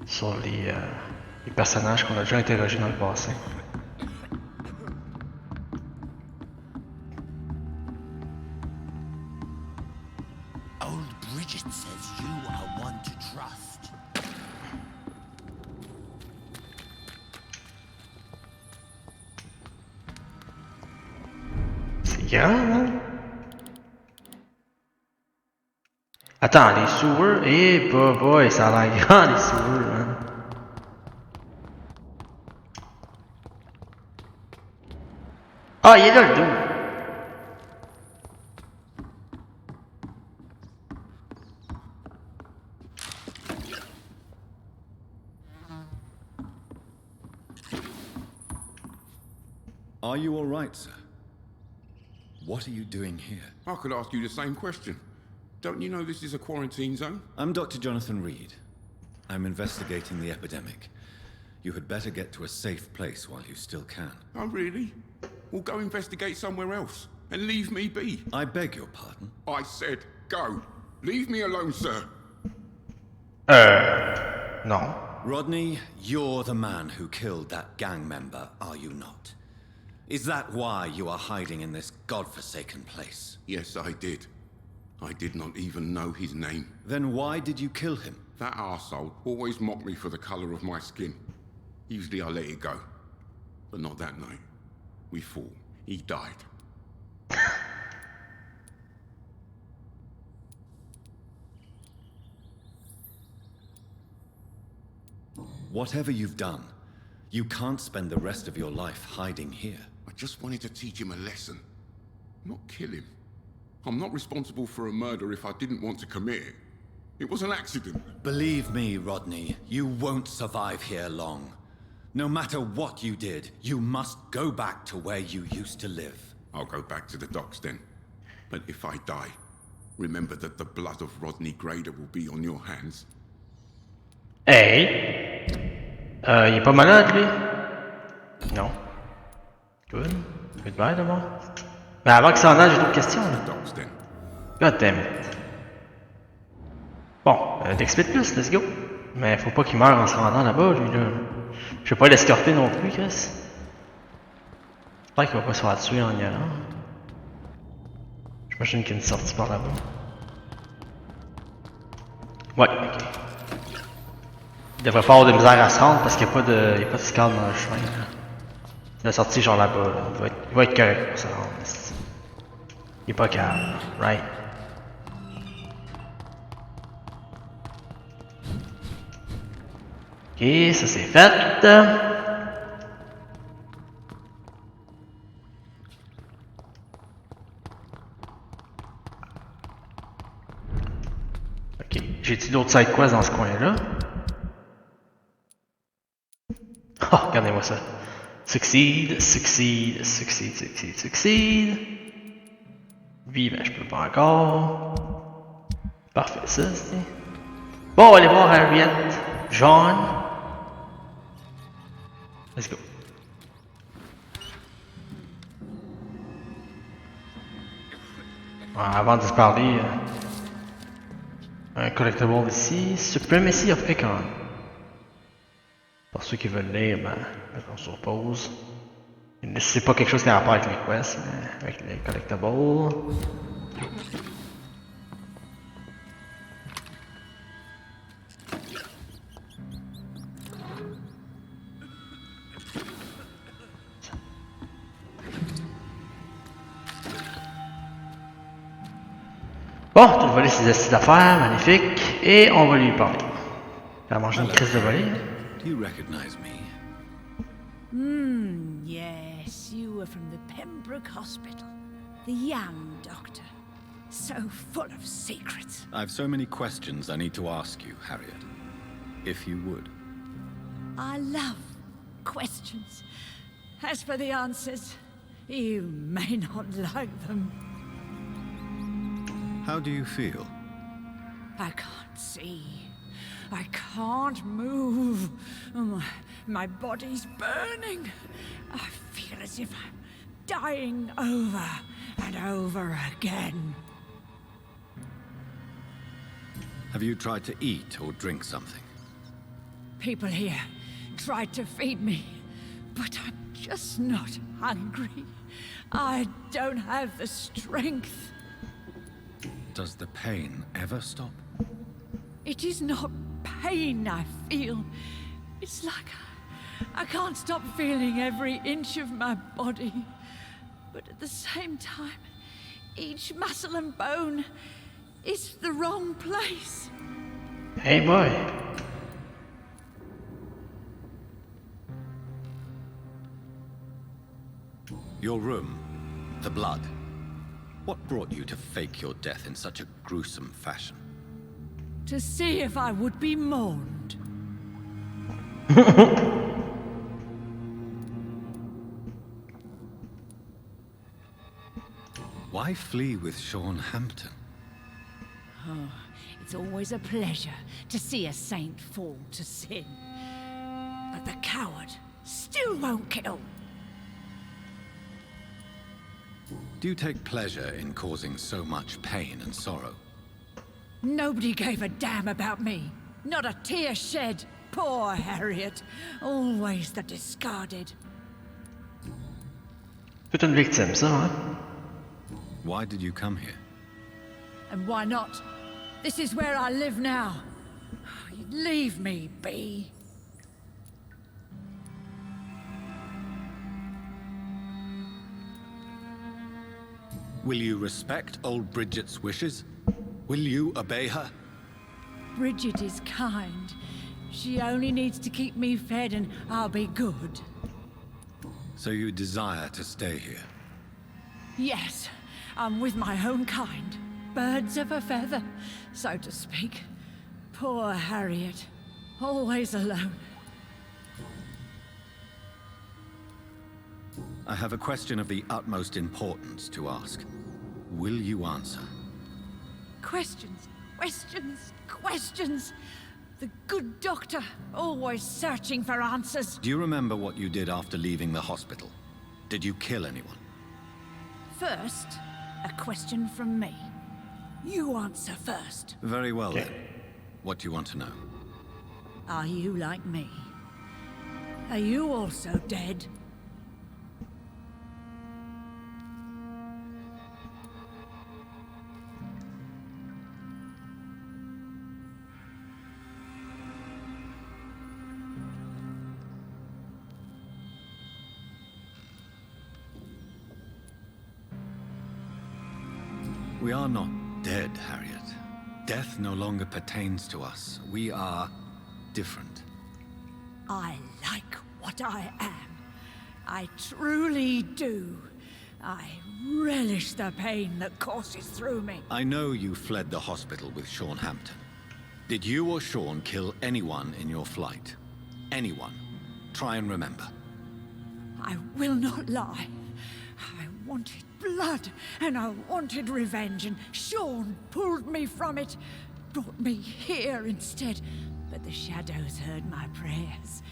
sur les personnages qu'on a déjà interrogés dans le passé. Old Bridget says you are one to trust. C'est grand, hein? Attends, les sewers? Eh, boy, ça a l'air grand, les sewers, hein? Ah, il est là, le dos! Are you all right, sir? What are you doing here? I could ask you the same question. Don't you know this is a quarantine zone? I'm Dr. Jonathan Reid. I'm investigating the epidemic. You had better get to a safe place while you still can. Oh, really? Well, go investigate somewhere else and leave me be. I beg your pardon? I said go. Leave me alone, sir. No. Rodney, you're the man who killed that gang member, are you not? Is that why you are hiding in this godforsaken place? Yes, I did. I did not even know his name. Then why did you kill him? That arsehole always mocked me for the colour of my skin. Usually I let it go. But not that night. We fought. He died. Whatever you've done, you can't spend the rest of your life hiding here. I just wanted to teach him a lesson. Not kill him. I'm not responsible for a murder if I didn't want to commit it. It was an accident. Believe me, Rodney, you won't survive here long. No matter what you did, you must go back to where you used to live. I'll go back to the docks then. But if I die, remember that the blood of Rodney Grader will be on your hands. Hey! Il est pas malade, lui? Non. Good. Goodbye, d'abord. Mais avant que ça en aille, j'ai d'autres questions. God damn it. Bon, d'expect plus, let's go. Mais faut pas qu'il meure en se rendant là-bas, lui, là. Je vais pas l'escorter non plus, Chris. J'espère qu'il va pas se faire tuer en y allant. J'imagine qu'il y a une sortie par là-bas. Ouais, ok. Il devrait pas avoir de misère à se rendre parce qu'il n'y a pas de scar dans le chemin. La sortie genre là-bas, là. Il va être correct pour se rendre. Il est pas calme, right? Ok, ça c'est fait. Ok, j'ai-tu d'autres side quests dans ce coin-là? Oh, regardez-moi ça. Succeed, succeed, succeed, succeed, succeed. Lui, ben je peux pas encore. Parfait, ça, c'est. Bon, on va aller voir Harriet, John. Let's go. Avant de se parler, un collectible ici, Supremacy of Encore. Pour ceux qui veulent lire, ben, on se repose. C'est pas quelque chose qui a rapport avec les quests, mais avec les collectibles. Bon, tu vas voler ses astuces d'affaires, magnifique, et on va lui parler. Il va manger une crise de volée. Do you recognize me? Yes, you were from the Pembroke Hospital. The young doctor. So full of secrets. I've so many questions I need to ask you, Harriet. If you would. I love questions. As for the answers, you may not like them. How do you feel? I can't see. I can't move. My body's burning. I feel as if I'm dying over and over again. Have you tried to eat or drink something? People here tried to feed me, but I'm just not hungry. I don't have the strength. Does the pain ever stop? It is not pain I feel. It's like I can't stop feeling every inch of my body. But at the same time, each muscle and bone is the wrong place. Hey boy. Your room, the blood. What brought you to fake your death in such a gruesome fashion? To see if I would be mourned. Why flee with Sean Hampton? Oh, it's always a pleasure to see a saint fall to sin. But the coward still won't kill. Do you take pleasure in causing so much pain and sorrow? Nobody gave a damn about me. Not a tear shed. Poor Harriet. Always the discarded. C'est une victime, ça, hein? Why did you come here? And why not? This is where I live now. Leave me be. Will you respect old Bridget's wishes? Will you obey her? Bridget is kind. She only needs to keep me fed and I'll be good. So you desire to stay here? Yes, I'm with my own kind. Birds of a feather, so to speak. Poor Harriet. Always alone. I have a question of the utmost importance to ask. Will you answer? Questions, questions, questions. The good doctor, always searching for answers. Do you remember what you did after leaving the hospital? Did you kill anyone? First, a question from me. You answer first. Very well then. What do you want to know? Are you like me? Are you also dead? We are not dead, Harriet. Death no longer pertains to us. We are different. I like what I am. I truly do. I relish the pain that courses through me. I know you fled the hospital with Sean Hampton. Did you or Sean kill anyone in your flight? Anyone? Try and remember. I will not lie. I wanted blood, and I wanted revenge, and Sean pulled me from it, brought me here instead. But the shadows heard my prayers.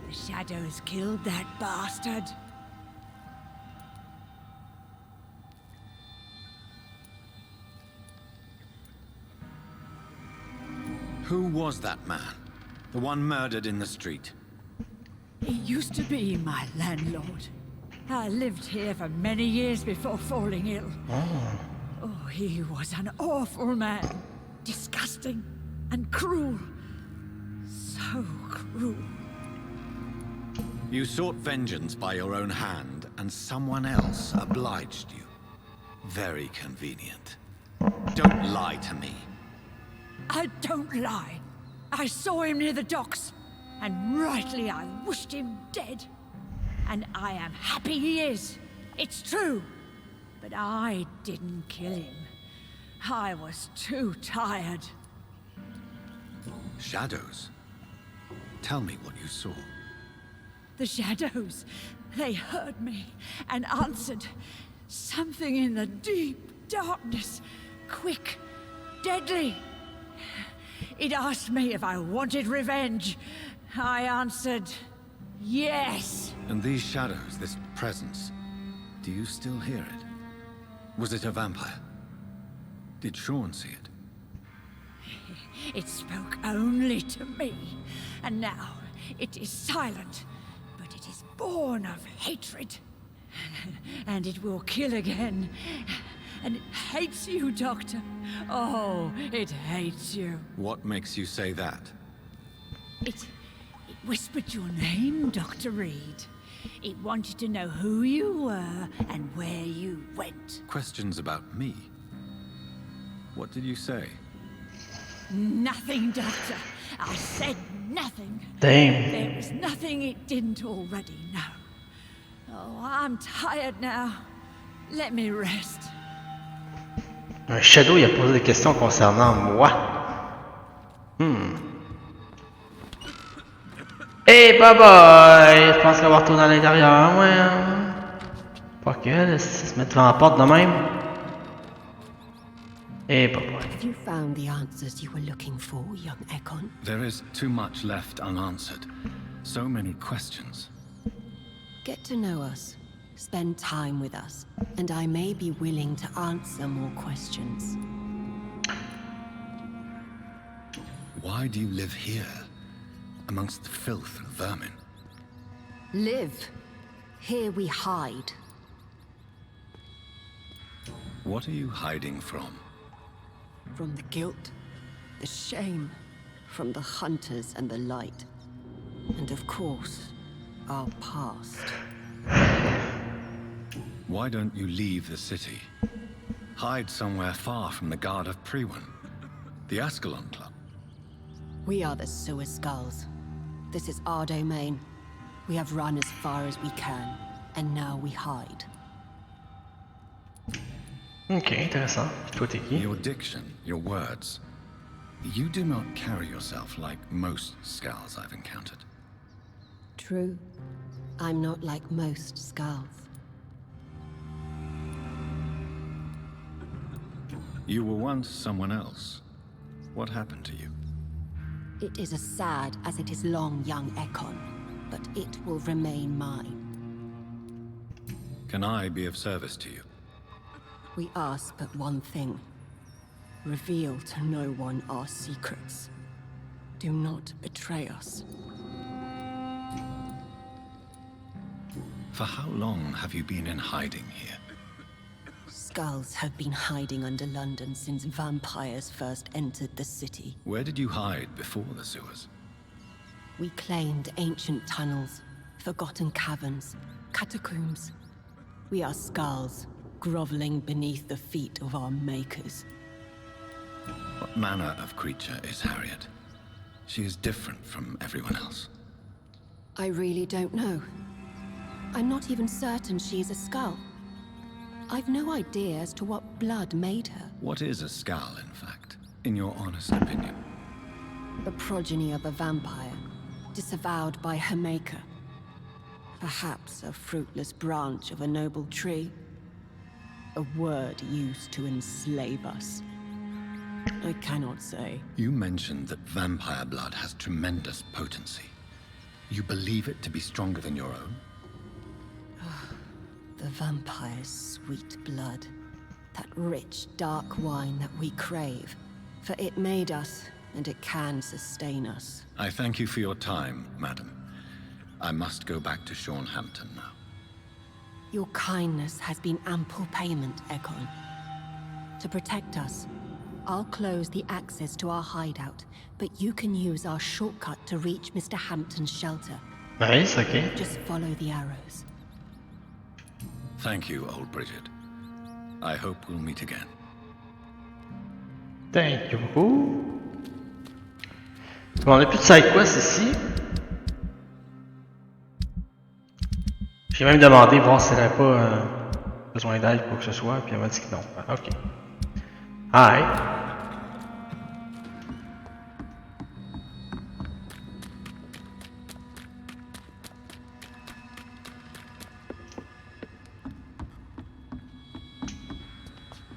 The shadows killed that bastard. Who was that man? The one murdered in the street? He used to be my landlord. I lived here for many years before falling ill. Oh, he was an awful man. Disgusting and cruel. So cruel. You sought vengeance by your own hand, and someone else obliged you. Very convenient. Don't lie to me. I don't lie. I saw him near the docks, and rightly I wished him dead. And I am happy he is. It's true. But I didn't kill him. I was too tired. Shadows? Tell me what you saw. The shadows, they heard me and answered. Something in the deep darkness. Quick, deadly. It asked me if I wanted revenge. I answered, yes. And these shadows, this presence, do you still hear it? Was it a vampire? Did Sean see it? It spoke only to me, and now it is silent, but it is born of hatred. And it will kill again. And it hates you, Doctor. Oh, it hates you. What makes you say that? It whispered your name, Dr. Reid. It wanted to know who you were and where you went. Questions about me? What did you say? Nothing, Doctor. I said nothing. Damn. There was nothing it didn't already know. Oh, I'm tired now. Let me rest. Un shadow, il a posé des questions concernant moi. Hey, bye bye! Je pense qu'on va retourner à l'intérieur, ouais. Pas que, là, si se mettre devant la porte de même. Eh, boy. Have you found the answers you were looking for, young Ekon? There is too much left unanswered. So many questions. Get to know us. Spend time with us. And I may be willing to answer more questions. Why do you live here? Amongst the filth and vermin? Live. Here we hide. What are you hiding from? From the guilt, the shame, from the hunters and the light. And of course, our past. Why don't you leave the city? Hide somewhere far from the guard of Priwen. The Ascalon Club. We are the Sewer Skulls. This is our domain. We have run as far as we can, and now we hide. Ok, intéressant. Toi, t'es qui? Your diction, your words. You do not carry yourself like most Skulls I've encountered. True. I'm not like most Skulls. You were once someone else. What happened to you? It is as sad as it is long, young Ekon, but it will remain mine. Can I be of service to you? We ask but one thing. Reveal to no one our secrets. Do not betray us. For how long have you been in hiding here? Skulls have been hiding under London since vampires first entered the city. Where did you hide before the sewers? We claimed ancient tunnels, forgotten caverns, catacombs. We are Skulls, groveling beneath the feet of our makers. What manner of creature is Harriet? She is different from everyone else. I really don't know. I'm not even certain she is a Skull. I've no idea as to what blood made her. What is a Skull, in fact, in your honest opinion? The progeny of a vampire, disavowed by her maker. Perhaps a fruitless branch of a noble tree. A word used to enslave us. I cannot say. You mentioned that vampire blood has tremendous potency. You believe it to be stronger than your own? The vampire's sweet blood. That rich, dark wine that we crave. For it made us, and it can sustain us. I thank you for your time, madam. I must go back to Hampton now. Your kindness has been ample payment, Ekon. To protect us, I'll close the access to our hideout, but you can use our shortcut to reach Mr. Hampton's shelter. Nice, okay. Just follow the arrows. Thank you, old Bridget. I hope we'll meet again. Thank you beaucoup. Bon, on n'a plus de side quest ici. J'ai même demandé voir s'il n'y avait pas besoin d'aide ou quoi que ce soit, puis elle m'a dit que non. Ok. Alright.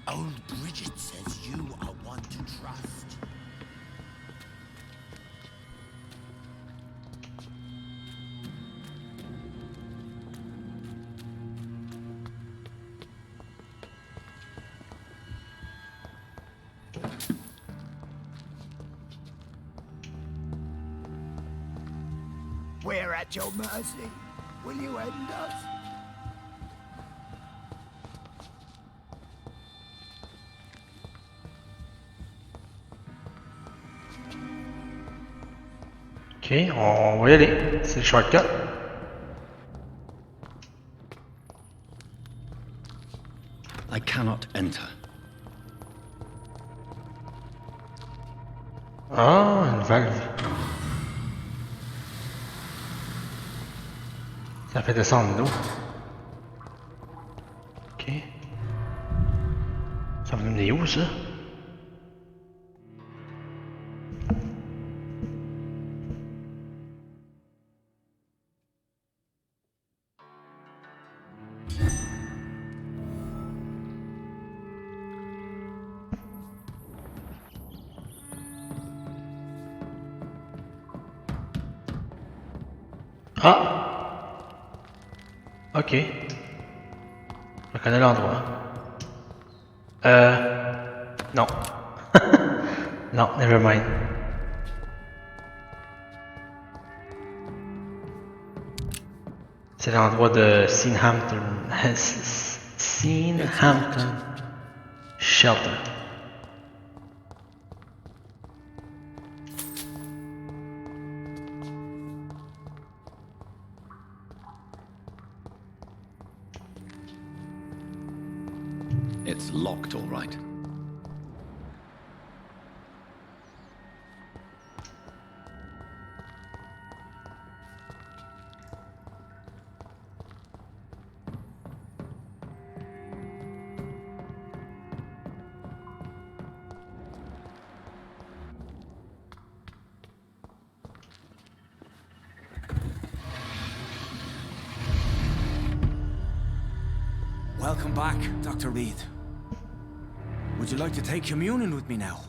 Old Bridget says you are one to trust. We're at your mercy. Will you end us? Ok, on va y aller. C'est le shortcut. I cannot enter. Ah, une valve. Ça fait descendre l'eau. Ok. Ça va nous mener où, ça? Ah! Ok. Je connais l'endroit. Non. Non, never mind. C'est l'endroit de Seahampton Shelter. It's locked, all right. Welcome back, Dr. Reid. Would you like to take communion with me now?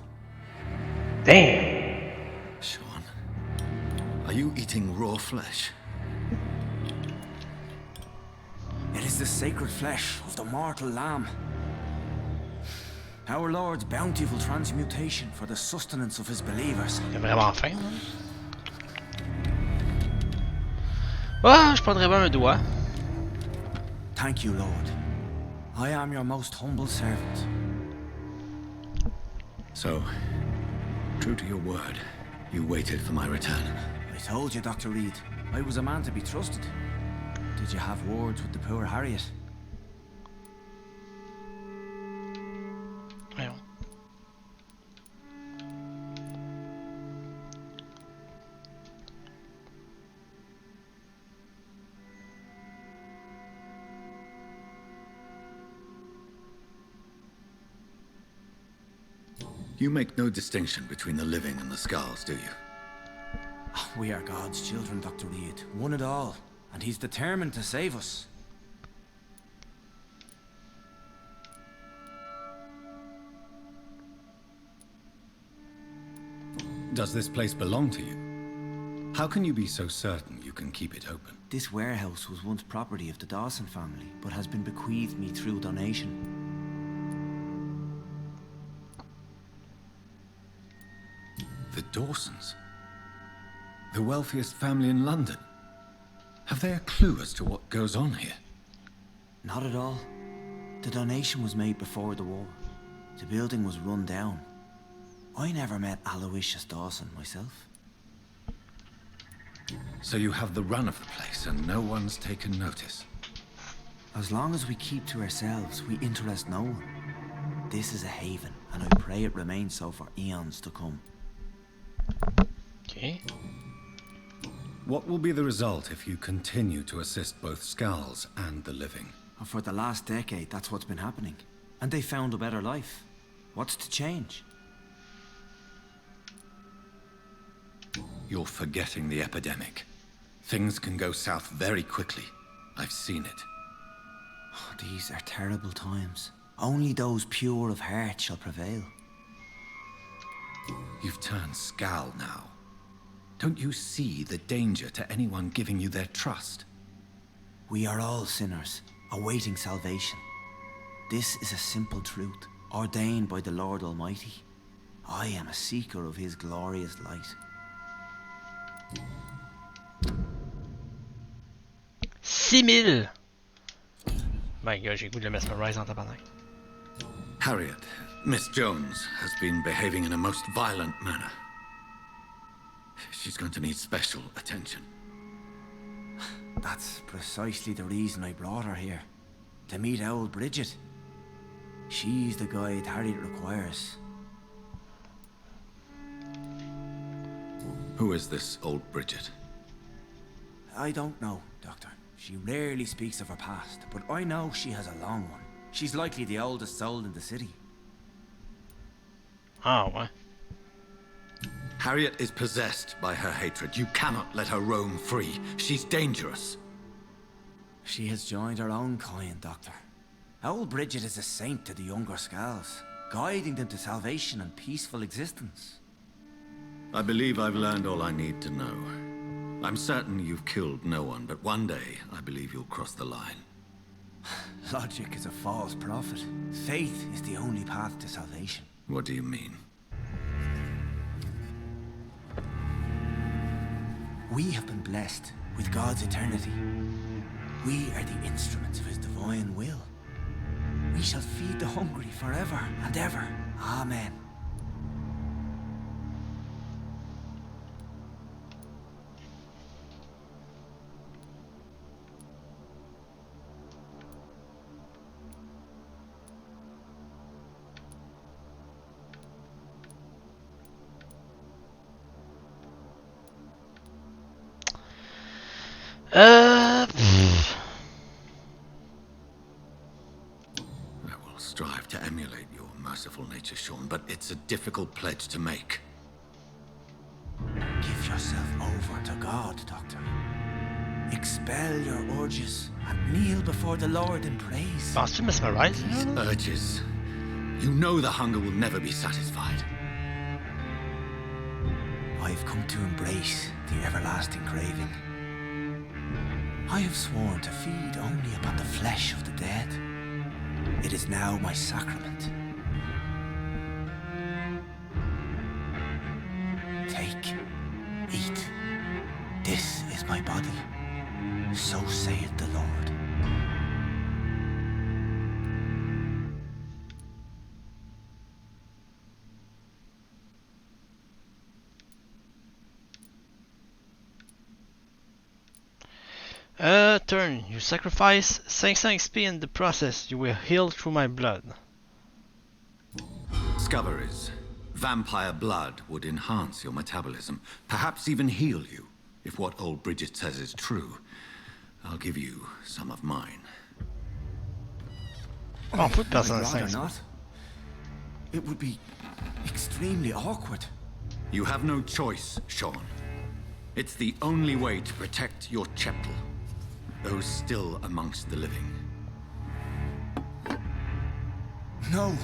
Damn. Sean, are you eating raw flesh? It is the sacred flesh of the mortal lamb. Our Lord's bountiful transmutation for the sustenance of his believers. Il est vraiment faim, hein? Ah, je prendrais bien un doigt. Thank you, Lord. I am your most humble servant. So, true to your word, you waited for my return. I told you, Dr. Reid, I was a man to be trusted. Did you have words with the poor Harriet? Voyons. You make no distinction between the living and the skulls, do you? We are God's children, Dr. Reid. One and all. And he's determined to save us. Does this place belong to you? How can you be so certain you can keep it open? This warehouse was once property of the Dawson family, but has been bequeathed me through donation. The Dawsons? The wealthiest family in London? Have they a clue as to what goes on here? Not at all. The donation was made before the war. The building was run down. I never met Aloysius Dawson myself. So you have the run of the place and no one's taken notice? As long as we keep to ourselves, we interest no one. This is a haven, and I pray it remains so for eons to come. Okay. What will be the result if you continue to assist both skulls and the living? For the last decade, that's what's been happening. And they found a better life. What's to change? You're forgetting the epidemic. Things can go south very quickly. I've seen it. Oh, these are terrible times. Only those pure of heart shall prevail. You've turned Skal now. Don't you see the danger to anyone giving you their trust? We are all sinners, awaiting salvation. This is a simple truth, ordained by the Lord Almighty. I am a seeker of his glorious light. 6000! My god, j'ai goût de le mesmerize en tabarnak. Harriet, Miss Jones, has been behaving in a most violent manner. She's going to need special attention. That's precisely the reason I brought her here. To meet old Bridget. She's the guide Harriet requires. Who is this old Bridget? I don't know, Doctor. She rarely speaks of her past, but I know she has a long one. She's likely the oldest soul in the city. Ah, ouais. Harriet is possessed by her hatred. You cannot let her roam free. She's dangerous. She has joined her own kind, Doctor. Old Bridget is a saint to the younger Skals, guiding them to salvation and peaceful existence. I believe I've learned all I need to know. I'm certain you've killed no one, but one day I believe you'll cross the line. Logic is a false prophet. Faith is the only path to salvation. What do you mean? We have been blessed with God's eternity. We are the instruments of his divine will. We shall feed the hungry forever and ever. Amen. I will strive to emulate your merciful nature, Sean, but it's a difficult pledge to make. Give yourself over to God, Doctor. Expel your urges and kneel before the Lord in praise. Penses-tu mesmerize? These urges. You know the hunger will never be satisfied. I've come to embrace the everlasting craving. I have sworn to feed only upon the flesh of the dead. It is now my sacrament. Take, eat. This is my body. So saith the Lord. Turn. You sacrifice 500 XP in the process. You will heal through my blood. Discoveries. Vampire blood would enhance your metabolism, perhaps even heal you. If what old Bridget says is true, I'll give you some of mine. Oh, put that on I'd rather not. It would be extremely awkward. You have no choice, Sean. It's the only way to protect your cheptel, those still amongst the living. No,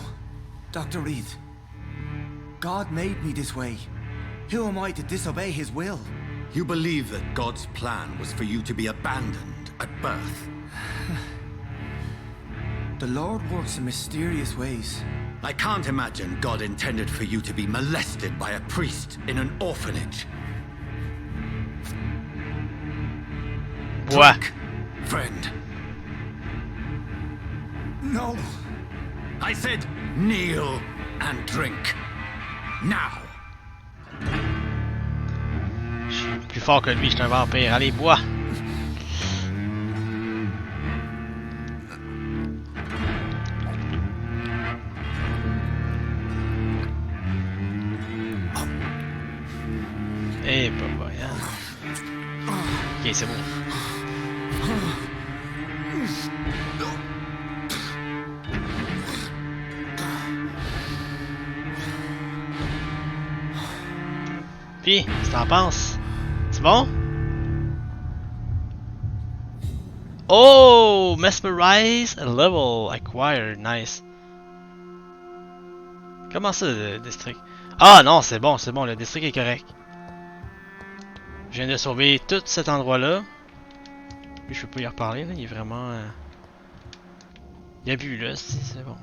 Dr. Reid. God made me this way. Who am I to disobey his will? You believe that God's plan was for you to be abandoned at birth. The Lord works in mysterious ways. I can't imagine God intended for you to be molested by a priest in an orphanage. What? Drink, friend. No. I said kneel and drink. Now. Je suis plus fort que lui, je suis un vampire. Allez, bois! Eh, bah, hein. Ok, c'est bon. Puis, qu'est-ce que t'en penses? C'est bon? Oh! Mesmerize level acquired. Nice. Comment ça, le district? Ah non, c'est bon, le district est correct. Je viens de sauver tout cet endroit-là. Puis je peux pas y reparler, là. Il est vraiment... Il a bu, là, c'est bon.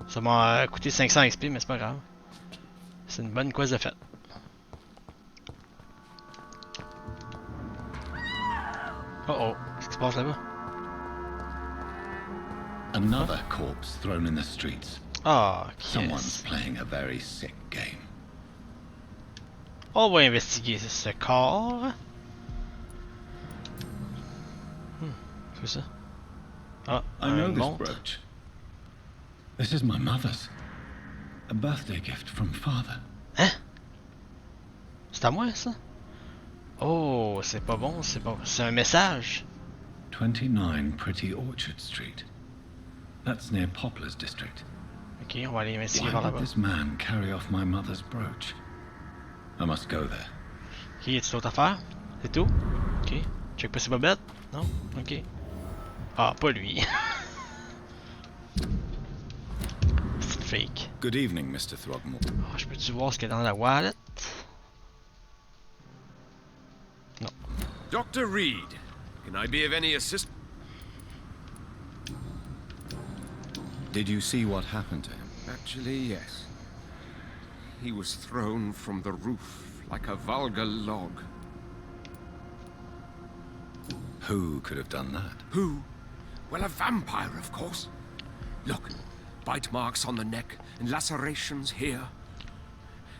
Ça m'a coûté 500 XP, mais c'est pas grave. C'est une bonne quest de fait. Oh oh, qu'est-ce qui se passe là-bas? Another corpse thrown in the streets. Ah, Someone's playing a very sick game. On va investiguer ce corps. C'est ça? Ah, I know this montre. brooch. This is my mother's. A birthday gift from father. Hein? C'est à moi ça? Oh, c'est pas bon, c'est pas... C'est un message. 29 Pretty Orchard Street. That's near Poplar's district. Ok, on va aller investiguer Why par did là-bas. this man carry off my mother's brooch? I must go there. Ok, y'a-tu d'autres affaires? C'est tout? Ok. Check pas ses bobettes? Non? Ok. Ah, pas lui. C'est fake. Good evening, Mr. Throgmorton. Oh, je peux-tu voir ce qu'il y a dans la wallet? Non. Dr. Reid, can I be of any assistance? Did you see what happened to him? Actually, yes. He was thrown from the roof like a vulgar log. Who could have done that? Who? Well, a vampire, of course. Look, bite marks on the neck and lacerations here.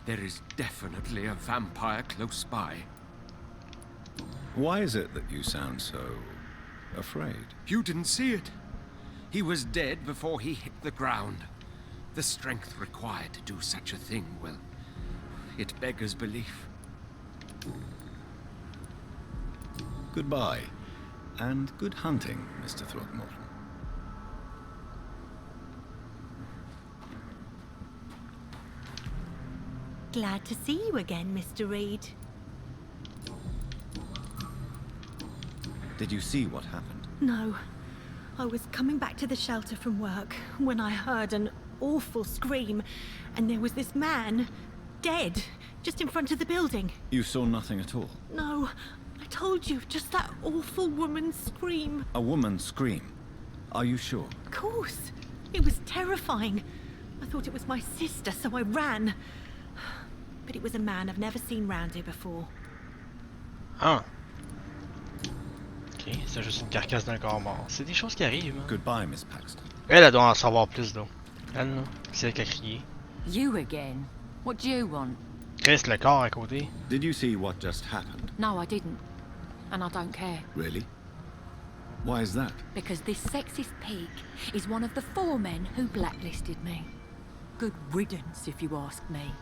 There is definitely a vampire close by. Why is it that you sound so afraid? You didn't see it. He was dead before he hit the ground. The strength required to do such a thing, well, it beggars belief. Goodbye, and good hunting, Mr. Throckmorton. Glad to see you again, Mr. Reid. Did you see what happened? No. I was coming back to the shelter from work when I heard an awful scream, and there was this man, dead, just in front of the building. You saw nothing at all? No, I told you, just that awful woman's scream. A woman's scream? Are you sure? Of course. It was terrifying. I thought it was my sister, so I ran. But it was a man I've never seen round here before. Ah. Ok, c'est juste une carcasse d'un corps mort. C'est des choses qui arrivent. Hein. Goodbye, Miss Paxton. Elle doit en savoir plus, d'eau. Elle, là, c'est elle qui a crié. You again? What do you want? Reste le corps à côté. Did you see what just happened? No, I didn't. And I don't care. Really? Why is that? Because this sexist pig is one of the 4 men who blacklisted me. Good riddance, if you ask me.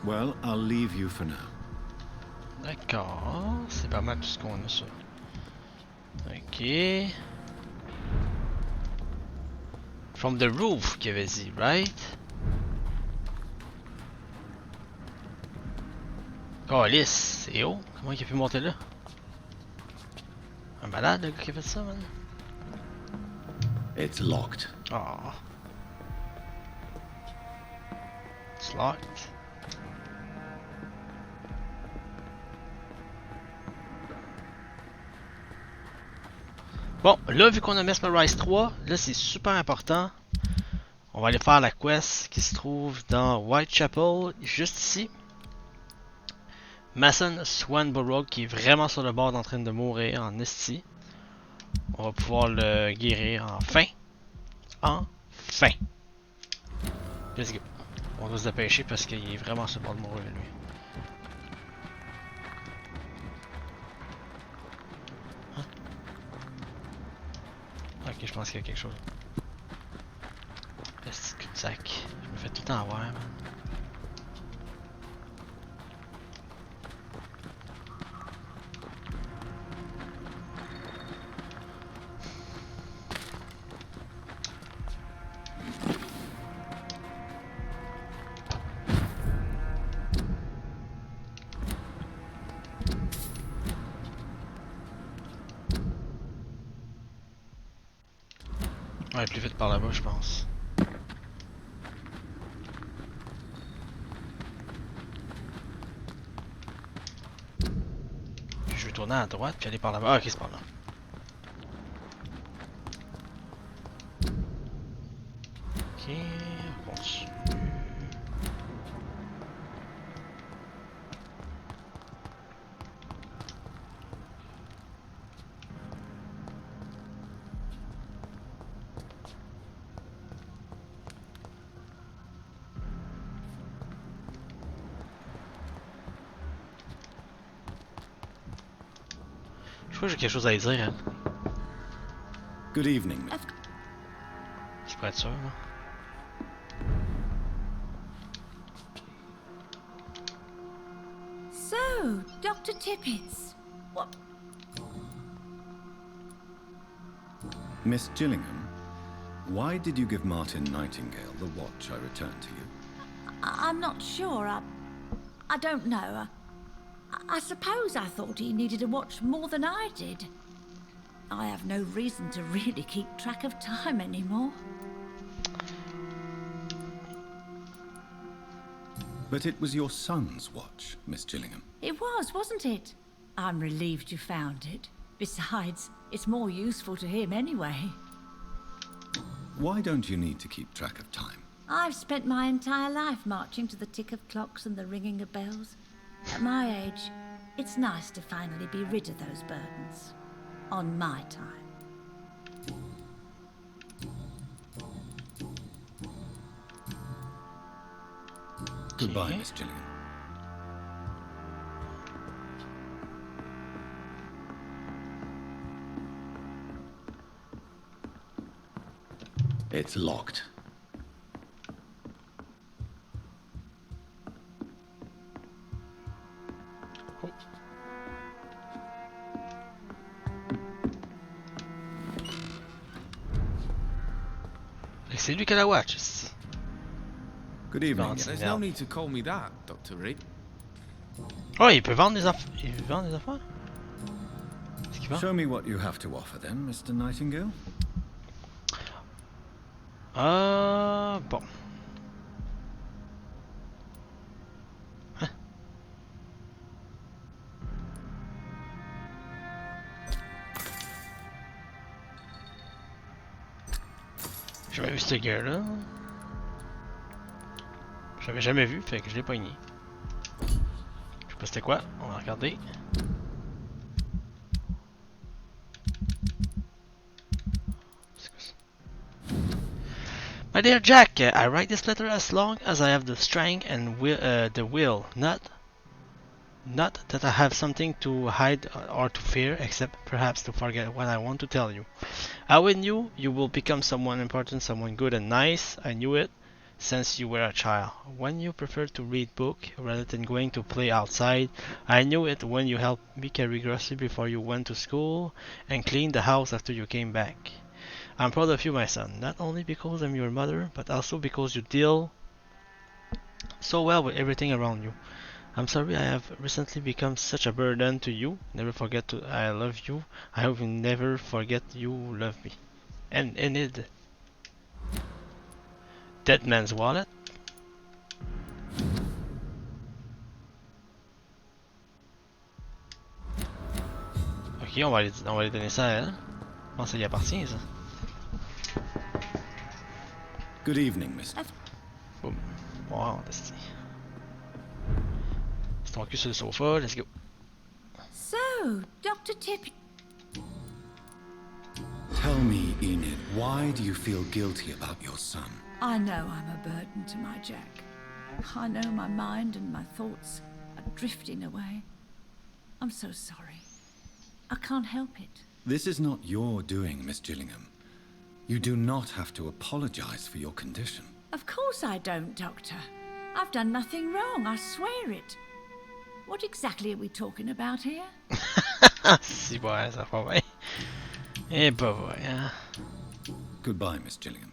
Well, I'll leave you for now. D'accord, c'est pas mal tout ce qu'on a ça. Ok. From the roof, qu'il avait dit, right? Calice, c'est haut. Comment il a pu monter là? Un malade, le gars qui a fait ça, man? It's locked. Oh. It's locked. Bon, là, vu qu'on a Mesmerize 3, là, c'est super important. On va aller faire la quest qui se trouve dans Whitechapel, juste ici. Mason Swanborough, qui est vraiment sur le bord d'en train de mourir en esti. On va pouvoir le guérir enfin. Enfin. Let's go. On doit se dépêcher parce qu'il est vraiment sur le bord de mourir, lui. Ok, je pense qu'il y a quelque chose. Le petit cul-de-sac. Je me fais tout le temps avoir, man. Ouais, plus vite par là-bas, je pense. Puis je vais tourner à droite puis aller par là-bas. Ah, ok, c'est par là. Ok, on continue. Je crois que j'ai quelque chose à dire. Hein. Good evening. Je pourrais être sûr. Là. So, Dr. Tippets, what? Miss Gillingham, why did you give Martin Nightingale the watch I returned to you? I'm not sure. I don't know. I suppose I thought he needed a watch more than I did. I have no reason to really keep track of time anymore. But it was your son's watch, Miss Gillingham. It was, wasn't it? I'm relieved you found it. Besides, it's more useful to him anyway. Why don't you need to keep track of time? I've spent my entire life marching to the tick of clocks and the ringing of bells. At my age, it's nice to finally be rid of those burdens. On my time. Goodbye, Miss Gillingham. It's locked. C'est lui qui a la watch. Good evening. There's no need to call me that, Dr. Reid. Oh, il peut vendre des affaires. Il peut vendre des affaires? Qu'est-ce qu'il vend? Show me what you have to offer then, Mr. Nightingale. Bon. Hein? J'ai jamais vu ce gars-là. Je l'avais jamais vu, fait que je l'ai pogné. Je sais pas c'était quoi, on va regarder. My dear Jack, I write this letter as long as I have the strength and the will, not that I have something to hide or to fear, except perhaps to forget what I want to tell you. I knew you will become someone important, someone good and nice. I knew it since you were a child. When you preferred to read book rather than going to play outside. I knew it when you helped me carry groceries before you went to school and cleaned the house after you came back. I'm proud of you, my son, not only because I'm your mother, but also because you deal so well with everything around you. I'm sorry I have recently become such a burden to you. Never forget to I love you. I hope you never forget you love me. And it. Dead man's wallet. Ok, on va lui donner ça à elle. Je pense que ça y appartient, ça. Good evening, Mr. Boom. Wow, c'est ton cul sur le sofa, let's go. So, Dr. Tip... Tell me, Enid, why do you feel guilty about your son? I know I'm a burden to my Jack. I know my mind and my thoughts are drifting away. I'm so sorry. I can't help it. This is not your doing, Miss Gillingham. You do not have to apologize for your condition. Of course I don't, Doctor. I've done nothing wrong, I swear it. What exactly are we talking about here? Si, ouais, ça va bien. Eh bah ouais, hein. Goodbye, Miss Gillingham.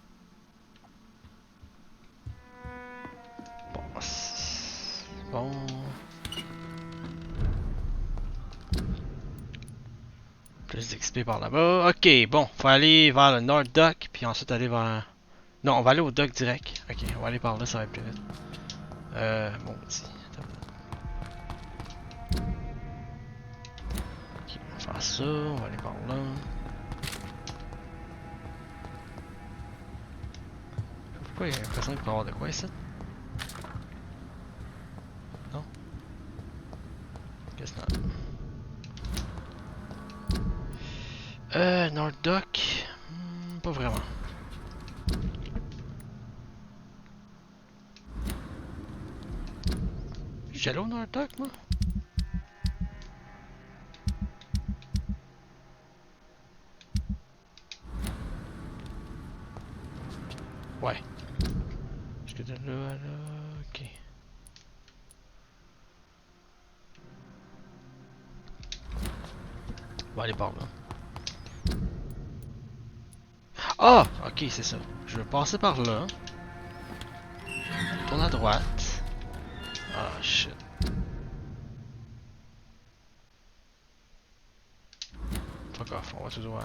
Bon. Plus d'XP par là-bas. Ok, bon, faut aller vers le North Dock, puis ensuite aller vers... Non, on va aller au dock direct. Ok, on va aller par là, ça va être plus vite. Bon, si. Ok, on va faire ça, on va aller par là. Pourquoi il y a l'impression qu'il peut y avoir de quoi ici? Non? Guess not. North Dock? Pas vraiment. J'allais au North Dock, moi? Ouais. Est-ce que de là à là... Ok. On va aller par là. Ah! Ok, c'est ça. Je vais passer par là. Je tourne à droite. Ah, shit. Fuck off, on va tout droit.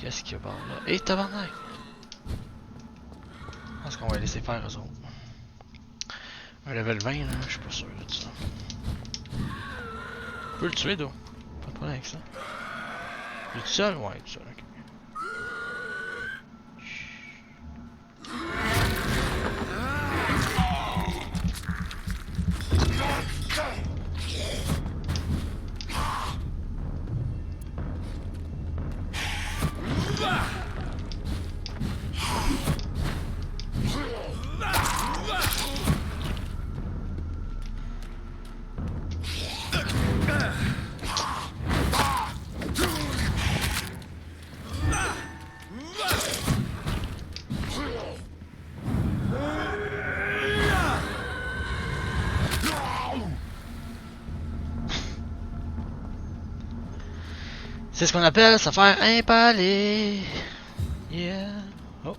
Qu'est-ce qu'il y a par là? Hé, tabarnak! Je pense qu'on va laisser faire eux autres. Un level 20 là, je suis pas sûr de ça. On peut le tuer d'eau. Pas de problème avec ça. Il est tout seul? Ouais, tout seul, ok. C'est ce qu'on appelle se faire impaler. Yeah. Oh.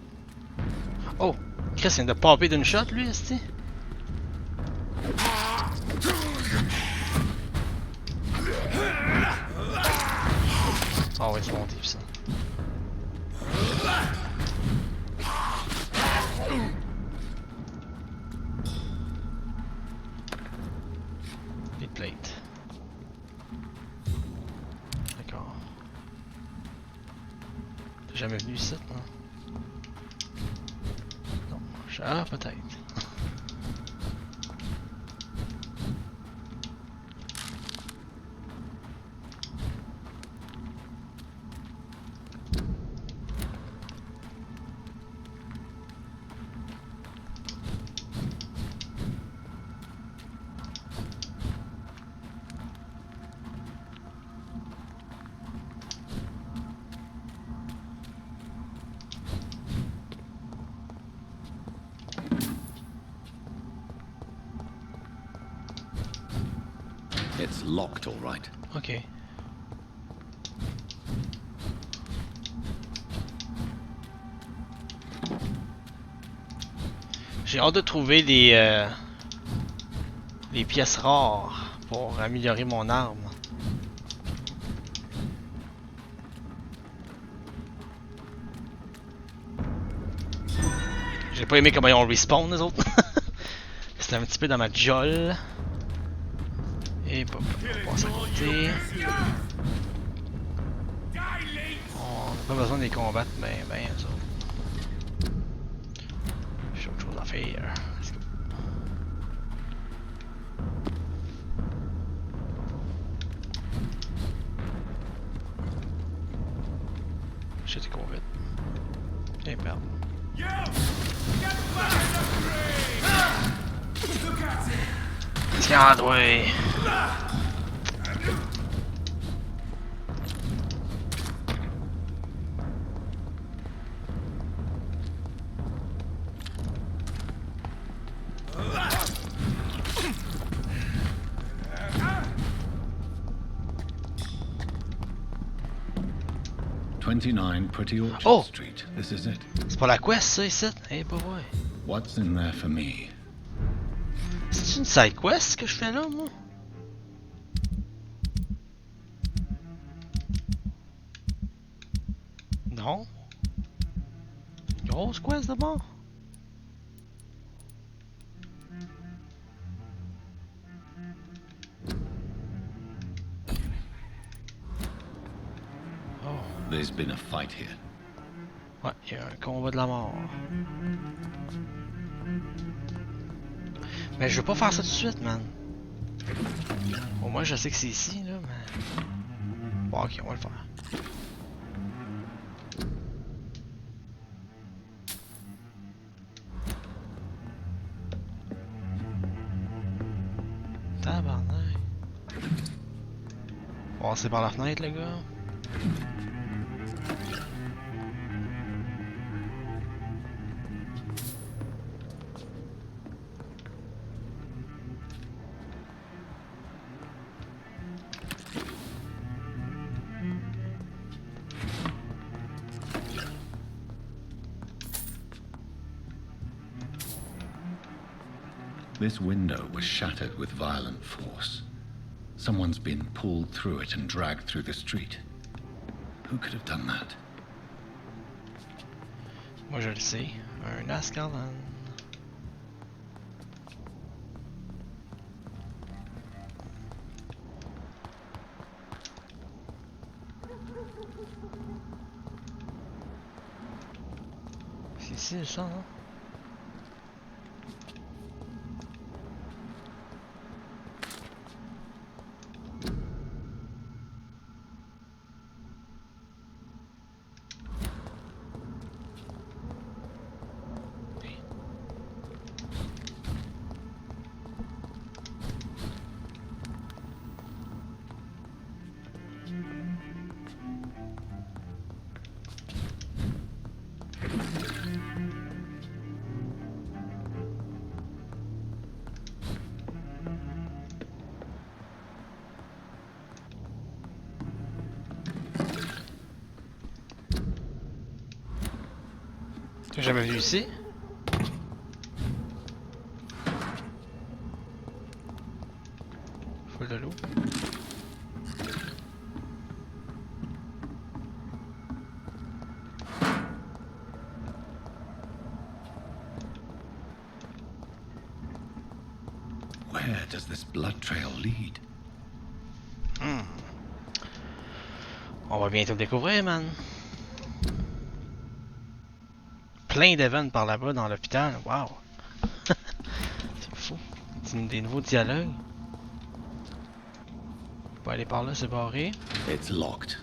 Oh. Chris vient de popper d'une shot lui, est-ce? Oh ouais, c'est bon type ça. Les plates. D'accord. T'es jamais venu ici, non? Non. Ah, peut-être. It's locked, all right. Ok. J'ai hâte de trouver les pièces rares pour améliorer mon arme. J'ai pas aimé comment ils ont respawn les autres. C'était un petit peu dans ma jolle. Et on va passer à côté. On n'a pas besoin de les combattre, ben ça. J'ai autre chose à faire. J'étais court vite. Et merde. Tiens, ouais. Pretty Orchard Street. This is it. C'est pas la quest ça ici? Eh bah ouais. What's in there for me? C'est une side quest que je fais là, moi? Non? Grosse quest d'abord? There's been a fight here. Ouais, il y a un combat de la mort. Mais je veux pas faire ça tout de suite, man. Au moins, je sais que c'est ici, là, mais... Bon, ok, on va le faire. Tabarnak. On va passer par la fenêtre, les gars. This window was shattered with violent force. Someone's been pulled through it and dragged through the street. Who could have done that? Moi je le sais. Un Ascalan. C'est ici ça, non? T'as jamais vu ici? Full de l'eau. Where does this blood trail lead? On va bientôt le découvrir, man. Plein d'events par là-bas dans l'hôpital. Wow. C'est fou. Des nouveaux dialogues. On peut aller par là, c'est barré. It's locked.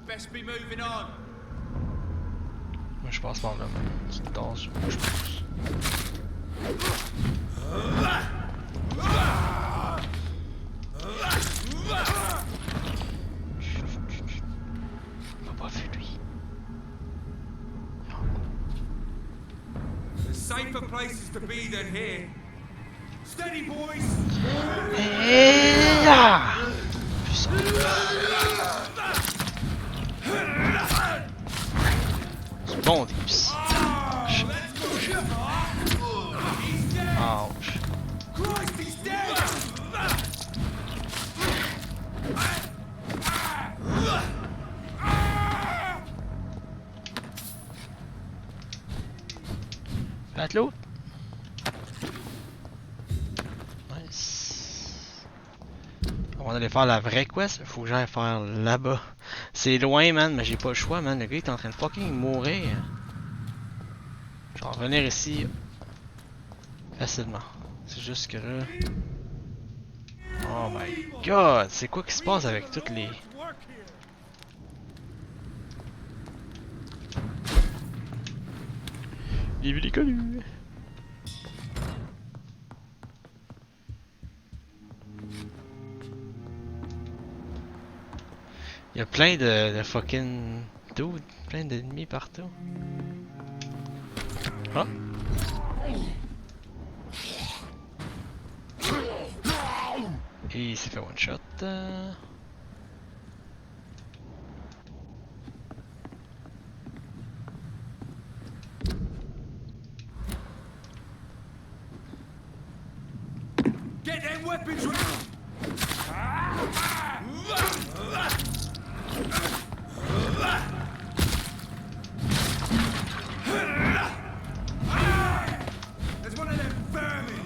Best be moving on. Moi je passe par là, man. Petite tasse, moi je passe. Il m'a pas vu lui. There's safer places to be than here. Steady, boys. Et là! C'est bon, Dips. Ouch. Christ, he's dead. Faites l'autre. Nice. On va aller faire la vraie quest. Faut que j'aille faire là-bas. C'est loin, man, mais j'ai pas le choix, man. Le gars est en train de fucking mourir. Je vais revenir ici facilement. C'est juste que là. Oh my god! C'est quoi qui se passe avec toutes les. Les villes connues! Il y a plein de fucking dudes, plein d'ennemis partout. Ah! Et il s'est fait one shot. Get them weapons ready. There's one of them vermin.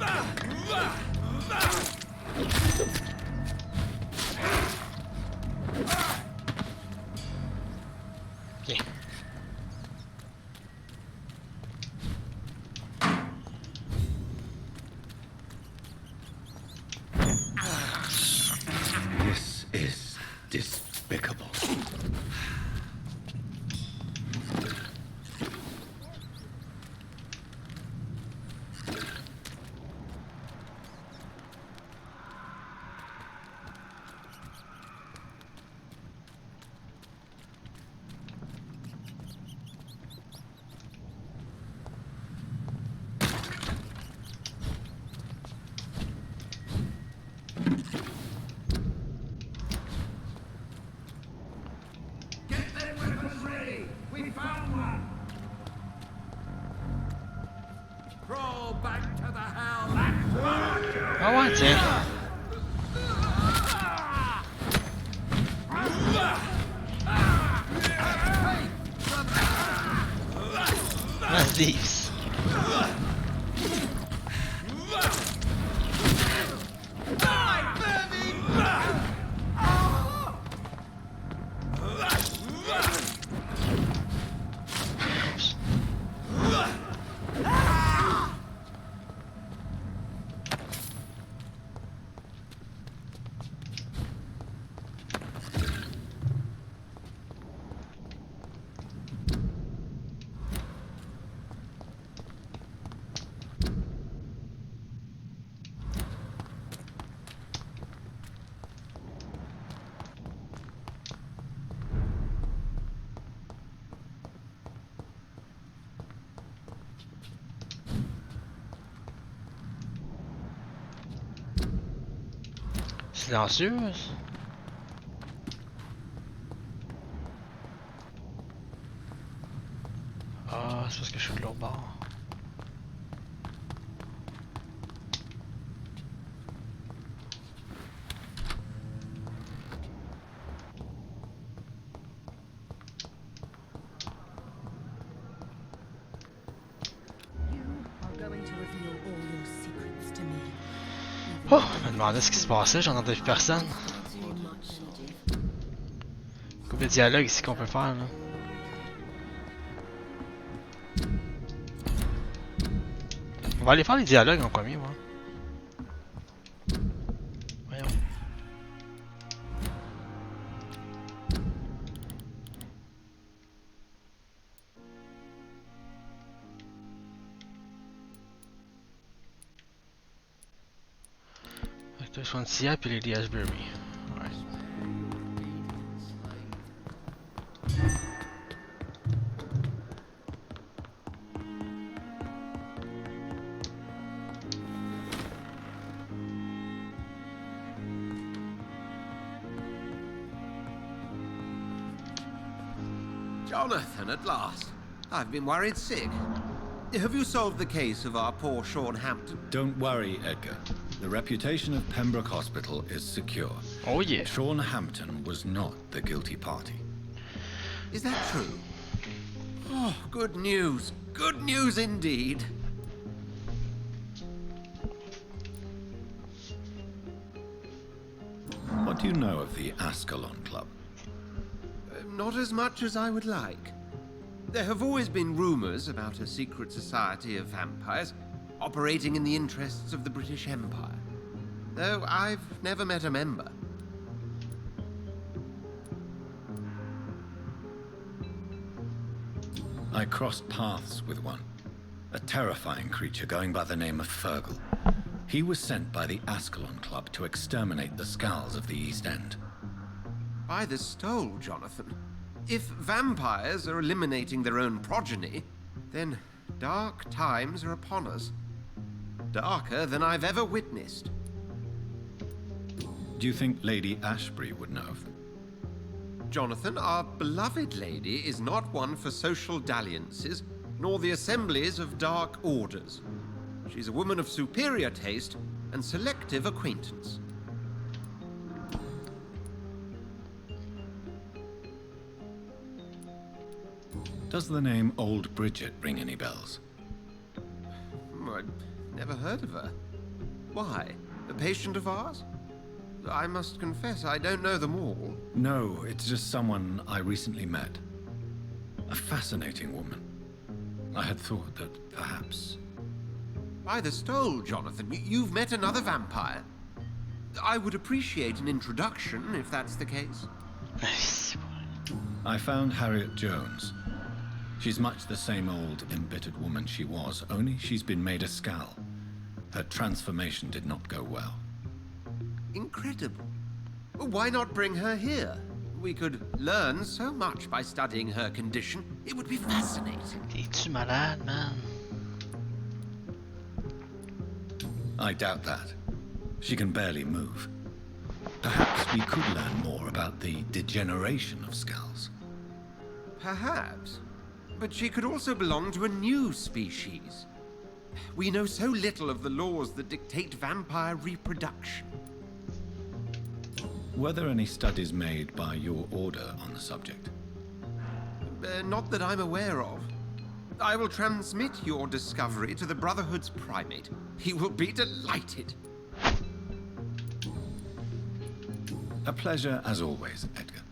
Okay. This is despicable. Ah ouais, tiens. sleeves. Silencieuse. Ah, c'est parce que je suis de l'autre bord. Oh, je me demandais ce qui se passait, j'en entendais plus personne. Couple de dialogue ici qu'on peut faire là. On va aller faire les dialogues en premier, moi. Voyons. Swansea puis Lady Ashbury. Ouais. Jonathan, at last. I've been worried sick. Have you solved the case of our poor Sean Hampton? Don't worry, Edgar. The reputation of Pembroke Hospital is secure. Oh yeah. Sean Hampton was not the guilty party. Is that true? Oh, good news. Good news indeed. What do you know of the Ascalon Club? Not as much as I would like. There have always been rumors about a secret society of vampires operating in the interests of the British Empire, though I've never met a member. I crossed paths with one, a terrifying creature going by the name of Fergal. He was sent by the Ascalon Club to exterminate the Skulls of the East End. By the stole, Jonathan. If vampires are eliminating their own progeny, then dark times are upon us. Darker than I've ever witnessed. Do you think Lady Ashbury would know of them? Jonathan, our beloved lady is not one for social dalliances, nor the assemblies of dark orders. She's a woman of superior taste and selective acquaintance. Does the name Old Bridget ring any bells? I'd never heard of her. Why? A patient of ours? I must confess, I don't know them all. No, it's just someone I recently met. A fascinating woman. I had thought that perhaps... By the stole, Jonathan, you've met another vampire. I would appreciate an introduction, if that's the case. I found Harriet Jones. She's much the same old, embittered woman she was, only she's been made a Skull. Her transformation did not go well. Incredible. Why not bring her here? We could learn so much by studying her condition. It would be fascinating. Es-tu malade, man? I doubt that. She can barely move. Perhaps we could learn more about the degeneration of Skulls. Perhaps. But she could also belong to a new species. We know so little of the laws that dictate vampire reproduction. Were there any studies made by your order on the subject? Not that I'm aware of. I will transmit your discovery to the Brotherhood's primate. He will be delighted. A pleasure as always, Edgar.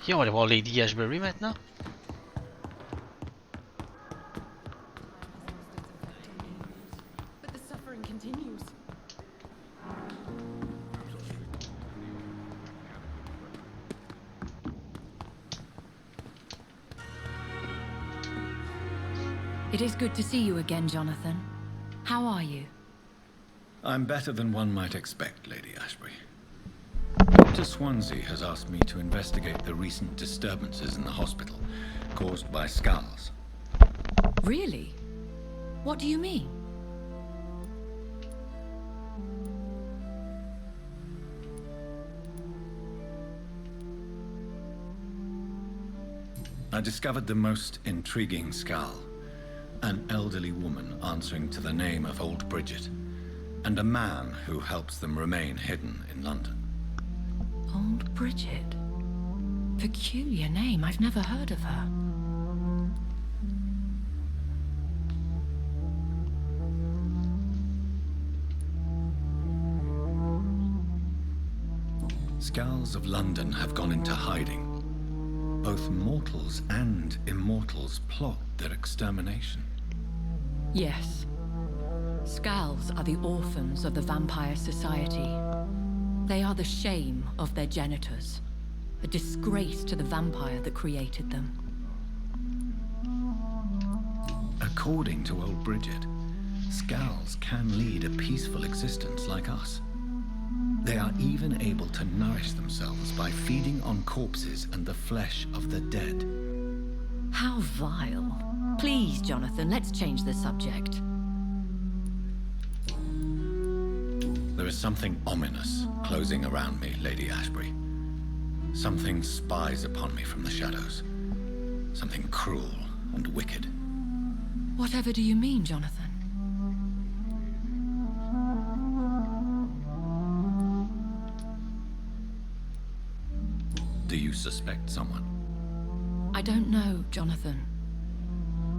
Ok, on va aller voir Lady Ashbury maintenant. But the suffering continues. It is good to see you again, Jonathan. How are you? I'm better than one might expect, Lady Ashbury. Dr. Swansea has asked me to investigate the recent disturbances in the hospital caused by skulls. Really? What do you mean? I discovered the most intriguing skull. An elderly woman answering to the name of Old Bridget, and a man who helps them remain hidden in London. Old Bridget? Peculiar name, I've never heard of her. Skulls of London have gone into hiding. Both mortals and immortals plot their extermination. Yes. Skulls are the orphans of the Vampire Society. They are the shame of their genitors, a disgrace to the vampire that created them. According to Old Bridget, skulls can lead a peaceful existence like us. They are even able to nourish themselves by feeding on corpses and the flesh of the dead. How vile. Please, Jonathan, let's change the subject. There is something ominous closing around me, Lady Ashbury. Something spies upon me from the shadows. Something cruel and wicked. Whatever do you mean, Jonathan? Do you suspect someone? I don't know, Jonathan.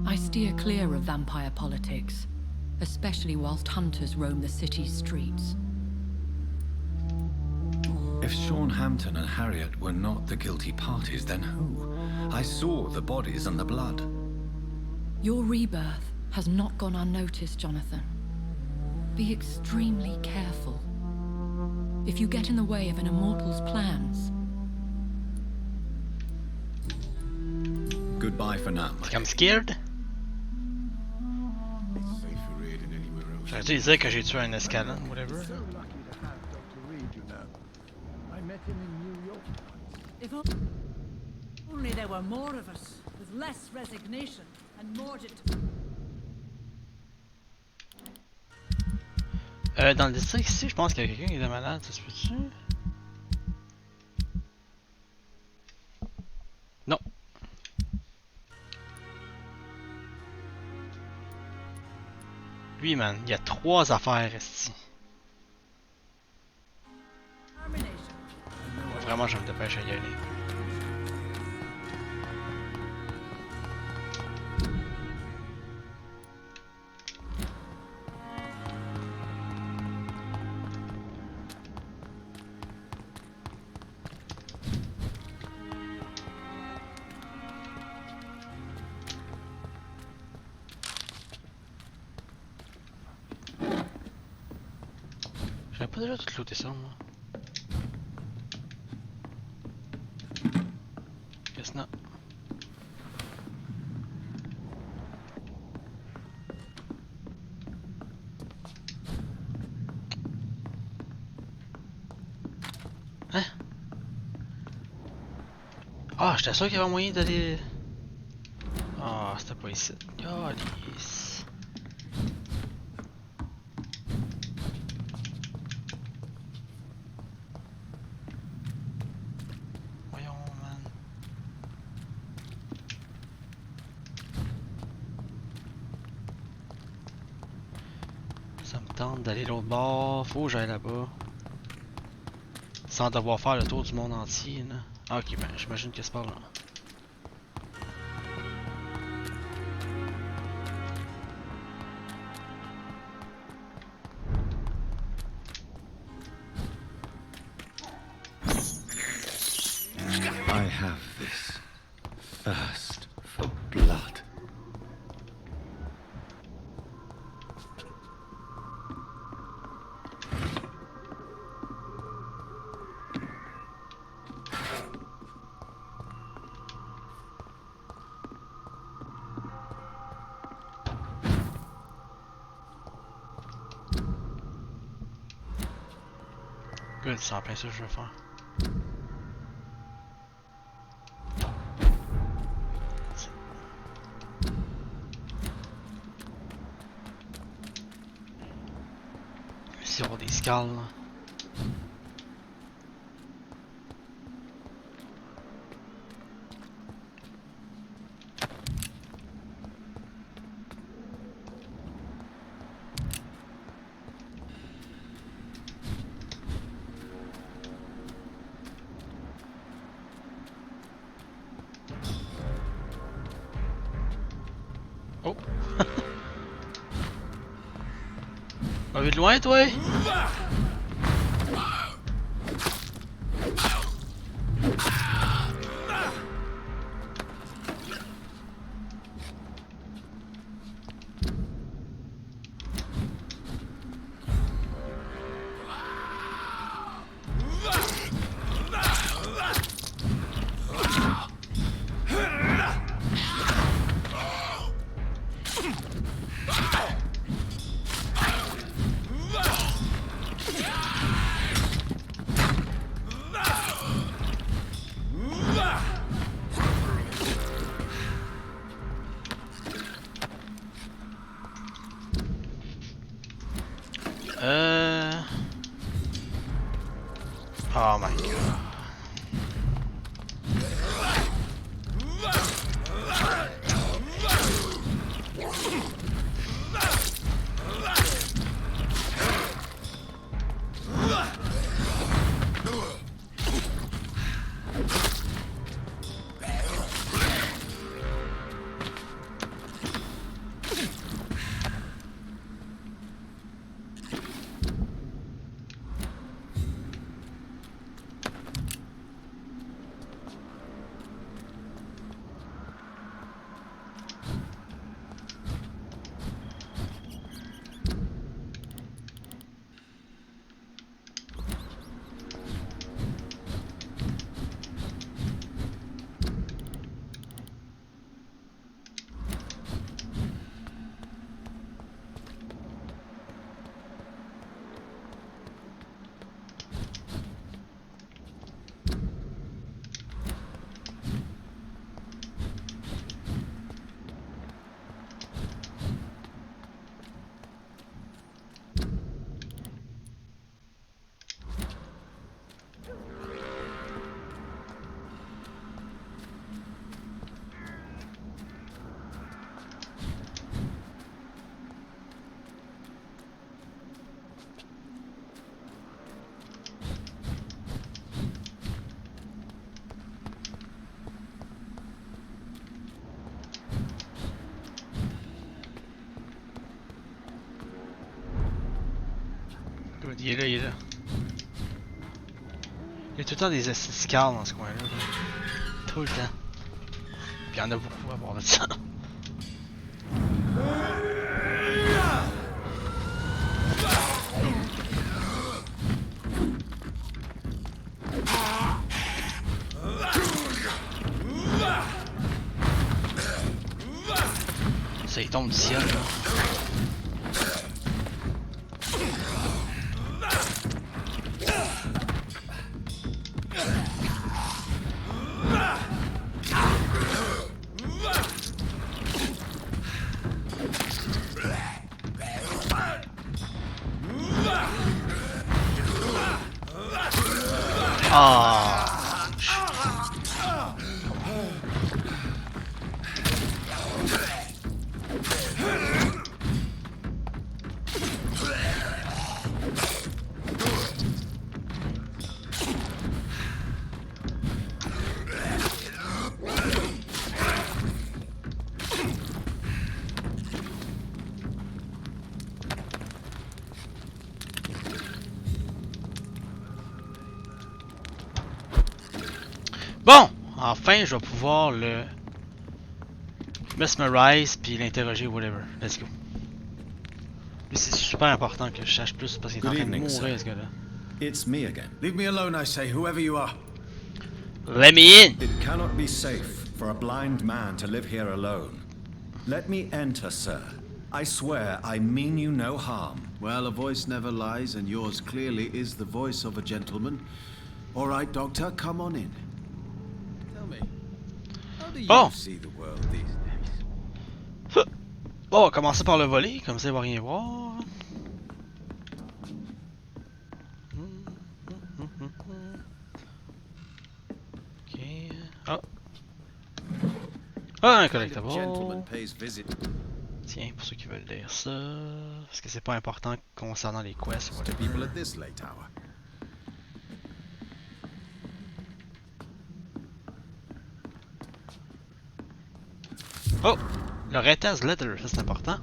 I steer clear of vampire politics, especially whilst hunters roam the city's streets. If Sean Hampton and Harriet were not the guilty parties, then who? I saw the bodies and the blood. Your rebirth has not gone unnoticed, Jonathan. Be extremely careful. If you get in the way of an immortal's plans... Goodbye for now. I'm scared. J'aurais dû dire que j'ai tué un escalade, whatever. If only there were more of us, with less resignation and more Dans le district ici, je pense qu'il y a quelqu'un qui est malade, ça se peut-tu? Non. Lui, man, il y a 3 affaires ici. Vraiment, je me dépêche à y aller. J'avais pas déjà tout clouté ça, moi. Guess not. Hein? Ah, j'étais sûr qu'il y avait moyen d'aller... Ah, c'était pas ici. Calice. D'aller l'autre bord, faut que j'aille là-bas. Sans devoir faire le tour du monde entier, là. Ah, ok, ben j'imagine que c'est par là. I have this thirst for blood. Good, c'est en plein ça que je veux faire. Ici, on a des scales. Là. Oh! T'as vu de loin, toi? Oh my god. Il est là, il est là. Il y a tout le temps des scales dans ce coin-là. Tout le temps. Puis il y en a beaucoup à voir de ça. Ça, il tombe du ciel, là. Bon! Enfin, je vais pouvoir le mesmerize puis l'interroger, whatever. Let's go. Lui, c'est super important que je sache plus parce qu'il est en train de mourir, ce gars-là. It's me again. Leave me alone, I say, whoever you are. Let me in! It cannot be safe for a blind man to live here alone. Let me enter, sir. I swear I mean you no harm. Well, a voice never lies, and yours clearly is the voice of a gentleman. All right, Doctor, come on in. Tell me, how do you see the world these days? Bon, on va commencer par le voler, comme ça il va rien voir. Ok. Oh. Ah, un collectible. Tiens, pour ceux qui veulent lire ça, parce que c'est pas important concernant les quests. Oh! Loretta's letter, ça c'est important.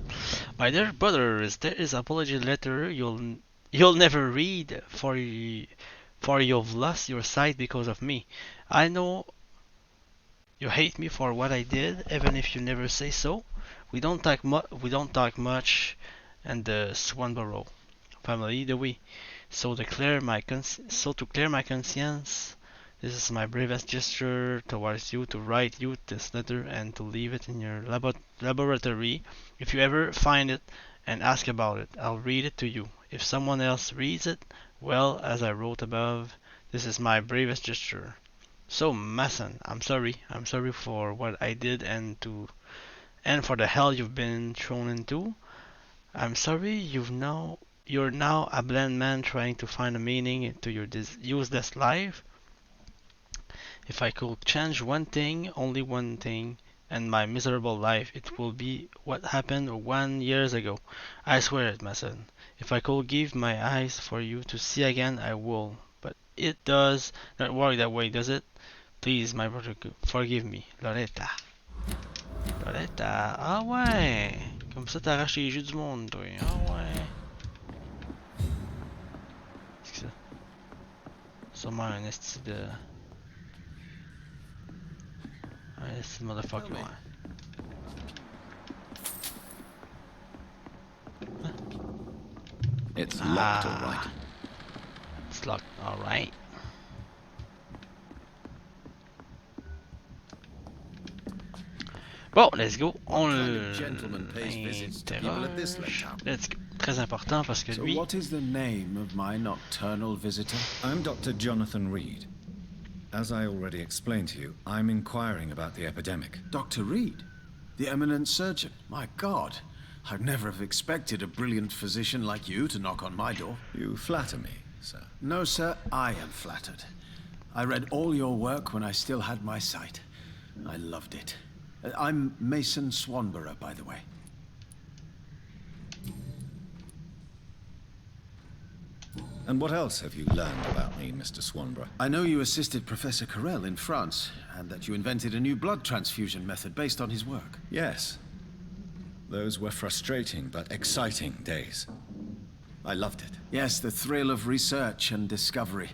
My dear brothers, there is an apology letter you'll never read, for you've lost your sight because of me. I know you hate me for what I did, even if you never say so. We don't talk much, and the Swanborough family, do we? So to clear my conscience, this is my bravest gesture towards you, to write you this letter and to leave it in your laboratory. If you ever find it and ask about it, I'll read it to you. If someone else reads it, well, as I wrote above, this is my bravest gesture. So, Masson, I'm sorry for what I did and for the hell you've been thrown into. I'm sorry you're now a blind man trying to find a meaning to your useless life. If I could change one thing, only one thing, in my miserable life, it will be what happened 1 year ago. I swear it, Masson. If I could give my eyes for you to see again, I will. But it does not work that way, does it? Please, my brother, forgive me. Loretta. Loretta. Ah ouais. Comme ça, t'arraches les jeux du monde, toi. Ah ouais. Qu'est-ce que c'est? Sûrement un esti de... Un esti de motherfucker, ouais. Huh? It's locked, all right. It's locked, all right. Bon, let's go. On l'interroge. Let's go. Très important parce que lui... So what is the name of my nocturnal visitor? I'm Dr. Jonathan Reid. As I already explained to you, I'm inquiring about the epidemic. Dr. Reid? The eminent surgeon? My God. I'd never have expected a brilliant physician like you to knock on my door. You flatter me, sir. No, sir, I am flattered. I read all your work when I still had my sight. I loved it. I'm Mason Swanborough, by the way. And what else have you learned about me, Mr. Swanborough? I know you assisted Professor Carell in France, and that you invented a new blood transfusion method based on his work. Yes. Those were frustrating but exciting days. I loved it. Yes, the thrill of research and discovery.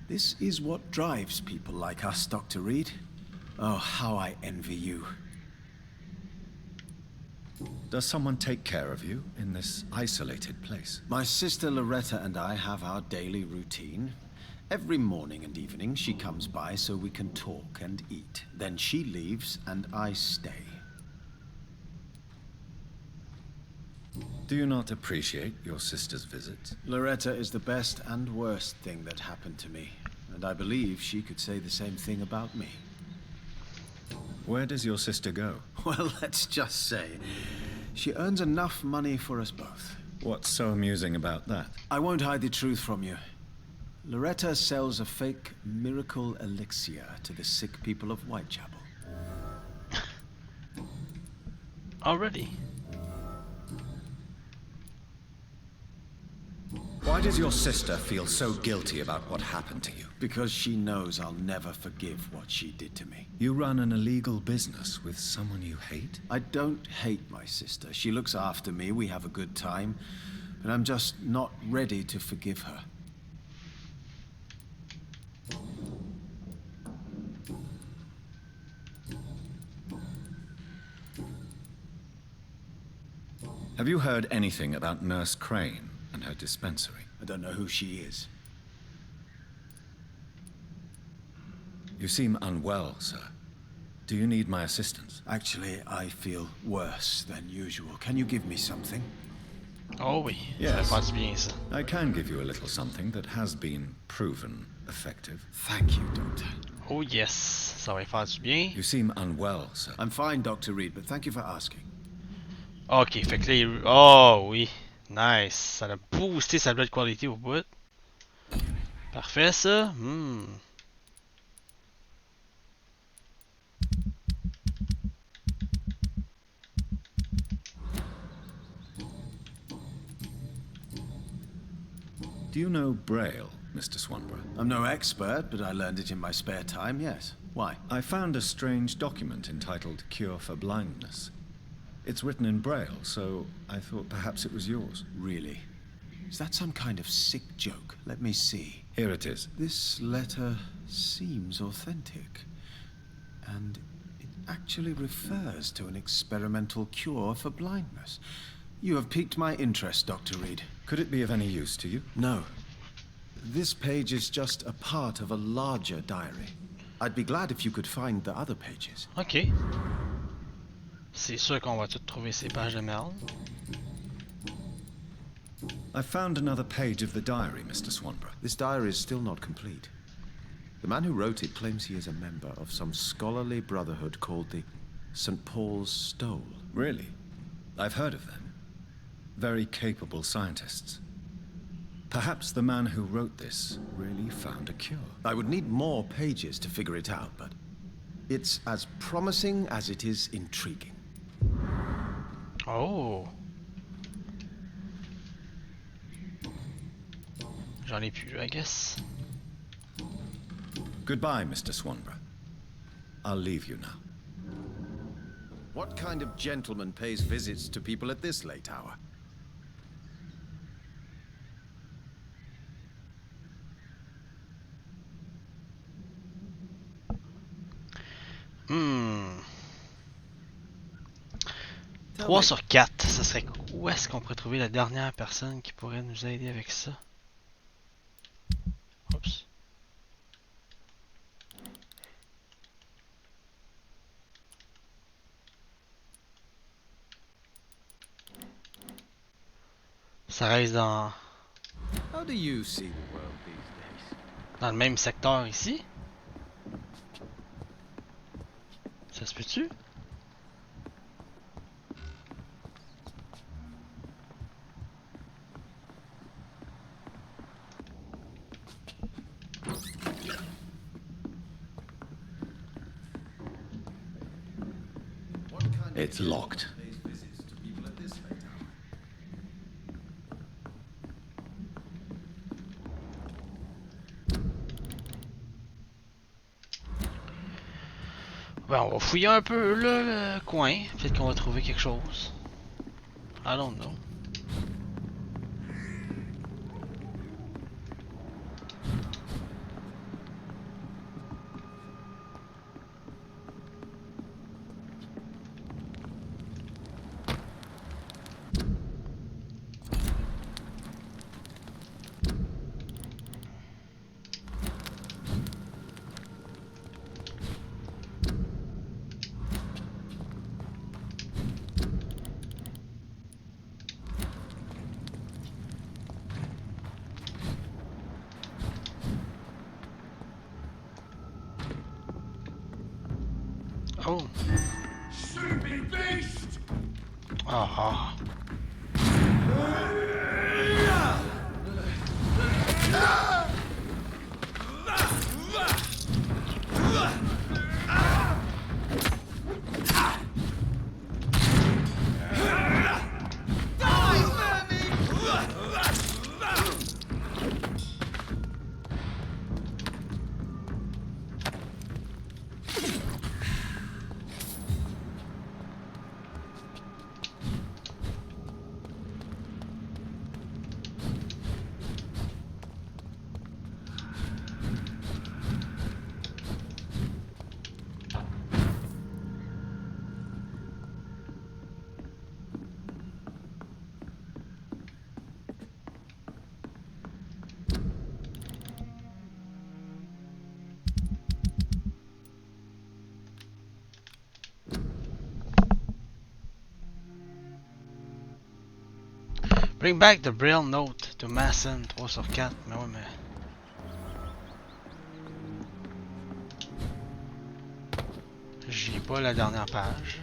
This is what drives people like us, Dr. Reid. Oh, how I envy you. Does someone take care of you in this isolated place? My sister Loretta and I have our daily routine. Every morning and evening she comes by so we can talk and eat. Then she leaves and I stay. Do you not appreciate your sister's visits? Loretta is the best and worst thing that happened to me. And I believe she could say the same thing about me. Where does your sister go? Well, let's just say, she earns enough money for us both. What's so amusing about that? I won't hide the truth from you. Loretta sells a fake miracle elixir to the sick people of Whitechapel. Already? Why does your sister feel so guilty about what happened to you? Because she knows I'll never forgive what she did to me. You run an illegal business with someone you hate? I don't hate my sister. She looks after me, we have a good time. But I'm just not ready to forgive her. Have you heard anything about Nurse Crane and her dispensary? I don't know who she is. You seem unwell, sir. Do you need my assistance? Actually, I feel worse than usual. Can you give me something? Oh oui, Yes. ça passe bien ça. I can give you a little something that has been proven effective. Thank you, Doctor. Oh yes, ça va y faire du bien. You seem unwell, sir. I'm fine, Dr. Reid, but thank you for asking. Ok, fait que là, oh oui, nice. Ça a boosté sa blood quality au bout. Parfait ça. Do you know Braille, Mr. Swanborough? I'm no expert, but I learned it in my spare time, yes. Why? I found a strange document entitled Cure for Blindness. It's written in Braille, so I thought perhaps it was yours. Really? Is that some kind of sick joke? Let me see. Here it is. This letter seems authentic. And it actually refers to an experimental cure for blindness. You have piqued my interest, Dr. Reid. Could it be of any use to you? No. This page is just a part of a larger diary. I'd be glad if you could find the other pages. Ok. C'est sûr qu'on va tout trouver ces pages de merde. I found another page of the diary, Mr. Swanborough. This diary is still not complete. The man who wrote it claims he is a member of some scholarly brotherhood called the St. Paul's Stole. Really? I've heard of them. Very capable scientists. Perhaps the man who wrote this really found a cure. I would need more pages to figure it out, but it's as promising as it is intriguing. Oh. J'en ai plus, I guess. Goodbye, Mr. Swanborough. I'll leave you now. What kind of gentleman pays visits to people at this late hour? Hmm. 3 sur 4, ça serait où est-ce qu'on pourrait trouver la dernière personne qui pourrait nous aider avec ça? Oups. Ça reste dans How do you see the world these days? le même secteur ici? Ça se peut-tu? It's locked. Ben, on va fouiller un peu là, le coin. Peut-être qu'on va trouver quelque chose. I don't know. Oh. Stupid beast! Ah. Bring back the Braille note to Masson 3/4. Mais ouais, mais. J'ai pas la dernière page.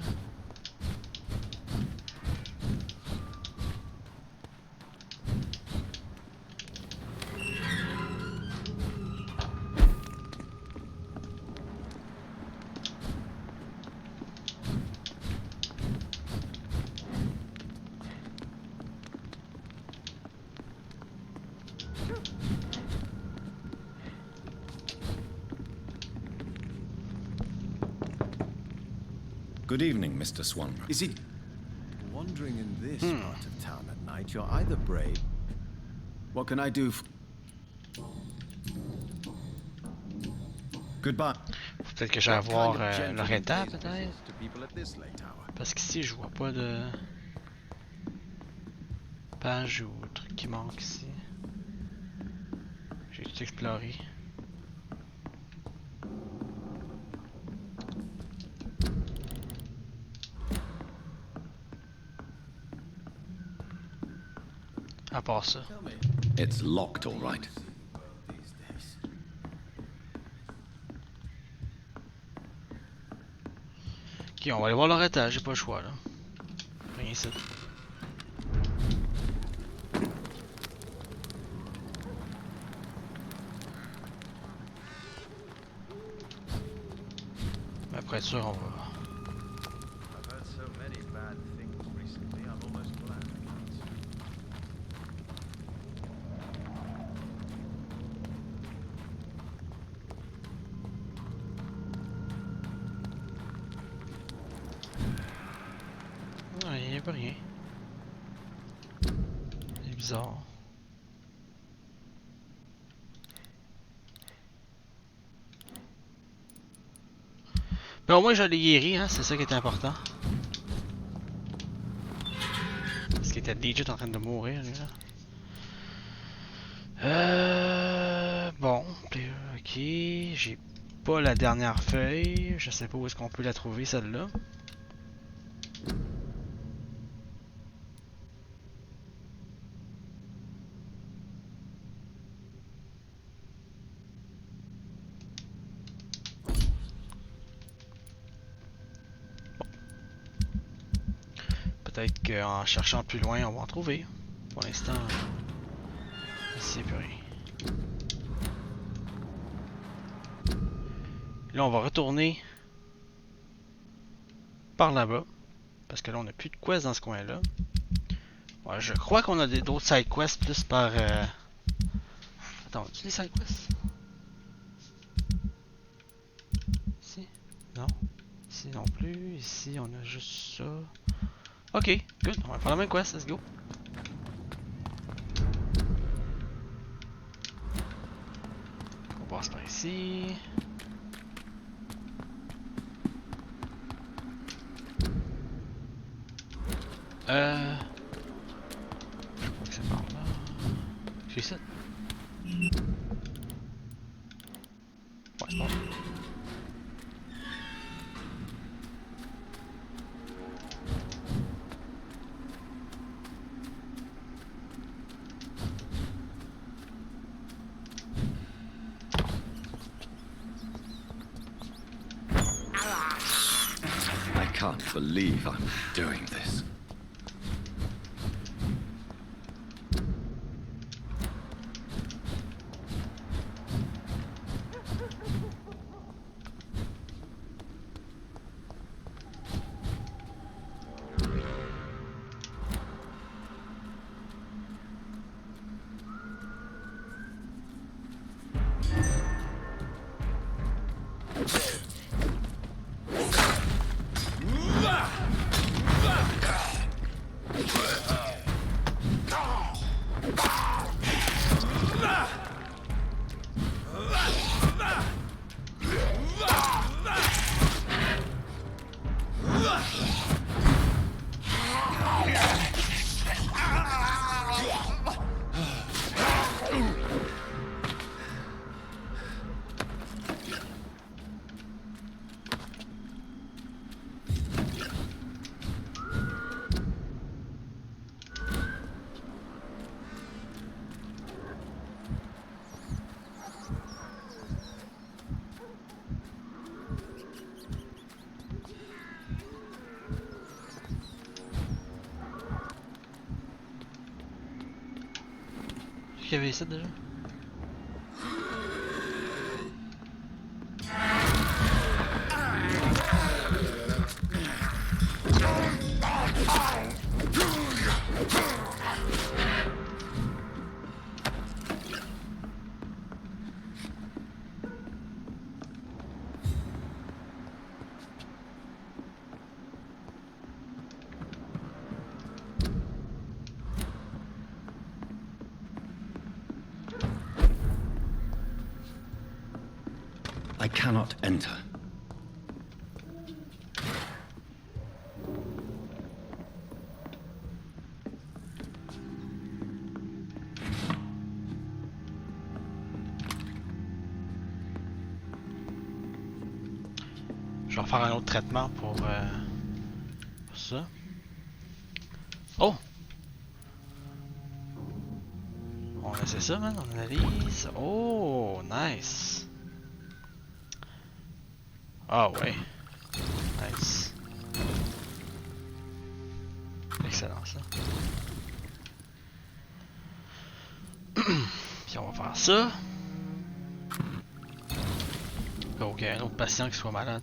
Good evening, Mr. Swan. Is he wandering in this part of town at night? You're either brave. What can I do? Goodbye. Faut peut-être que j'aille voir leur état, peut-être. Parce qu'ici, je vois pas de page ou truc qui manque ici. J'ai tout exploré. À part ça. It's locked, all right. Ok, on va aller voir leur étage, j'ai pas le choix là. Rien ici. Après être sûr, on va. Il n'y a pas rien. C'est bizarre. Mais au moins je l'ai guéri, hein, c'est ça qui est important. Parce qu'il était legit en train de mourir, lui, là. Bon, ok, j'ai pas la dernière feuille. Je sais pas où est-ce qu'on peut la trouver, celle-là. Peut-être qu'en cherchant plus loin, on va en trouver. Pour l'instant, je sais plus rien. Là, on va retourner par là-bas. Parce que là, on n'a plus de quests dans ce coin-là. Ouais, je crois qu'on a d'autres side quests plus par... Attends, tu des side quests? Ici? Non. Ici non plus. Ici, on a juste ça. Ok, good. On va faire la même quest, let's go. On passe par ici. Je crois que c'est par là. J'ai ça. Ouais, c'est par là. I can't believe I'm doing this. qu'il y avait ici déjà? I cannot enter. Je vais refaire un autre traitement pour ça. Oh! On essaie ça, man. On analyse. Oh, nice. Ah ouais. Nice. Excellent ça. Puis on va faire ça. Ok, un autre patient qui soit malade.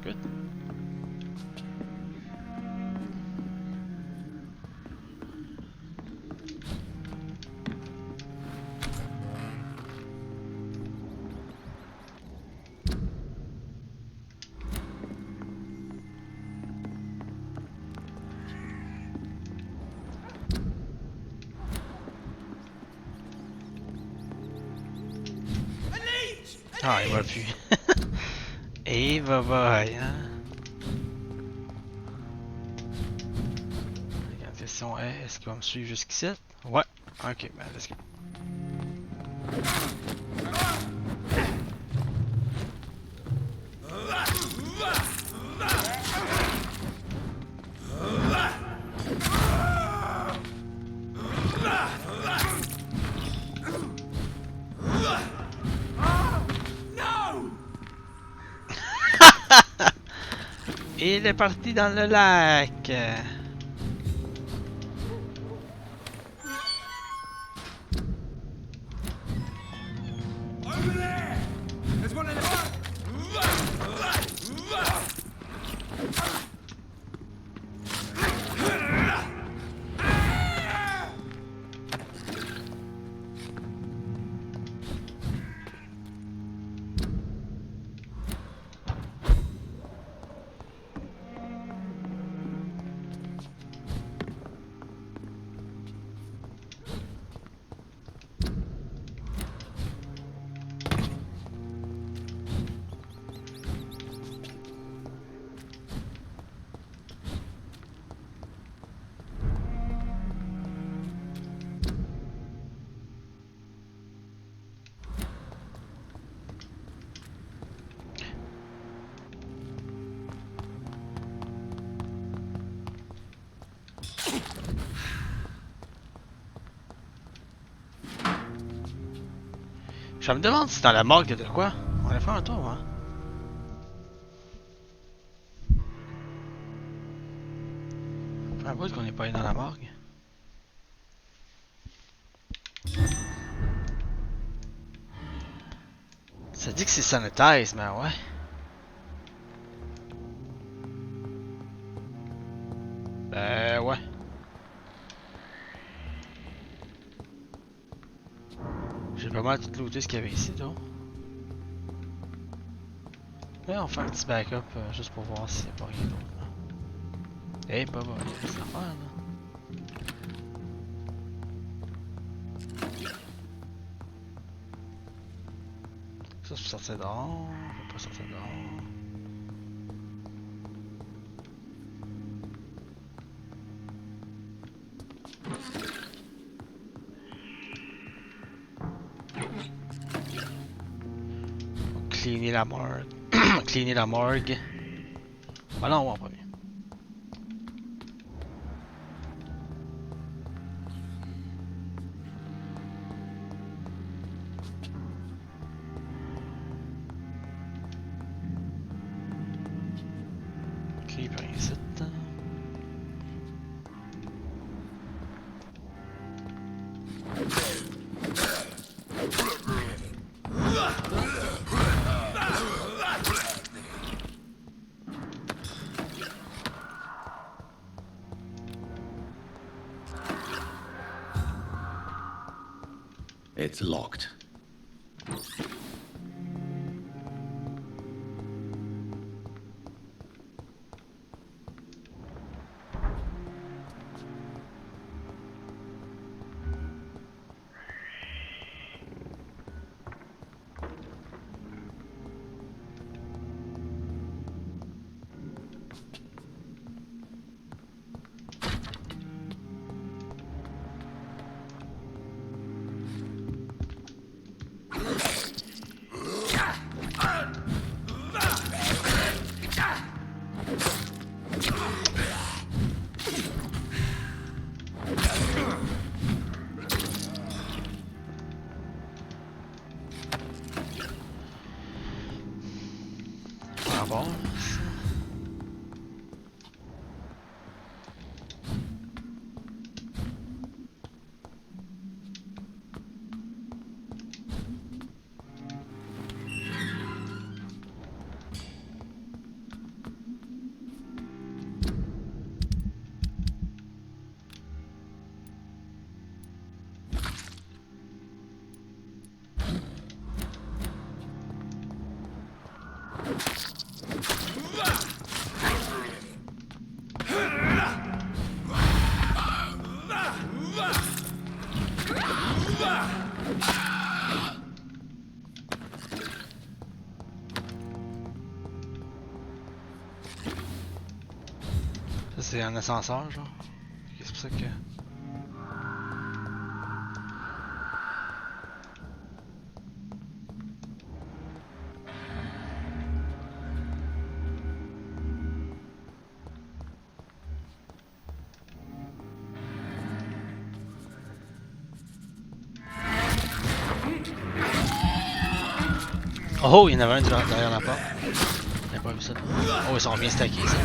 Good. Ah, il va plus. Et bye hein. La question est, est-ce qu'il va me suivre jusqu'ici? Ouais. Ok, ben let's go. Il est parti dans le lac. Je me demande si dans la morgue il y a de quoi. On va faire un tour, hein. Ça fait un bout qu'on n'est pas allé dans la morgue. Ça dit que c'est sanitize, mais ouais. Ben ouais. J'ai pas mal tout looté ce qu'il y avait ici, donc. Ouais, on fait un petit backup juste pour voir s'il n'y a pas rien d'autre. Eh, bah, il y a des affaires, là. Ça, je peux sortir dehors. Je peux pas sortir dehors. Cleaner la morgue. Cleaner la morgue. Allons en premier. il peut rien ici. It's locked. Ça c'est un ascenseur genre. C'est pour ça que... Oh, il y en avait un derrière la porte. J'ai pas vu ça. Oh, ils sont bien stackés ça.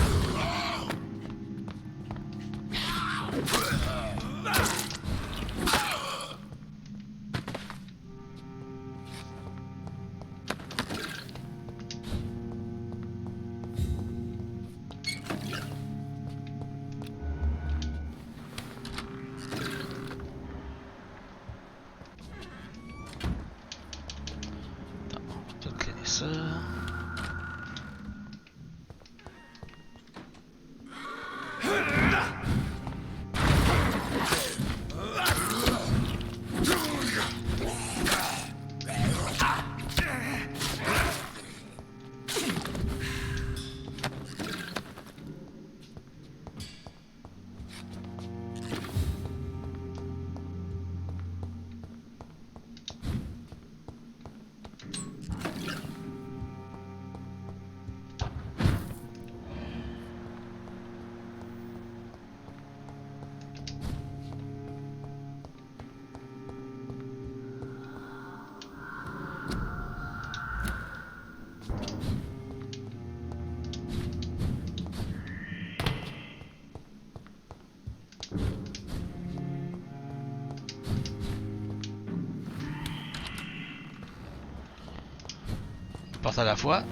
Porte à la fois.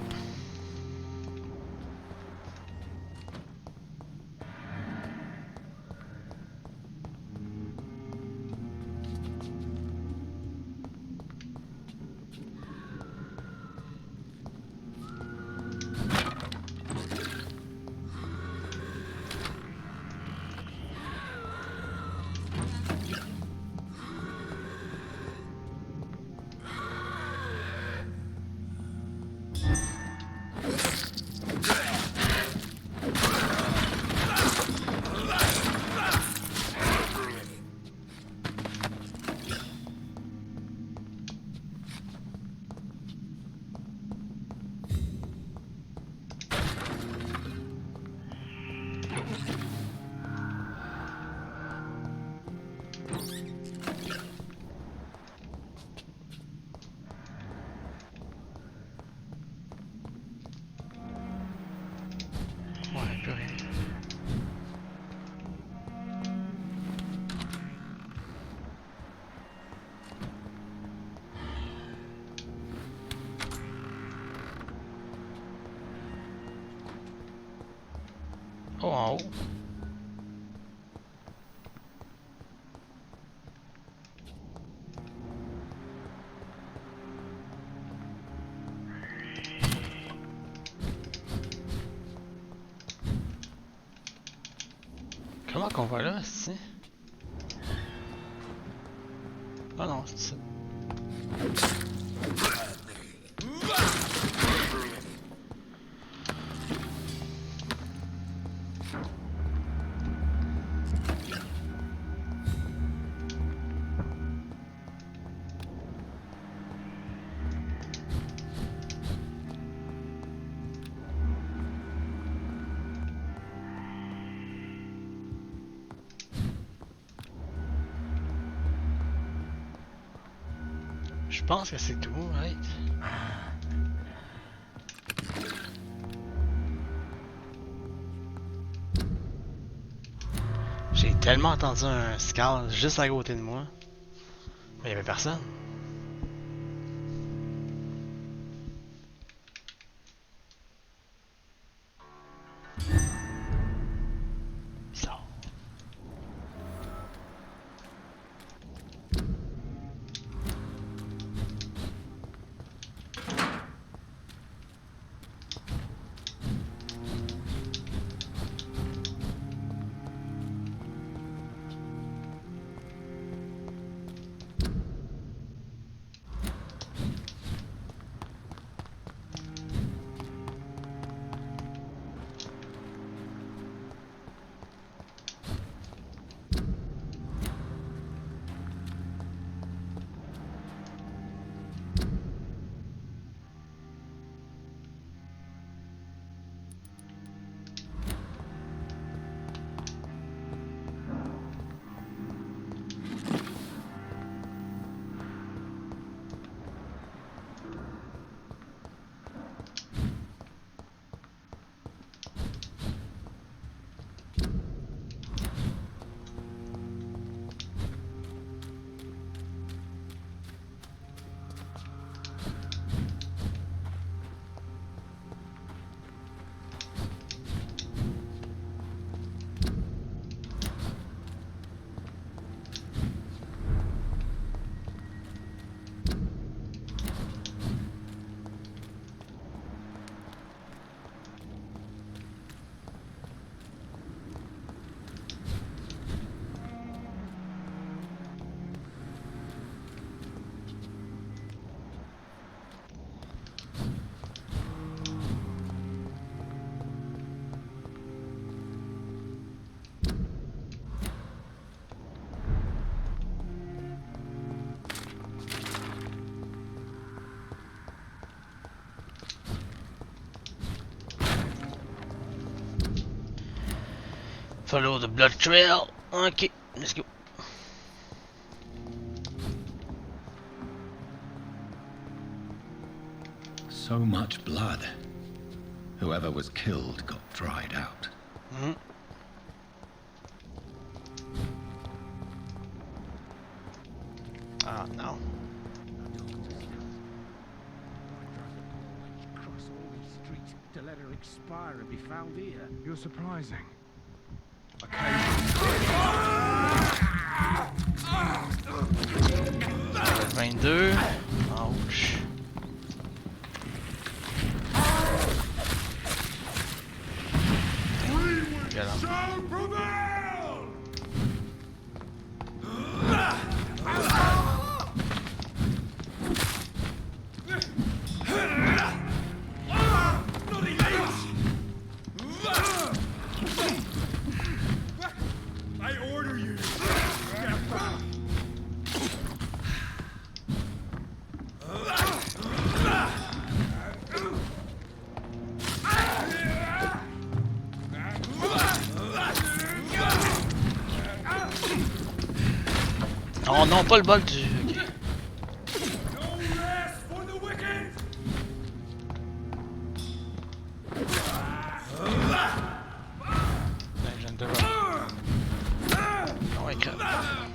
Oh, en haut. Comment qu'on va là, c'est? Ah non, c'est ça. Je pense que c'est tout, right? J'ai tellement entendu un scal juste à côté de moi. Mais il y avait personne. Bizarre. Follow the blood trail. Okay, let's go. So much blood. Whoever was killed got dried out. Mm-hmm. Oh no. Cross all these streets to let her expire and be found here. You're surprising. Okay. 22. Ouch. Get him. Oh non, pas le bol du... Okay. Oh ouais, crap.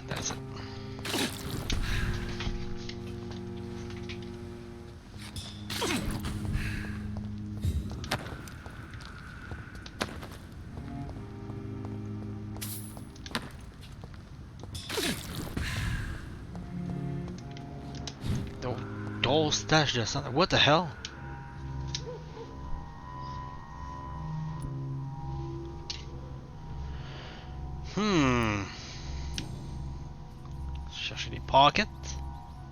That's it. grosse tache de sang. What the hell? Chercher les pockets.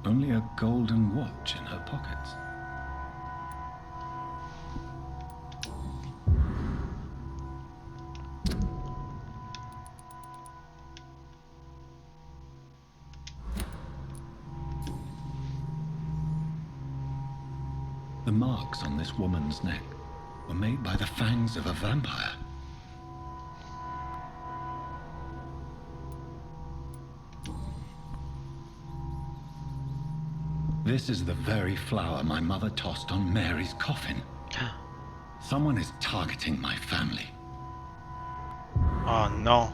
Only a golden watch in her pockets. The marks on this woman's neck were made by the fangs of a vampire. This is the very flower my mother tossed on Mary's coffin. Someone is targeting my family. Oh non.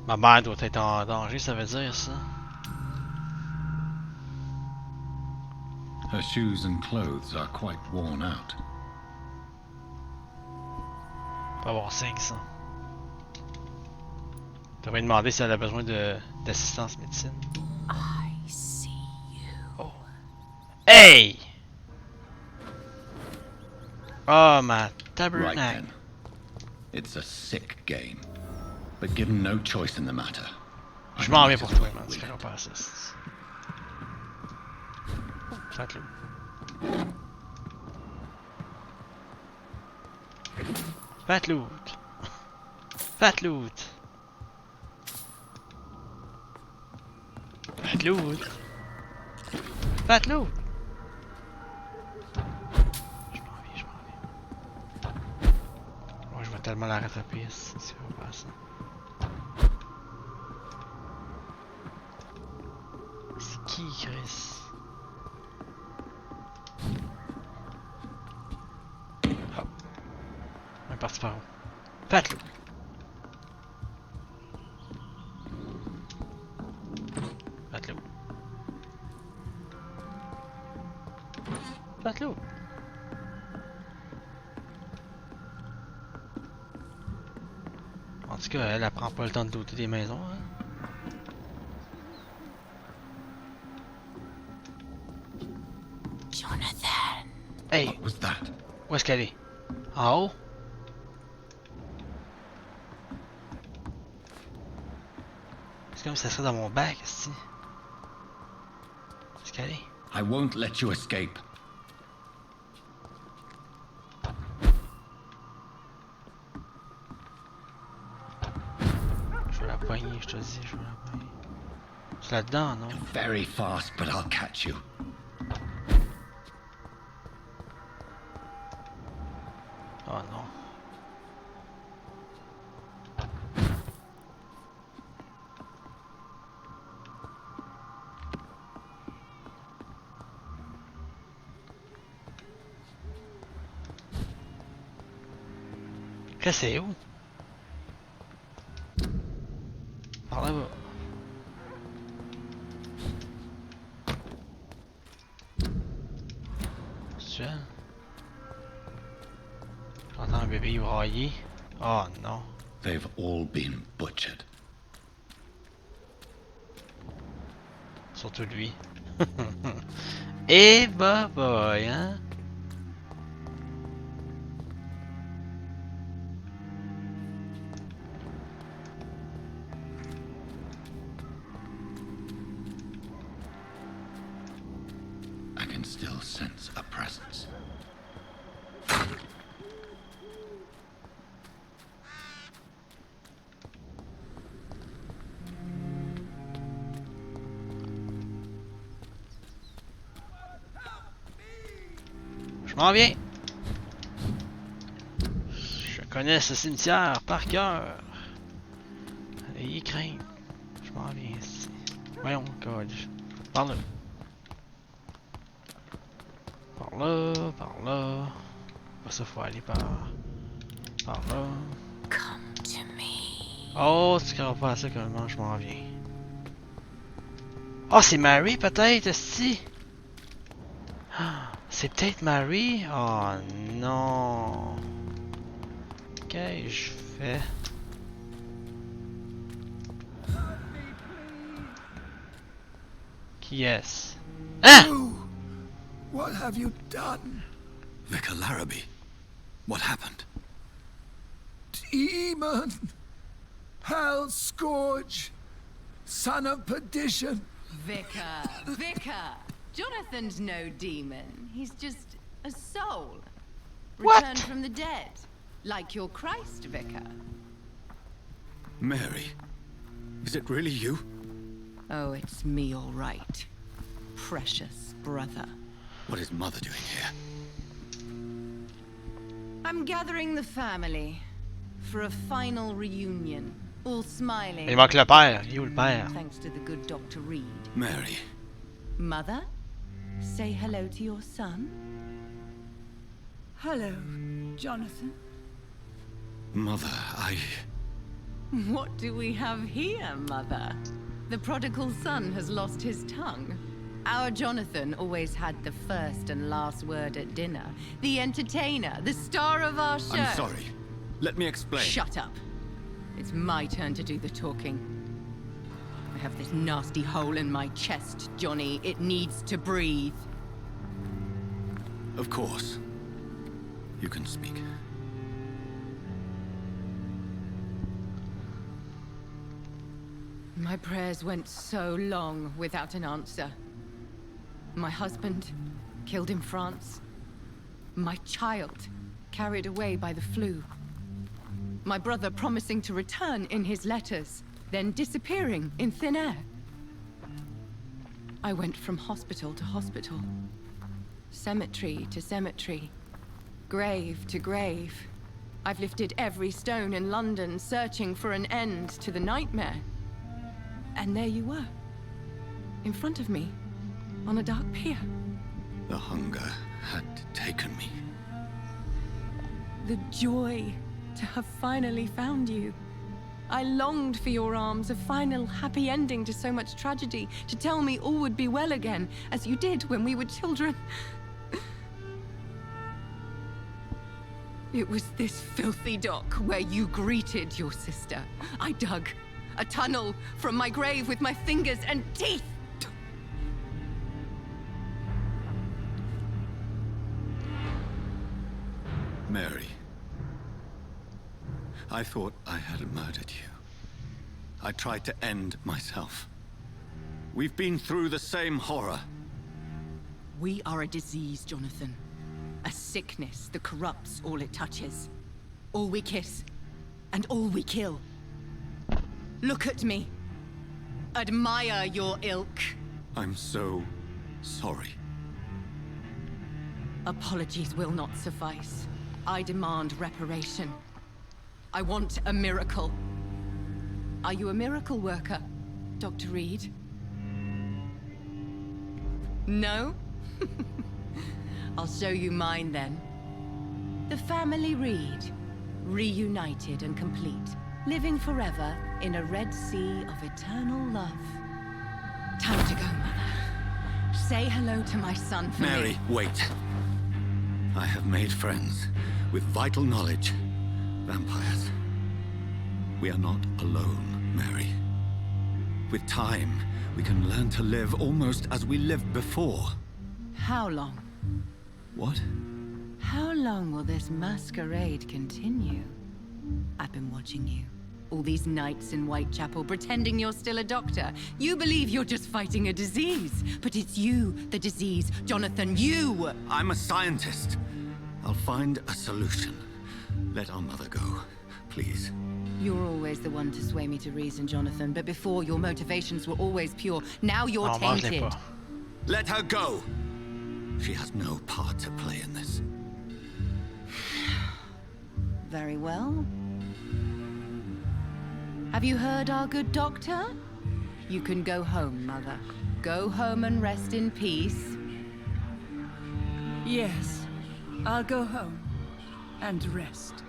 Ma mère doit être en danger, ça veut dire ça. Her shoes and clothes are quite worn out. Pas avoir 500. T'aurais demandé si elle a besoin d'assistance médecine. I see you. Oh. Hey! Oh, ma tabernacle. Right then. It's a sick game, but given no choice in the matter. Je m'en vais pour toi, man. Tu feras pas ça. Faites-le. Fat loot. Fat loot. Fat loot. Fat loot. Je m'en vais. Oh, je vais tellement la rattraper si ça va pas ça. C'est qui, Chris? On est parti par où? Faites-le! Faites-le! Faites-le! En tout cas, elle prend pas le temps de douter des maisons, hein? Jonathan! Hey! What was that? Où est-ce qu'elle est? En haut? C'est comme si ça serait dans mon bac, ici. Où est-ce qu'elle est? I won't let you escape. Je vais la poigner, je te dis, je vais la poigner. C'est là-dedans, non? Very fast, but I'll catch you. Oh non. Là, c'est où? Par là-bas. C'est ça? J'entends un bébé brailler. Oh non. They've all been butchered. Surtout lui. Et bah boy, hein? I can still sense a presence. Je m'en viens. Je connais ce cimetière par cœur. Ayez crainte. Je m'en viens ici. Voyons, God. Par là. Par là, par là. Pas ça, faut aller par là. Come to me. Oh, tu crois pas à ça comment je m'en viens. Oh, c'est Mary peut-être, si. C'est peut-être Mary? Oh non. Qu'est-ce que je fais? Qui est-ce? Hein? What have you done? Vicar Larrabee, what happened? Demon! Hell scourge! Son of perdition! Vicar! Jonathan's no demon. He's just a soul. What? Returned from the dead. Like your Christ, Vicar. Mary, is it really you? Oh, it's me, all right. Precious brother. What is Mother doing here? I'm gathering the family for a final reunion. All smiling. Il manque le père. Il est où le père? Thanks to the good Dr. Reid. Mary. Mother, say hello to your son. Hello, Jonathan. Mother, What do we have here, Mother? The prodigal son has lost his tongue. Our Jonathan always had the first and last word at dinner. The entertainer, the star of our show. I'm sorry. Let me explain. Shut up. It's my turn to do the talking. I have this nasty hole in my chest, Johnny. It needs to breathe. Of course. You can speak. My prayers went so long without an answer. My husband, killed in France. My child, carried away by the flu. My brother promising to return in his letters, then disappearing in thin air. I went from hospital to hospital, cemetery to cemetery, grave to grave. I've lifted every stone in London, searching for an end to the nightmare. And there you were, in front of me, on a dark pier. The hunger had taken me. The joy to have finally found you. I longed for your arms, a final happy ending to so much tragedy, to tell me all would be well again, as you did when we were children. It was this filthy dock where you greeted your sister. I dug a tunnel from my grave with my fingers and teeth. Mary, I thought I had murdered you. I tried to end myself. We've been through the same horror. We are a disease, Jonathan. A sickness that corrupts all it touches. All we kiss, and all we kill. Look at me. Admire your ilk. I'm so sorry. Apologies will not suffice. I demand reparation. I want a miracle. Are you a miracle worker, Dr. Reid? No? I'll show you mine then. The family Reid, reunited and complete, living forever in a red sea of eternal love. Time to go, Mother. Say hello to my son for me. Mary, wait. I have made friends with vital knowledge. Vampires. We are not alone, Mary. With time, we can learn to live almost as we lived before. How long? What? How long will this masquerade continue? I've been watching you. All these nights in Whitechapel, pretending you're still a doctor. You believe you're just fighting a disease. But it's you, the disease. Jonathan, you! I'm a scientist. I'll find a solution. Let our mother go, please. You're always the one to sway me to reason, Jonathan. But before, your motivations were always pure. Now you're tainted. Let her go! She has no part to play in this. Very well. Have you heard our good doctor? You can go home, Mother. Go home and rest in peace. Yes, I'll go home and rest.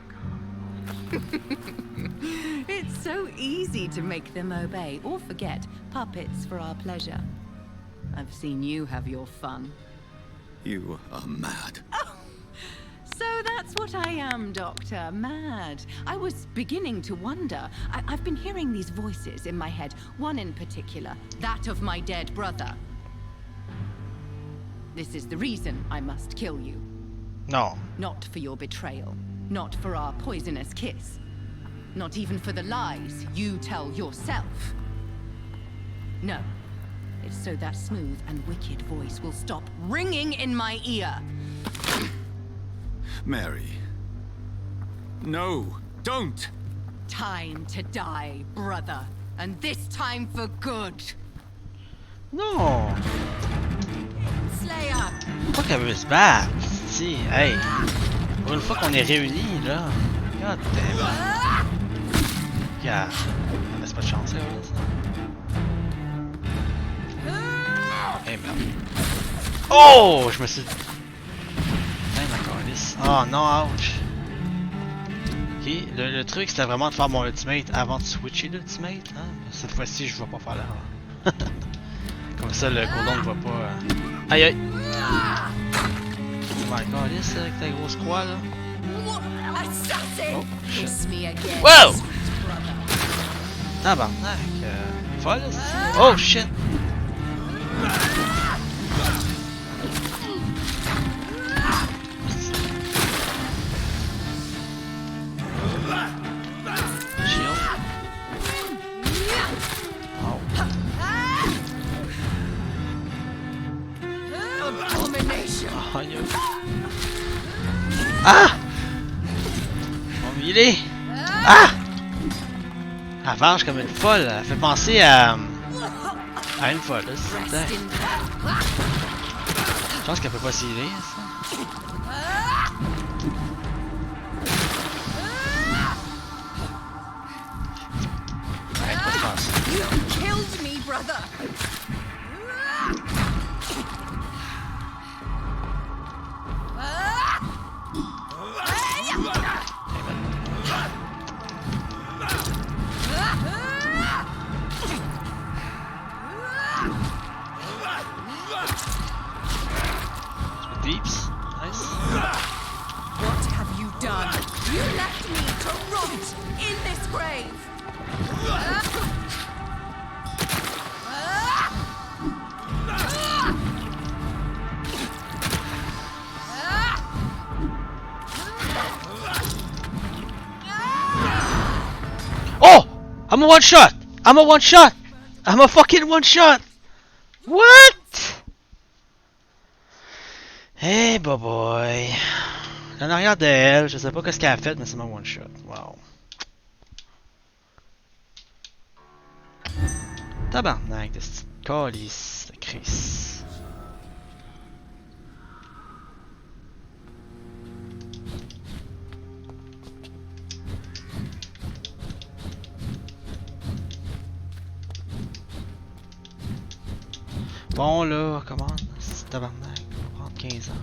It's so easy to make them obey or forget. Puppets for our pleasure. I've seen you have your fun. You are mad. Oh, so that's what I am, Doctor. Mad. I was beginning to wonder. I've been hearing these voices in my head. One in particular. That of my dead brother. This is the reason I must kill you. Non. Not for your betrayal. Not for our poisonous kiss. Not even for the lies you tell yourself. No. It's so that smooth and wicked voice will stop ringing in my ear. Mary. No, don't! Time to die, brother. And this time for good. Non! Slayer! Pourquoi qu'elle veut se battre? Si, hey! Pour une fois qu'on est réunis, là. God damn. Yeah. On laisse pas de chance, là. Hey, merde. Oh! Je me suis... Hey, ma calice. Oh non, ouch. Ok, le truc c'était vraiment de faire mon ultimate avant de switcher l'ultimate. Hein? Cette fois-ci, je vais pas faire l'erreur. Comme ça, le cordon ne voit pas. Aïe aïe! Oh my god, avec ta grosse croix là. Oh, shit. Wow! Tabarnak! Folle, c'est... Oh shit! Shield. Oh. Abomination. Oh, yo. Ah! On m'y est. Ah! Elle varge comme une folle. Elle fait penser à une folle. Là, je pense qu'elle peut pas s'y aller. Arrête pas de faire ça. You killed me, brother. Deeps. Nice. What have you done? You left me to rot in this grave. Oh! I'm a one shot! I'm a one shot! I'm a fucking one shot! What? Hey, boy. En arrière d'elle, je sais pas ce qu'elle a fait, mais c'est ma one shot. Wow. Tabarnak de cette calice de Chris. Bon là, comment? C'est tabarnak. On va prendre 15 ans. Là.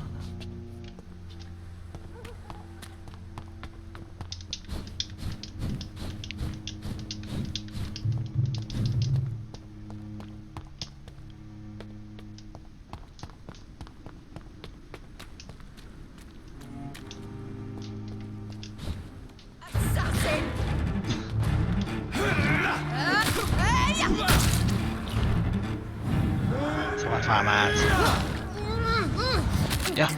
Ça va te faire mal, ça. Yeah.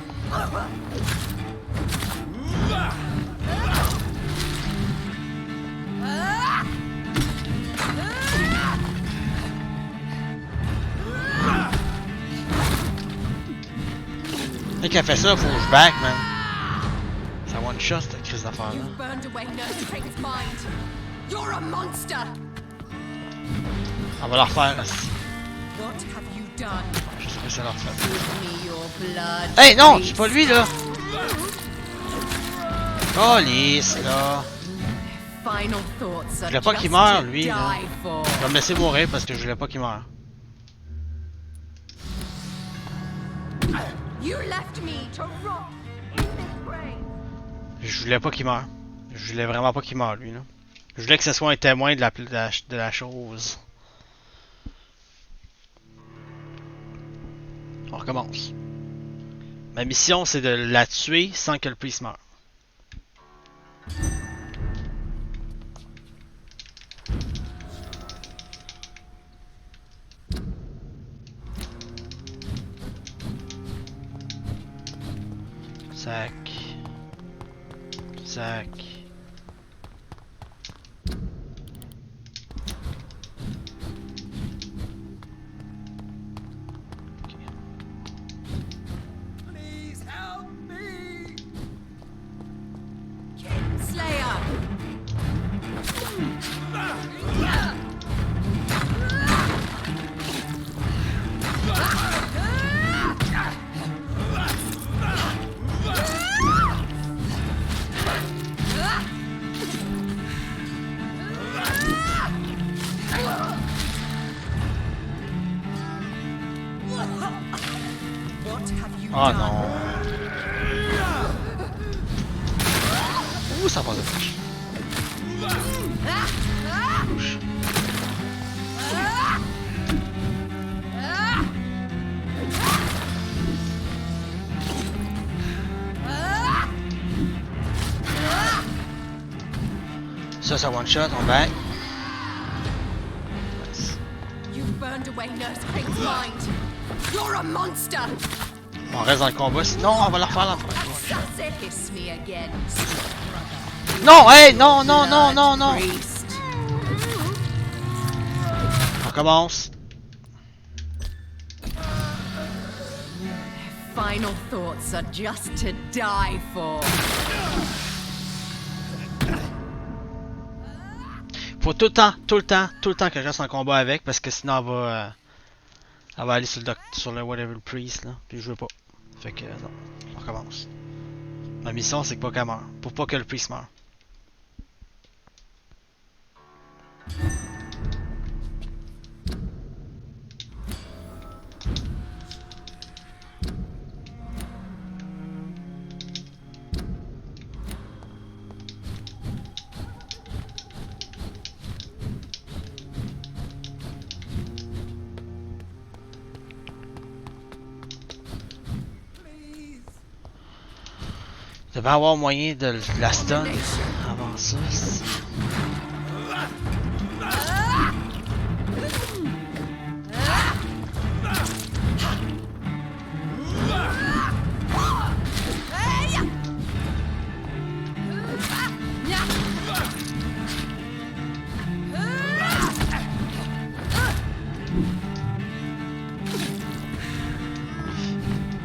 Dès qu'elle fait ça, faut que je back, man. Ça one shot cette crise d'affaires là. On va la refaire, là. Je sais pas si elle la refait. Hey, non! C'est pas lui, là! Oh, lisse, là! Je voulais pas qu'il meure, lui, là. Je vais me laisser mourir parce que je voulais pas qu'il meure. Je voulais pas qu'il meure. Je voulais vraiment pas qu'il meure, lui, là. Je voulais que ce soit un témoin de la chose. On recommence. Ma mission, c'est de la tuer sans que le police meure. Sac. Sac. Please help me! Slayer! Oh non. Ouh, ça passe de flèche. Bouche. Ça one shot, on back. Nice. You burned away Nurse Craig's mind. You're a monster. On reste dans le combat, sinon on va le refaire la prochaine fois. Kiss me again. Non, hey, non, non, non, non, non. On commence. Final thoughts are just to die for. Faut tout le temps que je reste en combat avec, parce que sinon elle va aller sur le whatever le priest là, puis je veux pas. Fait que non, on recommence. Ma mission c'est que pas qu'elle meure, pour pas que le priest meure. Il devait avoir moyen de la stun avant ça.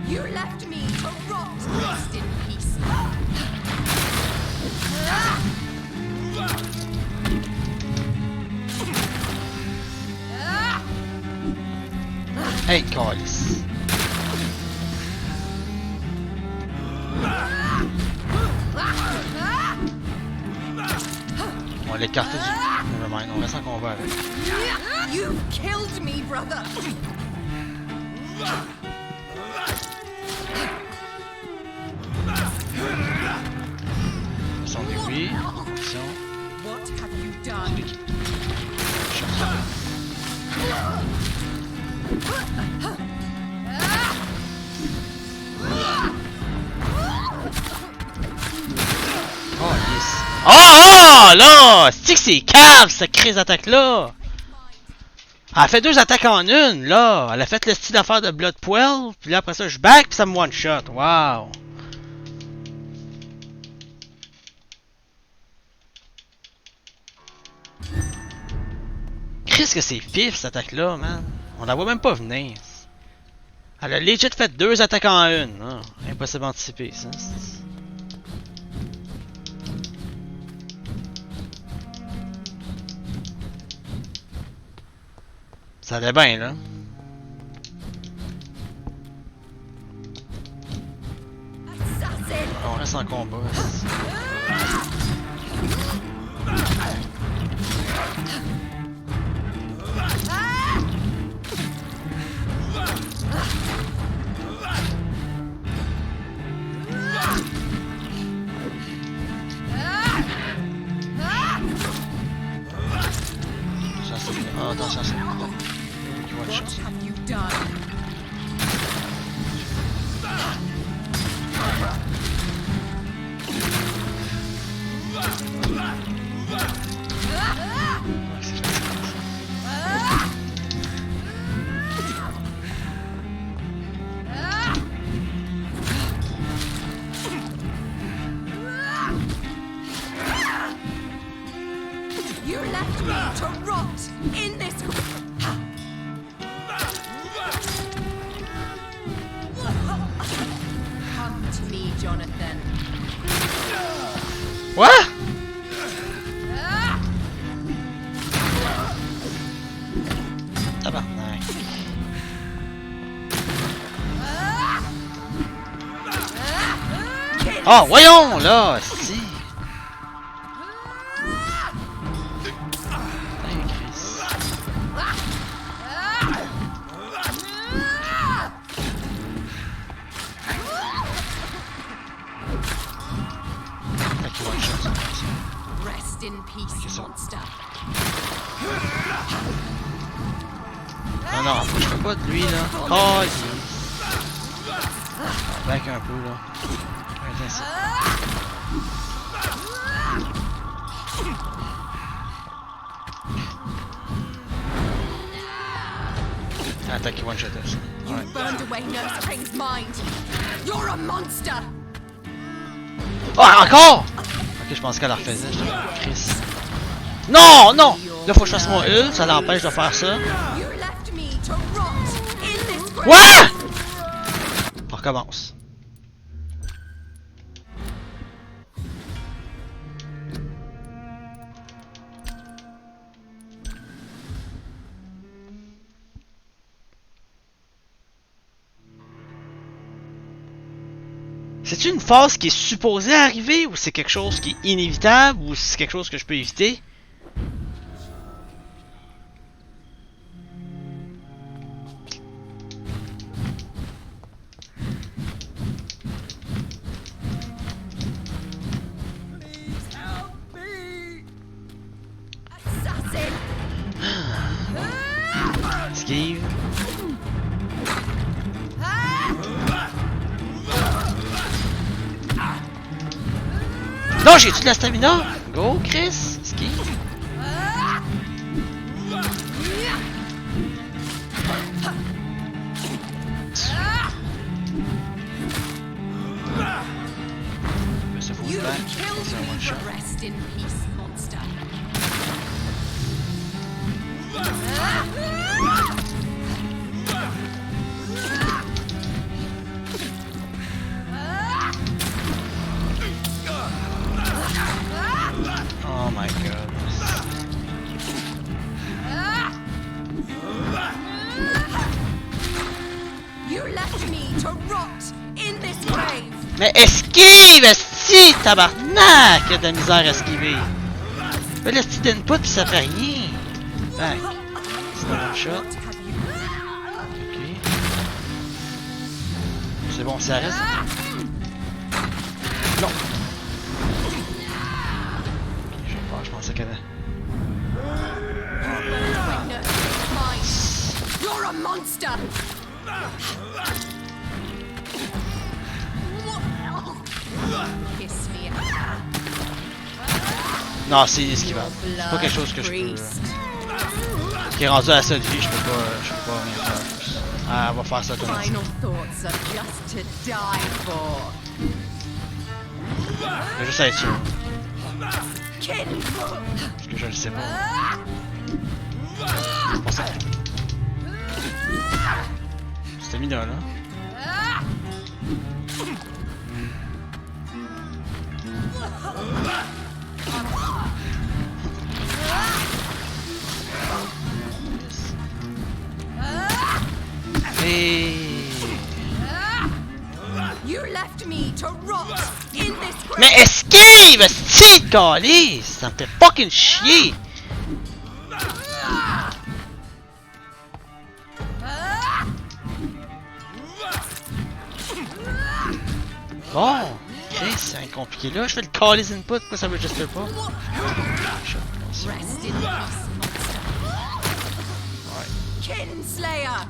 You left me to rot. Rest in peace. Hey, calice. On va l'écarter du... Nevermind, on reste en combat avec. You killed me, brother. Attention des oui. Attention. What have you done? Oh yes. Oh là! C'est que c'est cave cette crise d'attaque là! Elle a fait 2 attaques en une là! Elle a fait le style d'affaire de Blood 12, puis là après ça je back puis ça me one shot. Wow! Qu'est-ce que c'est pif cette attaque là, man? On la voit même pas venir. Elle a legit fait 2 attaques en une. Oh, impossible d'anticiper ça. Ça allait bien là. On reste en combat. Oh, attention, c'est bon. What have you done? Jonathan. What? Tabarnak. Oh, voyons, là, si. Rest in peace, monster. Non, non, je peux pas de lui, là. Oh, back un peu, là. Attaque qui one-shot us. You burned away Nurse King's mind. You're a monster. Oh, encore! Ok, je pense qu'elle la refaisait. Chris. Non, non! Là, faut que je fasse mon ult, ça l'empêche de faire ça. What? On recommence. C'est une phase qui est supposée arriver ou c'est quelque chose qui est inévitable ou c'est quelque chose que je peux éviter? Esquive. Non, j'ai-tu de la stamina? Go, Chris! Ski! Ça faut se battre. C'est un one-shot. Rest in peace, monster. Oh my god. You left me to rot in this grave. Mais esquive, esti, tabarnak! Il y a de la misère à esquiver. Mais le petit d'input pis ça fait rien. Back. C'est un one shot. Ok. C'est bon, ça reste. Non. Je pensais qu'elle avait... You're a monster. Kiss me. Non, c'est inesquivable. C'est pas quelque chose que je peux... Qui est rendu à la seule vie, je peux pas rien faire plus. Ah, elle va faire ça automatiquement. Final thoughts are just to die for. Je vais juste aller dessus. Parce que je le sais pas. C'est pour ça. C'était mineur là. Et... You left me to rot in this grave. Mais esquive, esti de calice! Ça me fait fucking chier! Bon, Chris, c'est compliqué là, je fais le calice input, pourquoi ça veut juste pas? Kinslayer.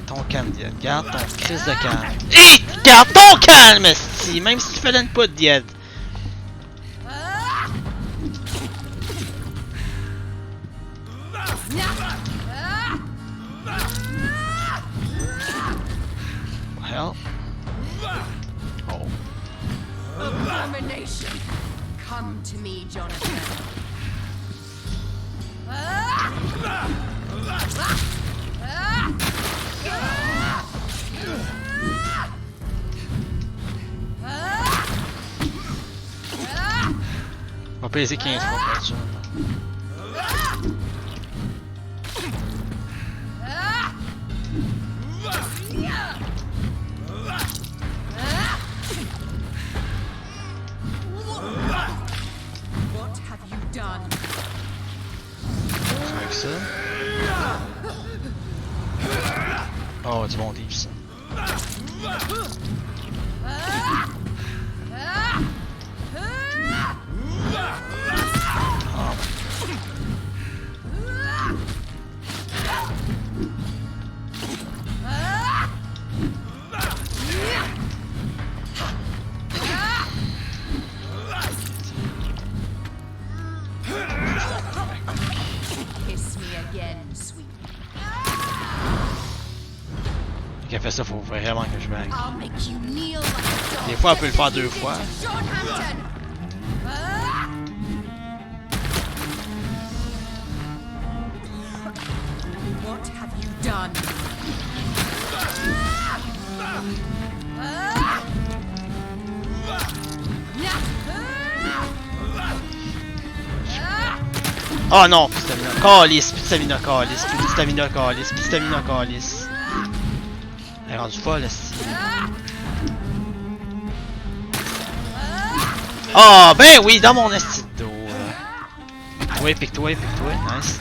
Ton calme, Died. Garde ton crise de calme. Hé! Garde ton calme, esti! Même si tu fais l'input, Died. Hell. Oh. Abomination. Come to me, Jonathan. peser 15 fois pour être sûr. What have you done? Avec ça. Oh, du bon livre ça. Kiss me again, sweet. Quand elle fait ça, faut vraiment que je back. I'll make you kneel like a dog. Des fois, elle peut le faire 2 fois. What have you done? Oh non, plus de stamina. Calice, plus de stamina, calice, plus de stamina, calice, plus de stamina, calice. Elle est rendue folle, est-ce. Ah, ben oui, dans mon esti de dos. Oui, pique-toi, nice.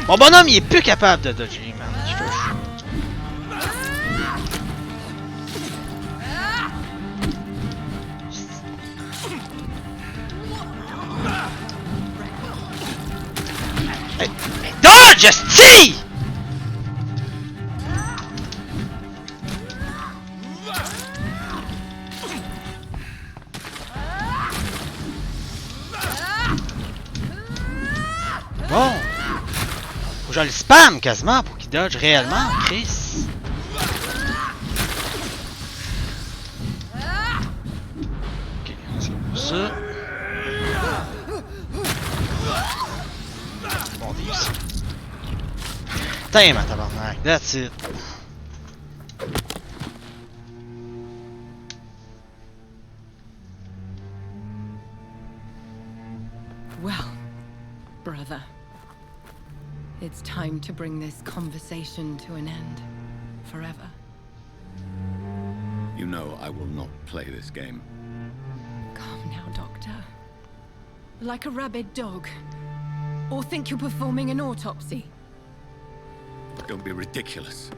Mon bonhomme, il est plus capable de dodger, man. Je te jure. Hey, dodge, esti! Bon! Faut que je le spam quasiment pour qu'il dodge réellement, Chris. Ok, c'est comme ça. Bon deal ça. Putain ma tabarnak, that's it. Well, brother, it's time to bring this conversation to an end. Forever. You know I will not play this game. Calm now, Doctor. Like a rabid dog. Or think you're performing an autopsy. Don't be ridiculous.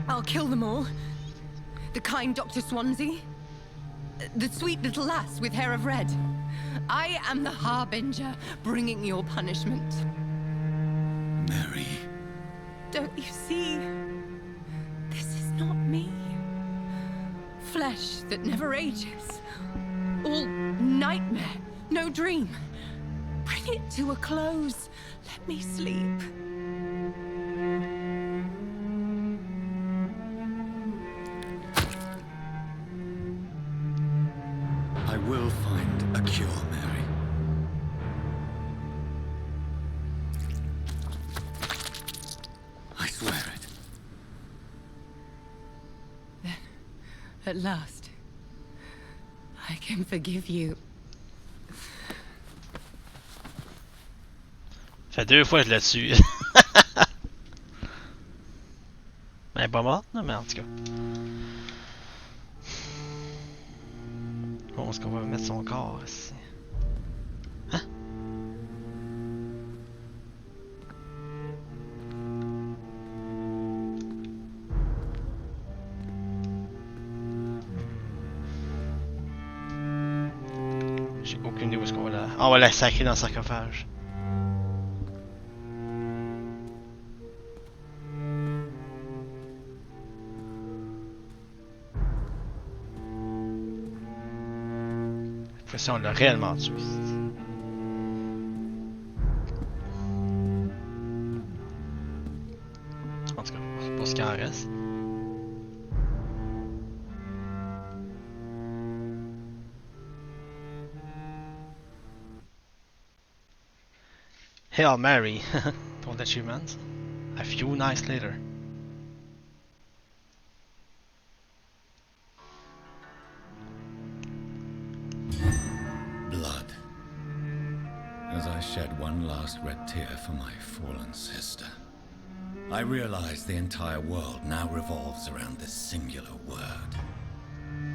I'll kill them all. The kind Dr. Swansea. The sweet little lass with hair of red. I am the Harbinger, bringing your punishment. Mary. Don't you see? This is not me. Flesh that never ages. All nightmare, no dream. Bring it to a close. Let me sleep. I will find a cure, Mary. I swear it. Then, at last, I can forgive you. Ça fait 2 fois que je la tue. Elle est pas morte, non, mais en tout cas. Bon, est-ce qu'on va mettre son corps ici? Hein? J'ai aucune idée où est-ce qu'on va la... Ah, on va la sacrer dans le sarcophage. Si on l'a réellement tué. En tout cas, pour ce qui en reste. Hail Mary, ton achievement. A few nights later. blood. As I shed one last red tear for my fallen sister, I realize the entire world now revolves around this singular word.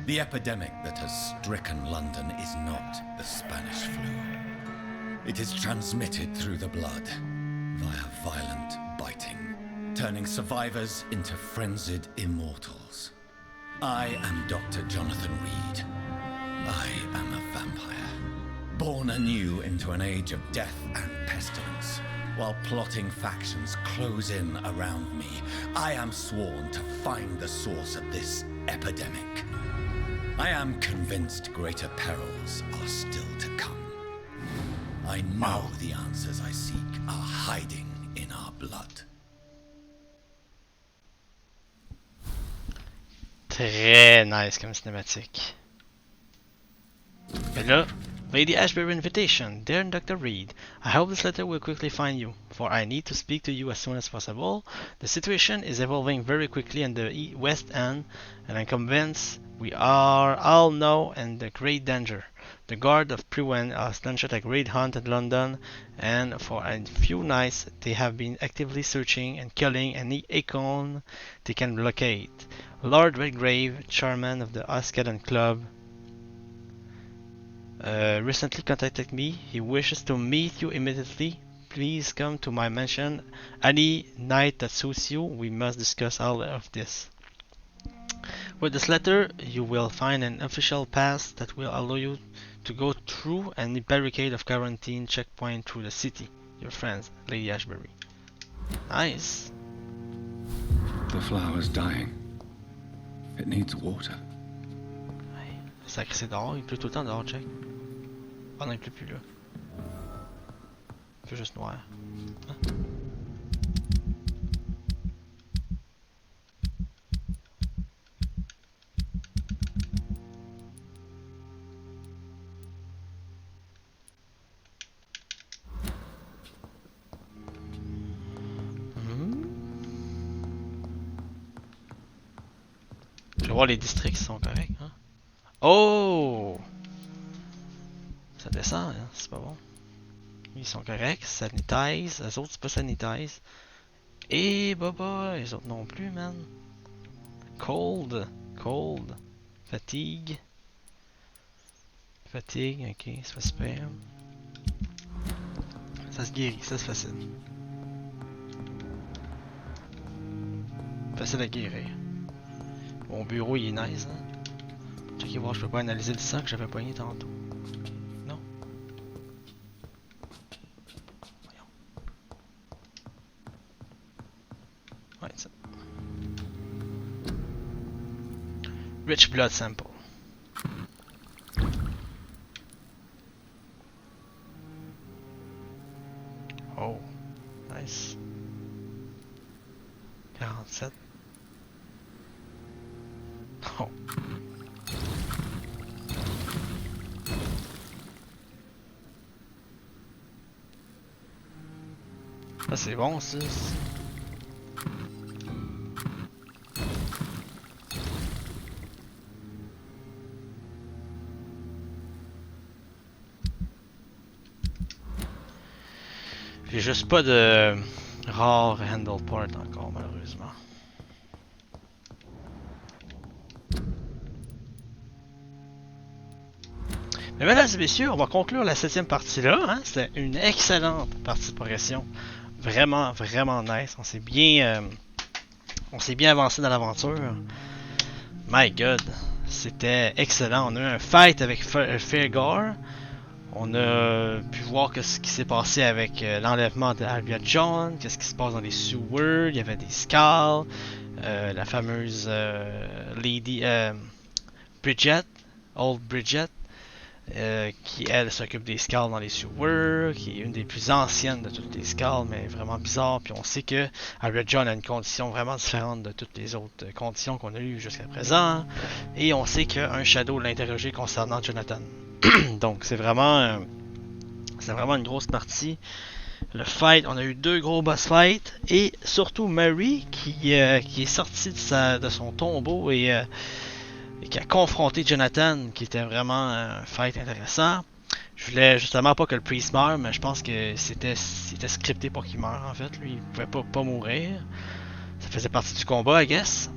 The epidemic that has stricken London is not the Spanish flu. It is transmitted through the blood, via violent biting, turning survivors into frenzied immortals. I am Dr. Jonathan Reid. I am a vampire, born anew into an age of death and pestilence. While plotting factions close in around me, I am sworn to find the source of this epidemic. I am convinced greater perils are still to come. I know the answers I seek are hiding in our blood. Très nice comme cinématique. Et là, Lady Ashbury invitation. Dear Dr. Reid, I hope this letter will quickly find you, for I need to speak to you as soon as possible. The situation is evolving very quickly in the West End, and I'm convinced we are all now in the great danger. The guard of Prewen has launched a great hunt in London, and for a few nights they have been actively searching and killing any icon they can locate. Lord Redgrave, chairman of the Ascadon Club, recently contacted me. He wishes to meet you immediately. Please come to my mansion any night that suits you. We must discuss all of this. With this letter, you will find an official pass that will allow you to go through any barricade of quarantine checkpoint through the city. Your friends, Lady Ashbury. Nice. The flower's dying. It needs water. Ça crissé dehors, il pleut tout le temps dehors, check. Ah non, il pleut plus là. Il fait juste noir. Hein? Je vais voir les districts qui sont corrects. Hein? Oh! Ça descend, hein? C'est pas bon. Ils sont corrects, sanitize. Les autres, c'est pas sanitize. Et baba, les autres non plus, man. Cold. Cold. Fatigue. Fatigue, ok, c'est pas super. Ça se guérit, ça c'est facile. Facile à guérir. Mon bureau il est nice, hein. Checker voir, je peux pas analyser le sang que j'avais pogné tantôt. Non. Voyons. Ouais, ça. Rich blood sample. Oh, nice. 47. Oh. Ah, c'est bon, ça. J'ai juste pas de rare handle part encore, malheureusement. Mais mesdames et messieurs, on va conclure la 7e partie là. Hein? C'était une excellente partie de progression. Vraiment, vraiment nice. On s'est bien avancé dans l'aventure. My God, c'était excellent. On a eu un fight avec Fergal. On a pu voir ce qui s'est passé avec l'enlèvement d'Aria John, qu'est-ce qui se passe dans les sewers. Il y avait des skulls, la fameuse Lady Bridget, Old Bridget, qui elle s'occupe des skulls dans les sewers, qui est une des plus anciennes de toutes les skulls, mais vraiment bizarre. Puis on sait que Aria John a une condition vraiment différente de toutes les autres conditions qu'on a eues jusqu'à présent. Et on sait qu'un Shadow l'a interrogé concernant Jonathan. Donc c'est vraiment une grosse partie. Le fight, on a eu 2 gros boss fights et surtout Mary qui est sortie de son tombeau et qui a confronté Jonathan, qui était vraiment un fight intéressant. Je voulais justement pas que le priest meure, mais je pense que c'était scripté pour qu'il meure en fait. Lui, il pouvait pas mourir. Ça faisait partie du combat, I guess.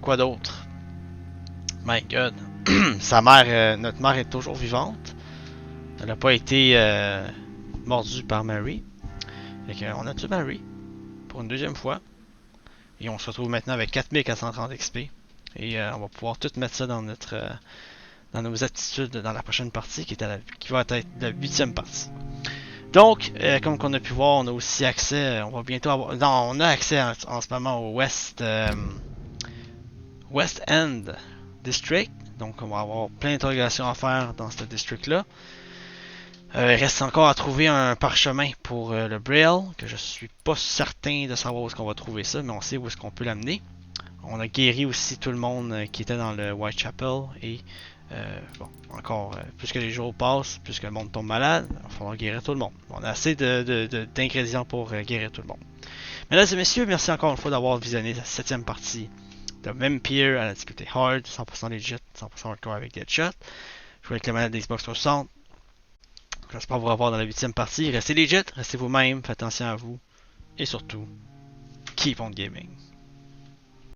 Quoi d'autre? My God. Sa mère, notre mère est toujours vivante. Elle n'a pas été mordue par Mary. On a tué Mary pour une deuxième fois. Et on se retrouve maintenant avec 4430 XP. Et on va pouvoir tout mettre ça dans nos attitudes dans la prochaine partie qui va être la 8e partie. Donc, comme on a pu voir, on a aussi accès, on va bientôt avoir... Non, on a accès en ce moment au West End District. Donc, on va avoir plein d'interrogations à faire dans ce district-là. Il reste encore à trouver un parchemin pour le Braille, que je suis pas certain de savoir où est-ce qu'on va trouver ça, mais on sait où est-ce qu'on peut l'amener. On a guéri aussi tout le monde qui était dans le Whitechapel et bon, encore, plus que les jours passent, plus que le monde tombe malade, il va falloir guérir tout le monde. On a assez d'ingrédients pour guérir tout le monde. Mesdames et messieurs, merci encore une fois d'avoir visionné la 7e partie de Vampyr à la difficulté hard, 100% legit, 100% hardcore avec Dheadshot. Je joue avec la manette d'Xbox 360. J'espère vous revoir dans la 8e partie. Restez legit, restez vous-même, faites attention à vous et surtout, keep on gaming.